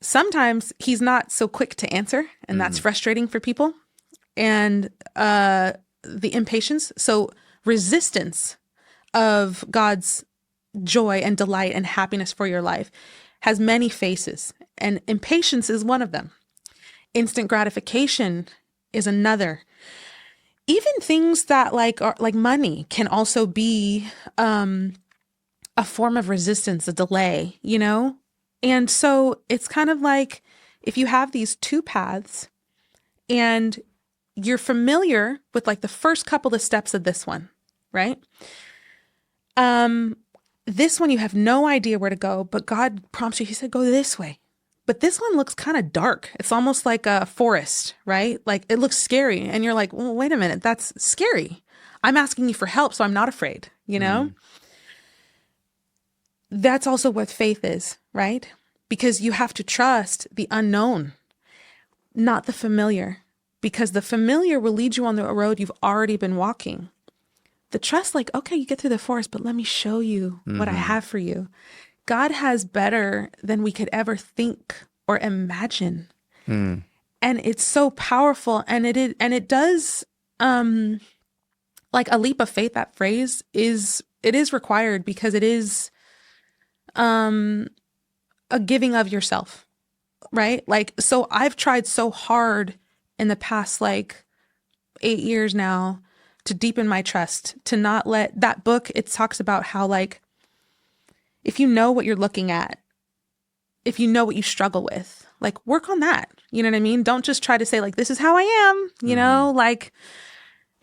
Sometimes he's not so quick to answer, and that's frustrating for people. And the impatience, so resistance of God's joy and delight and happiness for your life has many faces, and impatience is one of them. Instant gratification is another. Even things that are like money can also be a form of resistance, a delay, you know? And so it's kind of like if you have these two paths and you're familiar with like the first couple of steps of this one, right? This one, you have no idea where to go, but God prompts you. He said, go this way. But this one looks kind of dark. It's almost like a forest, right? Like it looks scary. And you're like, well, wait a minute. That's scary. I'm asking you for help, so I'm not afraid, you know? That's also what faith is, right? Because you have to trust the unknown, not the familiar, because the familiar will lead you on the road you've already been walking. The trust, like, okay, you get through the forest, but let me show you what I have for you. God has better than we could ever think or imagine. And it's so powerful. And it does, like a leap of faith, that phrase is required because it is a giving of yourself, right? Like, so I've tried so hard in the past, 8 years now, to deepen my trust, to not let that book, it talks about how if you know what you're looking at, if you know what you struggle with, work on that. You know what I mean? Don't just try to say this is how I am, you know,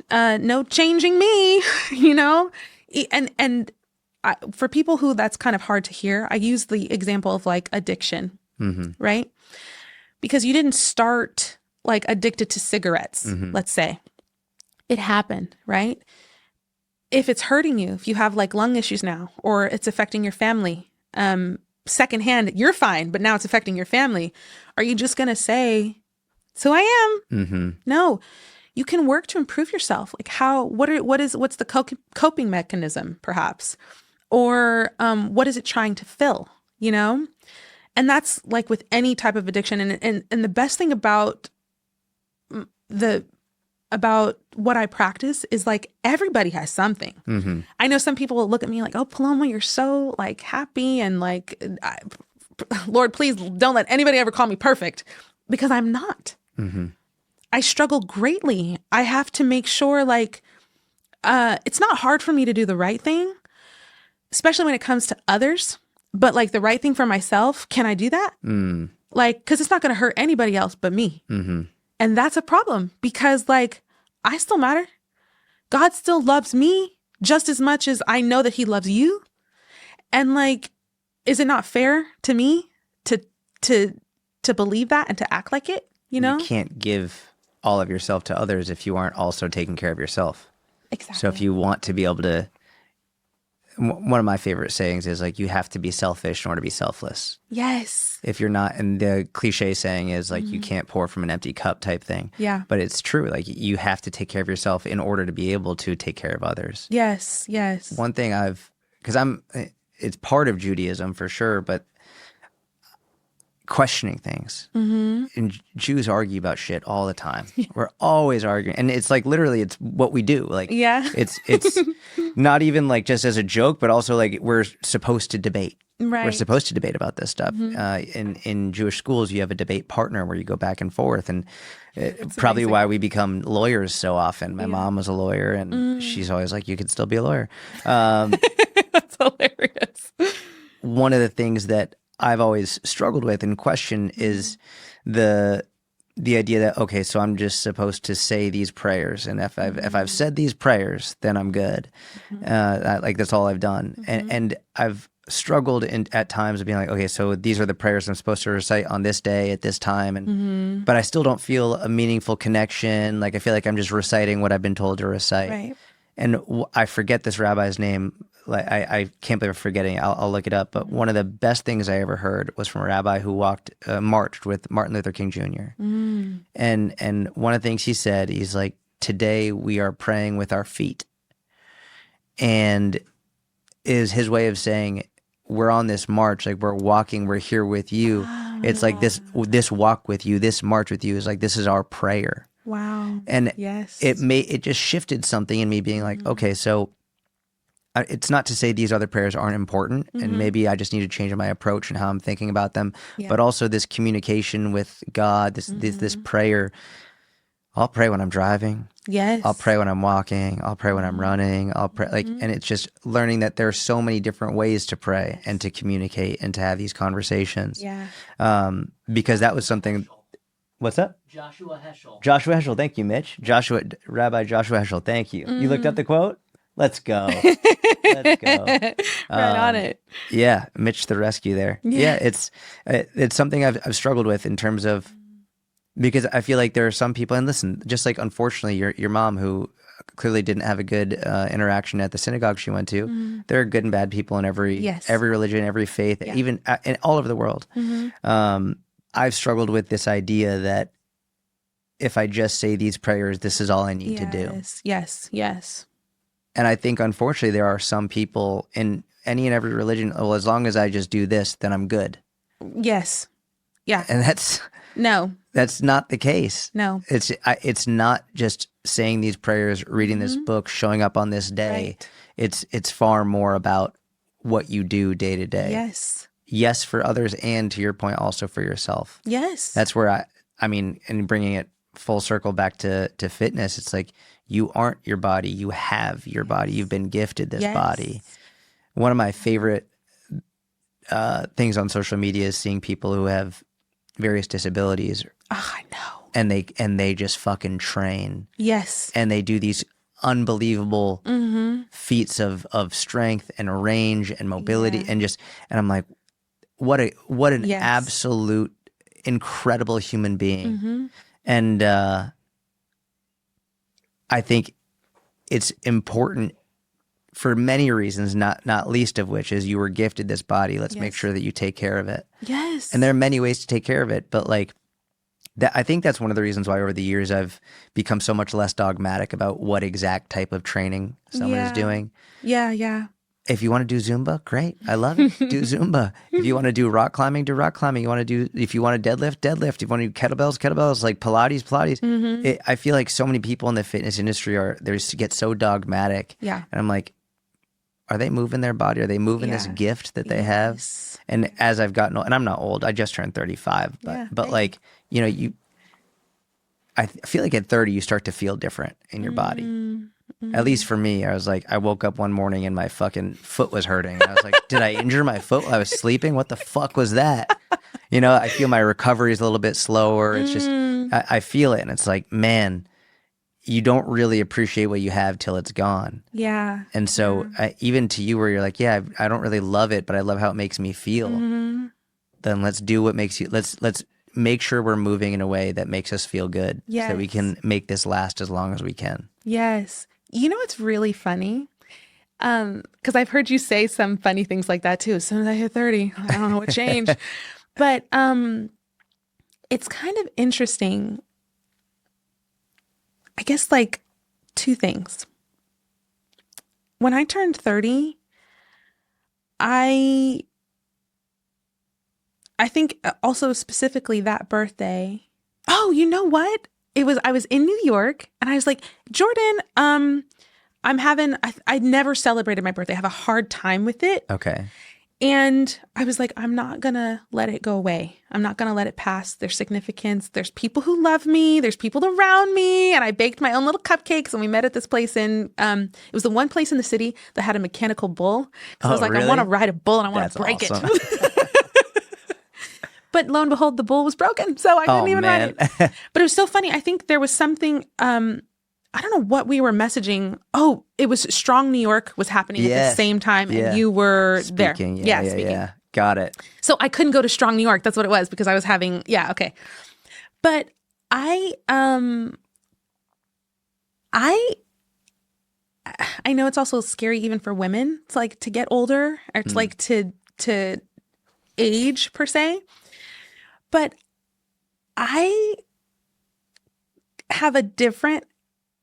no changing me, you know? And for people who that's kind of hard to hear, I use the example of addiction, right? Because you didn't start addicted to cigarettes, let's say. it happened, right? If it's hurting you, if you have like lung issues now, or it's affecting your family, secondhand, you're fine, but now it's affecting your family. Are you just going to say, so I am? Mm-hmm. No, you can work to improve yourself. Like what's the coping mechanism perhaps? Or what is it trying to fill, you know? And that's like with any type of addiction. And the best thing about what I practice is like everybody has something. Mm-hmm. I know some people will look at me like, oh, Paloma, you're so like happy. And like, Lord, please don't let anybody ever call me perfect, because I'm not. Mm-hmm. I struggle greatly. I have to make sure like, it's not hard for me to do the right thing, especially when it comes to others, but like the right thing for myself. Can I do that? Mm. Like, cause it's not going to hurt anybody else but me. Mm-hmm. And that's a problem, because like, I still matter. God still loves me just as much as I know that he loves you. And like, is it not fair to me to believe that and to act like it? You know, you can't give all of yourself to others if you aren't also taking care of yourself. Exactly. So if you want to be able to, one of my favorite sayings is like, you have to be selfish in order to be selfless. Yes. If you're not, and the cliche saying is like, you can't pour from an empty cup type thing. Yeah. But it's true. Like, you have to take care of yourself in order to be able to take care of others. Yes. Yes. One thing it's part of Judaism for sure, but questioning things. Mm-hmm. And Jews argue about shit all the time. We're always arguing. And it's like, literally, it's what we do. Like, yeah. It's not even like just as a joke, but also like we're supposed to debate. Right. We're supposed to debate about this stuff. In Jewish schools, you have a debate partner where you go back and forth. And probably amazing. why we become lawyers so often. My mom was a lawyer, and she's always like, you could still be a lawyer. That's hilarious. One of the things that I've always struggled with and questioned is the idea that, okay, so I'm just supposed to say these prayers, and if I've said these prayers, then I'm good. Like, that's all I've done. And I've struggled at times of being like, okay, so these are the prayers I'm supposed to recite on this day at this time, and but I still don't feel a meaningful connection. Like, I feel like I'm just reciting what I've been told to recite. Right. And I forget this rabbi's name. Like, I can't believe I'm forgetting it. I'll look it up. But one of the best things I ever heard was from a rabbi who marched with Martin Luther King Jr. And one of the things he said, he's like, today we are praying with our feet. And is his way of saying, we're on this march, like, we're walking, we're here with you. It's like this walk with you, this march with you is like, this is our prayer. Wow. And yes. it just shifted something in me being like, okay, so it's not to say these other prayers aren't important, and maybe I just need to change my approach and how I'm thinking about them, but also this communication with God, this prayer. I'll pray when I'm driving. Yes. I'll pray when I'm walking. I'll pray when I'm running. I'll pray and it's just learning that there are so many different ways to pray and to communicate and to have these conversations. Yeah. Because that was something. What's that? Joshua Heschel. Joshua Heschel. Thank you, Mitch. Rabbi Joshua Heschel. Thank you. You looked up the quote? Let's go. Let's go. Right on it. Yeah. Mitch the rescue there. Yeah. It's something I've struggled with in terms of, because I feel like there are some people, and listen, just like, unfortunately, your mom, who clearly didn't have a good interaction at the synagogue she went to. There are good and bad people in every religion, every faith, even in all over the world. I've struggled with this idea that if I just say these prayers, this is all I need to do. Yes. And I think, unfortunately, there are some people in any and every religion, well, as long as I just do this, then I'm good. Yes. Yeah. And that's not the case. No. It's not just saying these prayers, reading this book, showing up on this day. Right. It's far more about what you do day to day. Yes, for others, and to your point, also for yourself. Yes. That's where I mean, and bringing it full circle back to fitness, it's like, you aren't your body, you have your body. You've been gifted this body. One of my favorite things on social media is seeing people who have various disabilities. Oh, I know. And they just fucking train. Yes. And they do these unbelievable feats of strength and range and mobility and I'm like, what an absolute incredible human being. And I think it's important for many reasons, not least of which is you were gifted this body. Let's make sure that you take care of it. Yes. And there are many ways to take care of it, but like that, I think that's one of the reasons why over the years I've become so much less dogmatic about what exact type of training someone is doing. Yeah, yeah. If you want to do Zumba, great. I love it. Do Zumba. If you want to do rock climbing, do rock climbing. If you want to deadlift, deadlift. If you want to do kettlebells, like Pilates. I feel like so many people in the fitness industry get so dogmatic. Yeah. And I'm like, are they moving their body? Are they moving this gift that they have? And as I've gotten old, and I'm not old, I just turned 35, but like, you know, I feel like at 30, you start to feel different in your body. At least for me, I was like, I woke up one morning and my fucking foot was hurting. I was like, did I injure my foot while I was sleeping? What the fuck was that? You know, I feel my recovery is a little bit slower. It's just, I feel it. And it's like, man, you don't really appreciate what you have till it's gone. Yeah. And so even to you where you're like, yeah, I don't really love it, but I love how it makes me feel. Then let's do what makes you, let's make sure we're moving in a way that makes us feel good. So that we can make this last as long as we can. Yes. You know, it's really funny. Because I've heard you say some funny things like that too. As soon as I hit 30, I don't know what changed. But it's kind of interesting. I guess like two things. When I turned 30, I think also specifically that birthday. Oh, you know what? I was in New York and I was like, Jordan, I never celebrated my birthday. I have a hard time with it. Okay. And I was like, I'm not going to let it go away. I'm not going to let it pass their significance. There's people who love me. There's people around me. And I baked my own little cupcakes and we met at this place it was the one place in the city that had a mechanical bull. So I was like, really? I want to ride a bull and I want to break it. But lo and behold, the bull was broken. So I didn't even ride it. But it was so funny. I think there was something, I don't know what we were messaging. Oh, it was Strong New York was happening at the same time. And you were speaking. there. Speaking. Yeah. Got it. So I couldn't go to Strong New York. That's what it was because I was having, okay. But I know it's also scary even for women. It's like to get older or it's like to age per se. But I have a different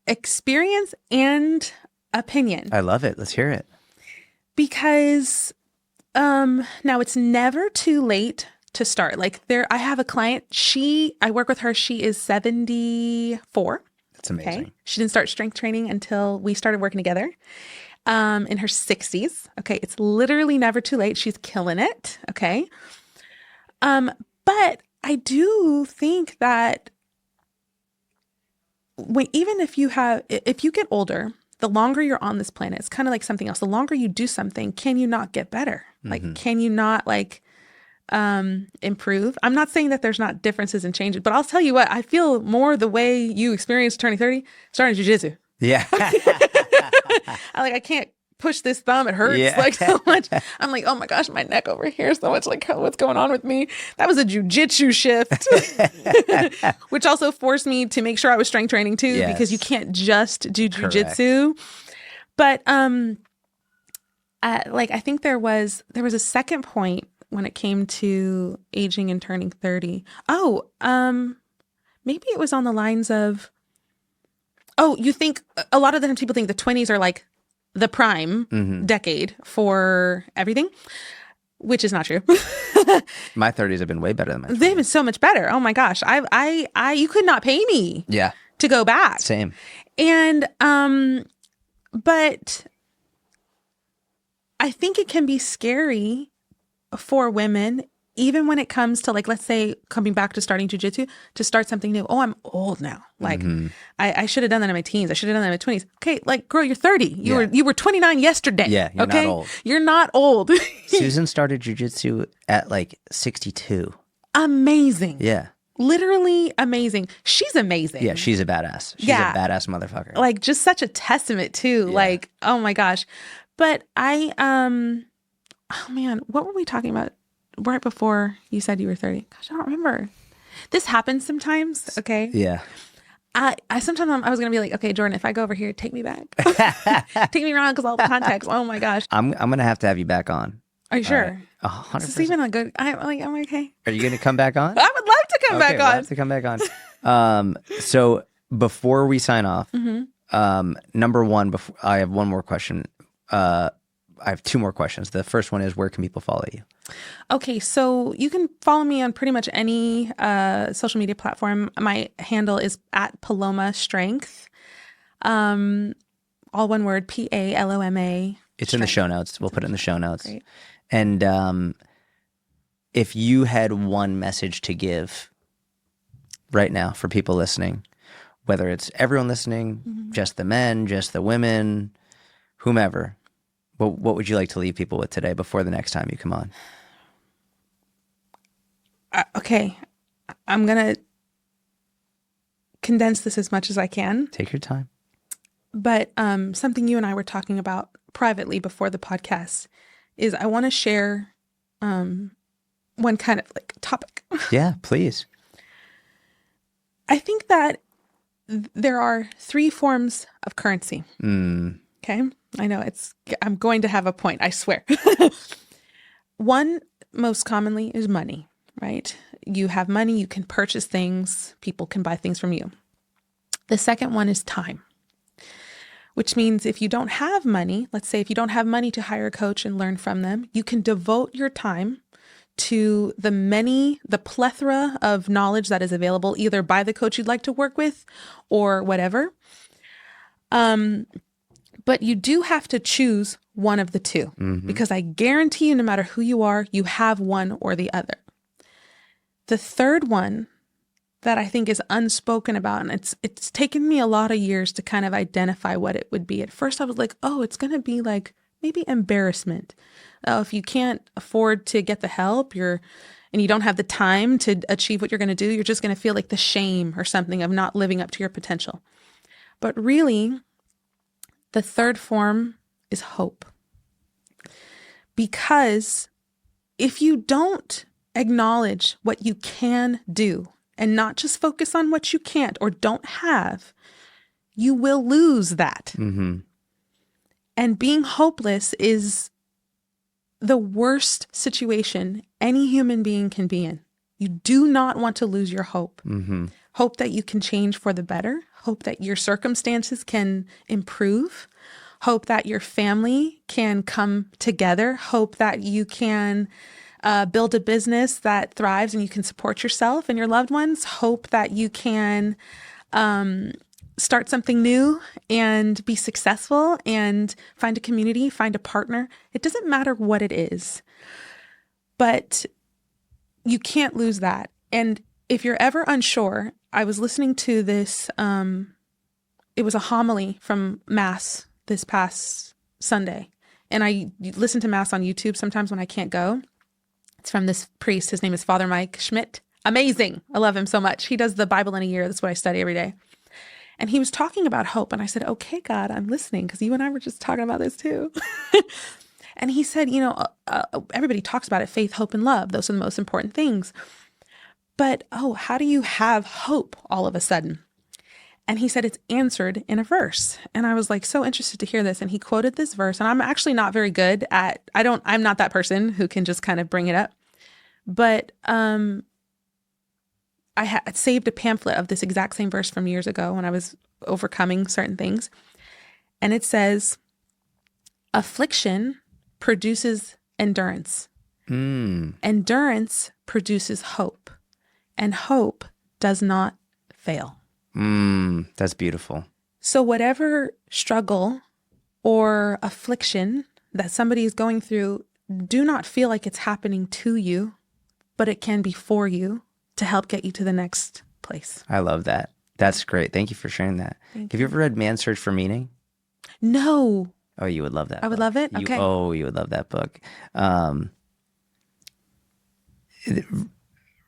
experience and opinion. I love it. Let's hear it. Because now it's never too late to start. Like I have a client, I work with her, she is 74. That's amazing. Okay? She didn't start strength training until we started working together. In her 60s. Okay. It's literally never too late. She's killing it. Okay. But I do think that if you get older, the longer you're on this planet, it's kind of like something else. The longer you do something, can you not get better? Like, can you not improve? I'm not saying that there's not differences and changes, but I'll tell you what, I feel more the way you experienced turning 30, starting jiu-jitsu. Yeah. I can't push this thumb. It hurts so much. I'm like, oh my gosh, my neck over here so much. Like, what's going on with me? That was a jiu-jitsu shift, which also forced me to make sure I was strength training too, because you can't just do jiu-jitsu. But I think there was a second point when it came to aging and turning 30. Oh, maybe it was on the lines of, you think a lot of the times people think the 20s are like the prime decade for everything, which is not true. My 30s have been way better than my 20s. They've been so much better. Oh my gosh. You could not pay me to go back. Same. And, but I think it can be scary for women, even when it comes to let's say coming back to starting jiu-jitsu, to start something new. Oh, I'm old now. I should have done that in my teens. I should have done that in my 20s. Okay, girl, you're 30. You were 29 yesterday. Yeah, you're not old. You're not old. Susan started jiu-jitsu at 62. Amazing. Yeah. Literally amazing. She's amazing. Yeah, she's a badass. She's a badass motherfucker. Just such a testament too. Yeah. Oh my gosh. But oh man, what were we talking about right before you said you were 30? Gosh, I don't remember. This happens sometimes. Okay. Yeah. I sometimes I was going to be like, okay, Jordan, if I go over here, take me back. Take me around because all the context. Oh my gosh. I'm going to have you back on. Are you sure? 100%. Is this even a good, I'm okay. Are you going to come back on? I would love to come back on. We'll have to come back on. So before we sign off, number one, I have one more question. I have two more questions. The first one is, where can people follow you? Okay, so you can follow me on pretty much any social media platform. My handle is at Paloma Strength. All one word, Paloma. It's in the show notes. We'll put it in the show notes. Great. And if you had one message to give right now for people listening, whether it's everyone listening, just the men, just the women, whomever, what would you like to leave people with today before the next time you come on? Okay, I'm going to condense this as much as I can. Take your time. But something you and I were talking about privately before the podcast is I want to share one kind of like topic. Yeah, please. I think that there are 3 forms of currency. Okay. I know I'm going to have a point, I swear. One, most commonly, is money, right? You have money, you can purchase things, people can buy things from you. The second one is time, which means if you don't have money, let's say if you don't have money to hire a coach and learn from them, you can devote your time to the plethora of knowledge that is available either by the coach you'd like to work with or whatever. But you do have to choose one of the two, because I guarantee you, no matter who you are, you have one or the other. The third one that I think is unspoken about, and it's taken me a lot of years to kind of identify what it would be. At first I was like, oh, it's going to be like maybe embarrassment. If you can't afford to get the help, and you don't have the time to achieve what you're going to do, you're just going to feel like the shame or something of not living up to your potential. But really, the third form is hope. Because if you don't acknowledge what you can do and not just focus on what you can't or don't have, you will lose that. And being hopeless is the worst situation any human being can be in. You do not want to lose your hope. Hope that you can change for the better. Hope that your circumstances can improve. Hope that your family can come together. Hope that you can build a business that thrives and you can support yourself and your loved ones. Hope that you can start something new and be successful and find a community, find a partner. It doesn't matter what it is, but you can't lose that. And if you're ever unsure, I was listening to this, it was a homily from Mass this past Sunday. And I listen to Mass on YouTube sometimes when I can't go. It's from this priest. His name is Father Mike Schmidt. Amazing. I love him so much. He does the Bible in a year. That's what I study every day. And he was talking about hope. And I said, okay, God, I'm listening, because you and I were just talking about this too. And he said, everybody talks about it, faith, hope, and love. Those are the most important things. But, how do you have hope all of a sudden? And he said it's answered in a verse. And I was like so interested to hear this. And he quoted this verse. And I'm actually not very good at, I'm not that person who can just kind of bring it up. But I had saved a pamphlet of this exact same verse from years ago when I was overcoming certain things. And it says, affliction produces endurance. Endurance produces hope. And hope does not fail. That's beautiful. So whatever struggle or affliction that somebody is going through, do not feel like it's happening to you, but it can be for you to help get you to the next place. I love that. That's great. Thank you for sharing that. Have you ever read Man's Search for Meaning? No. Oh, you would love that. I would love it? Okay. You would love that book.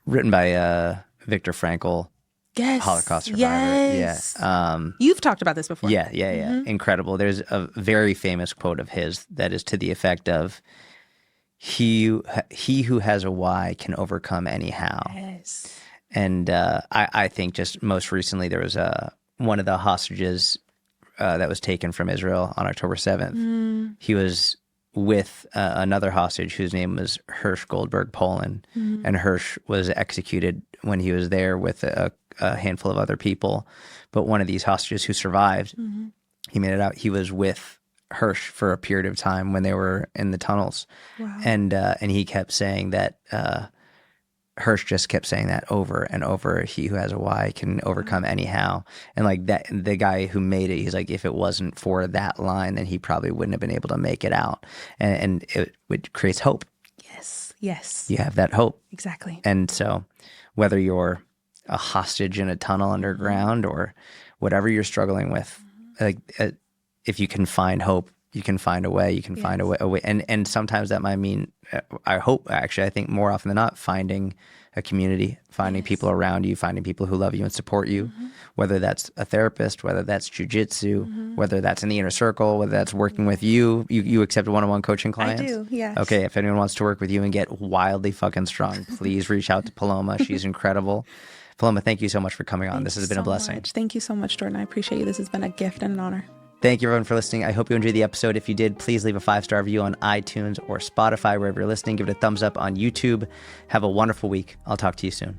Written by Viktor Frankl. Yes. Holocaust survivor. Yes. Yeah. You've talked about this before. Yeah. Incredible. There's a very famous quote of his that is to the effect of, he who has a why can overcome any how. Yes. And I think just most recently there was one of the hostages that was taken from Israel on October 7th. He was with another hostage whose name was Hirsch Goldberg Poland. And Hirsch was executed when he was there with a handful of other people. But one of these hostages who survived, he made it out. He was with Hirsch for a period of time when they were in the tunnels. Wow. And he kept saying that Hirsch just kept saying that over and over. He who has a why can overcome anyhow. And like that, the guy who made it, he's like, if it wasn't for that line, then he probably wouldn't have been able to make it out. And it creates hope. Yes. You have that hope. Exactly. And so whether you're a hostage in a tunnel underground or whatever you're struggling with, like if you can find hope, you can find a way. You can find a way. And sometimes that might mean, I think more often than not, finding a community, finding people around you, finding people who love you and support you, whether that's a therapist, whether that's jiu-jitsu, whether that's in the inner circle, whether that's working with you. You accept one-on-one coaching clients? I do, yes. Okay, if anyone wants to work with you and get wildly fucking strong, please reach out to Paloma. She's incredible. Paloma, thank you so much for coming on. This has been a blessing. Much. Thank you so much, Jordan. I appreciate you. This has been a gift and an honor. Thank you, everyone, for listening. I hope you enjoyed the episode. If you did, please leave a 5-star review on iTunes or Spotify, wherever you're listening. Give it a thumbs up on YouTube. Have a wonderful week. I'll talk to you soon.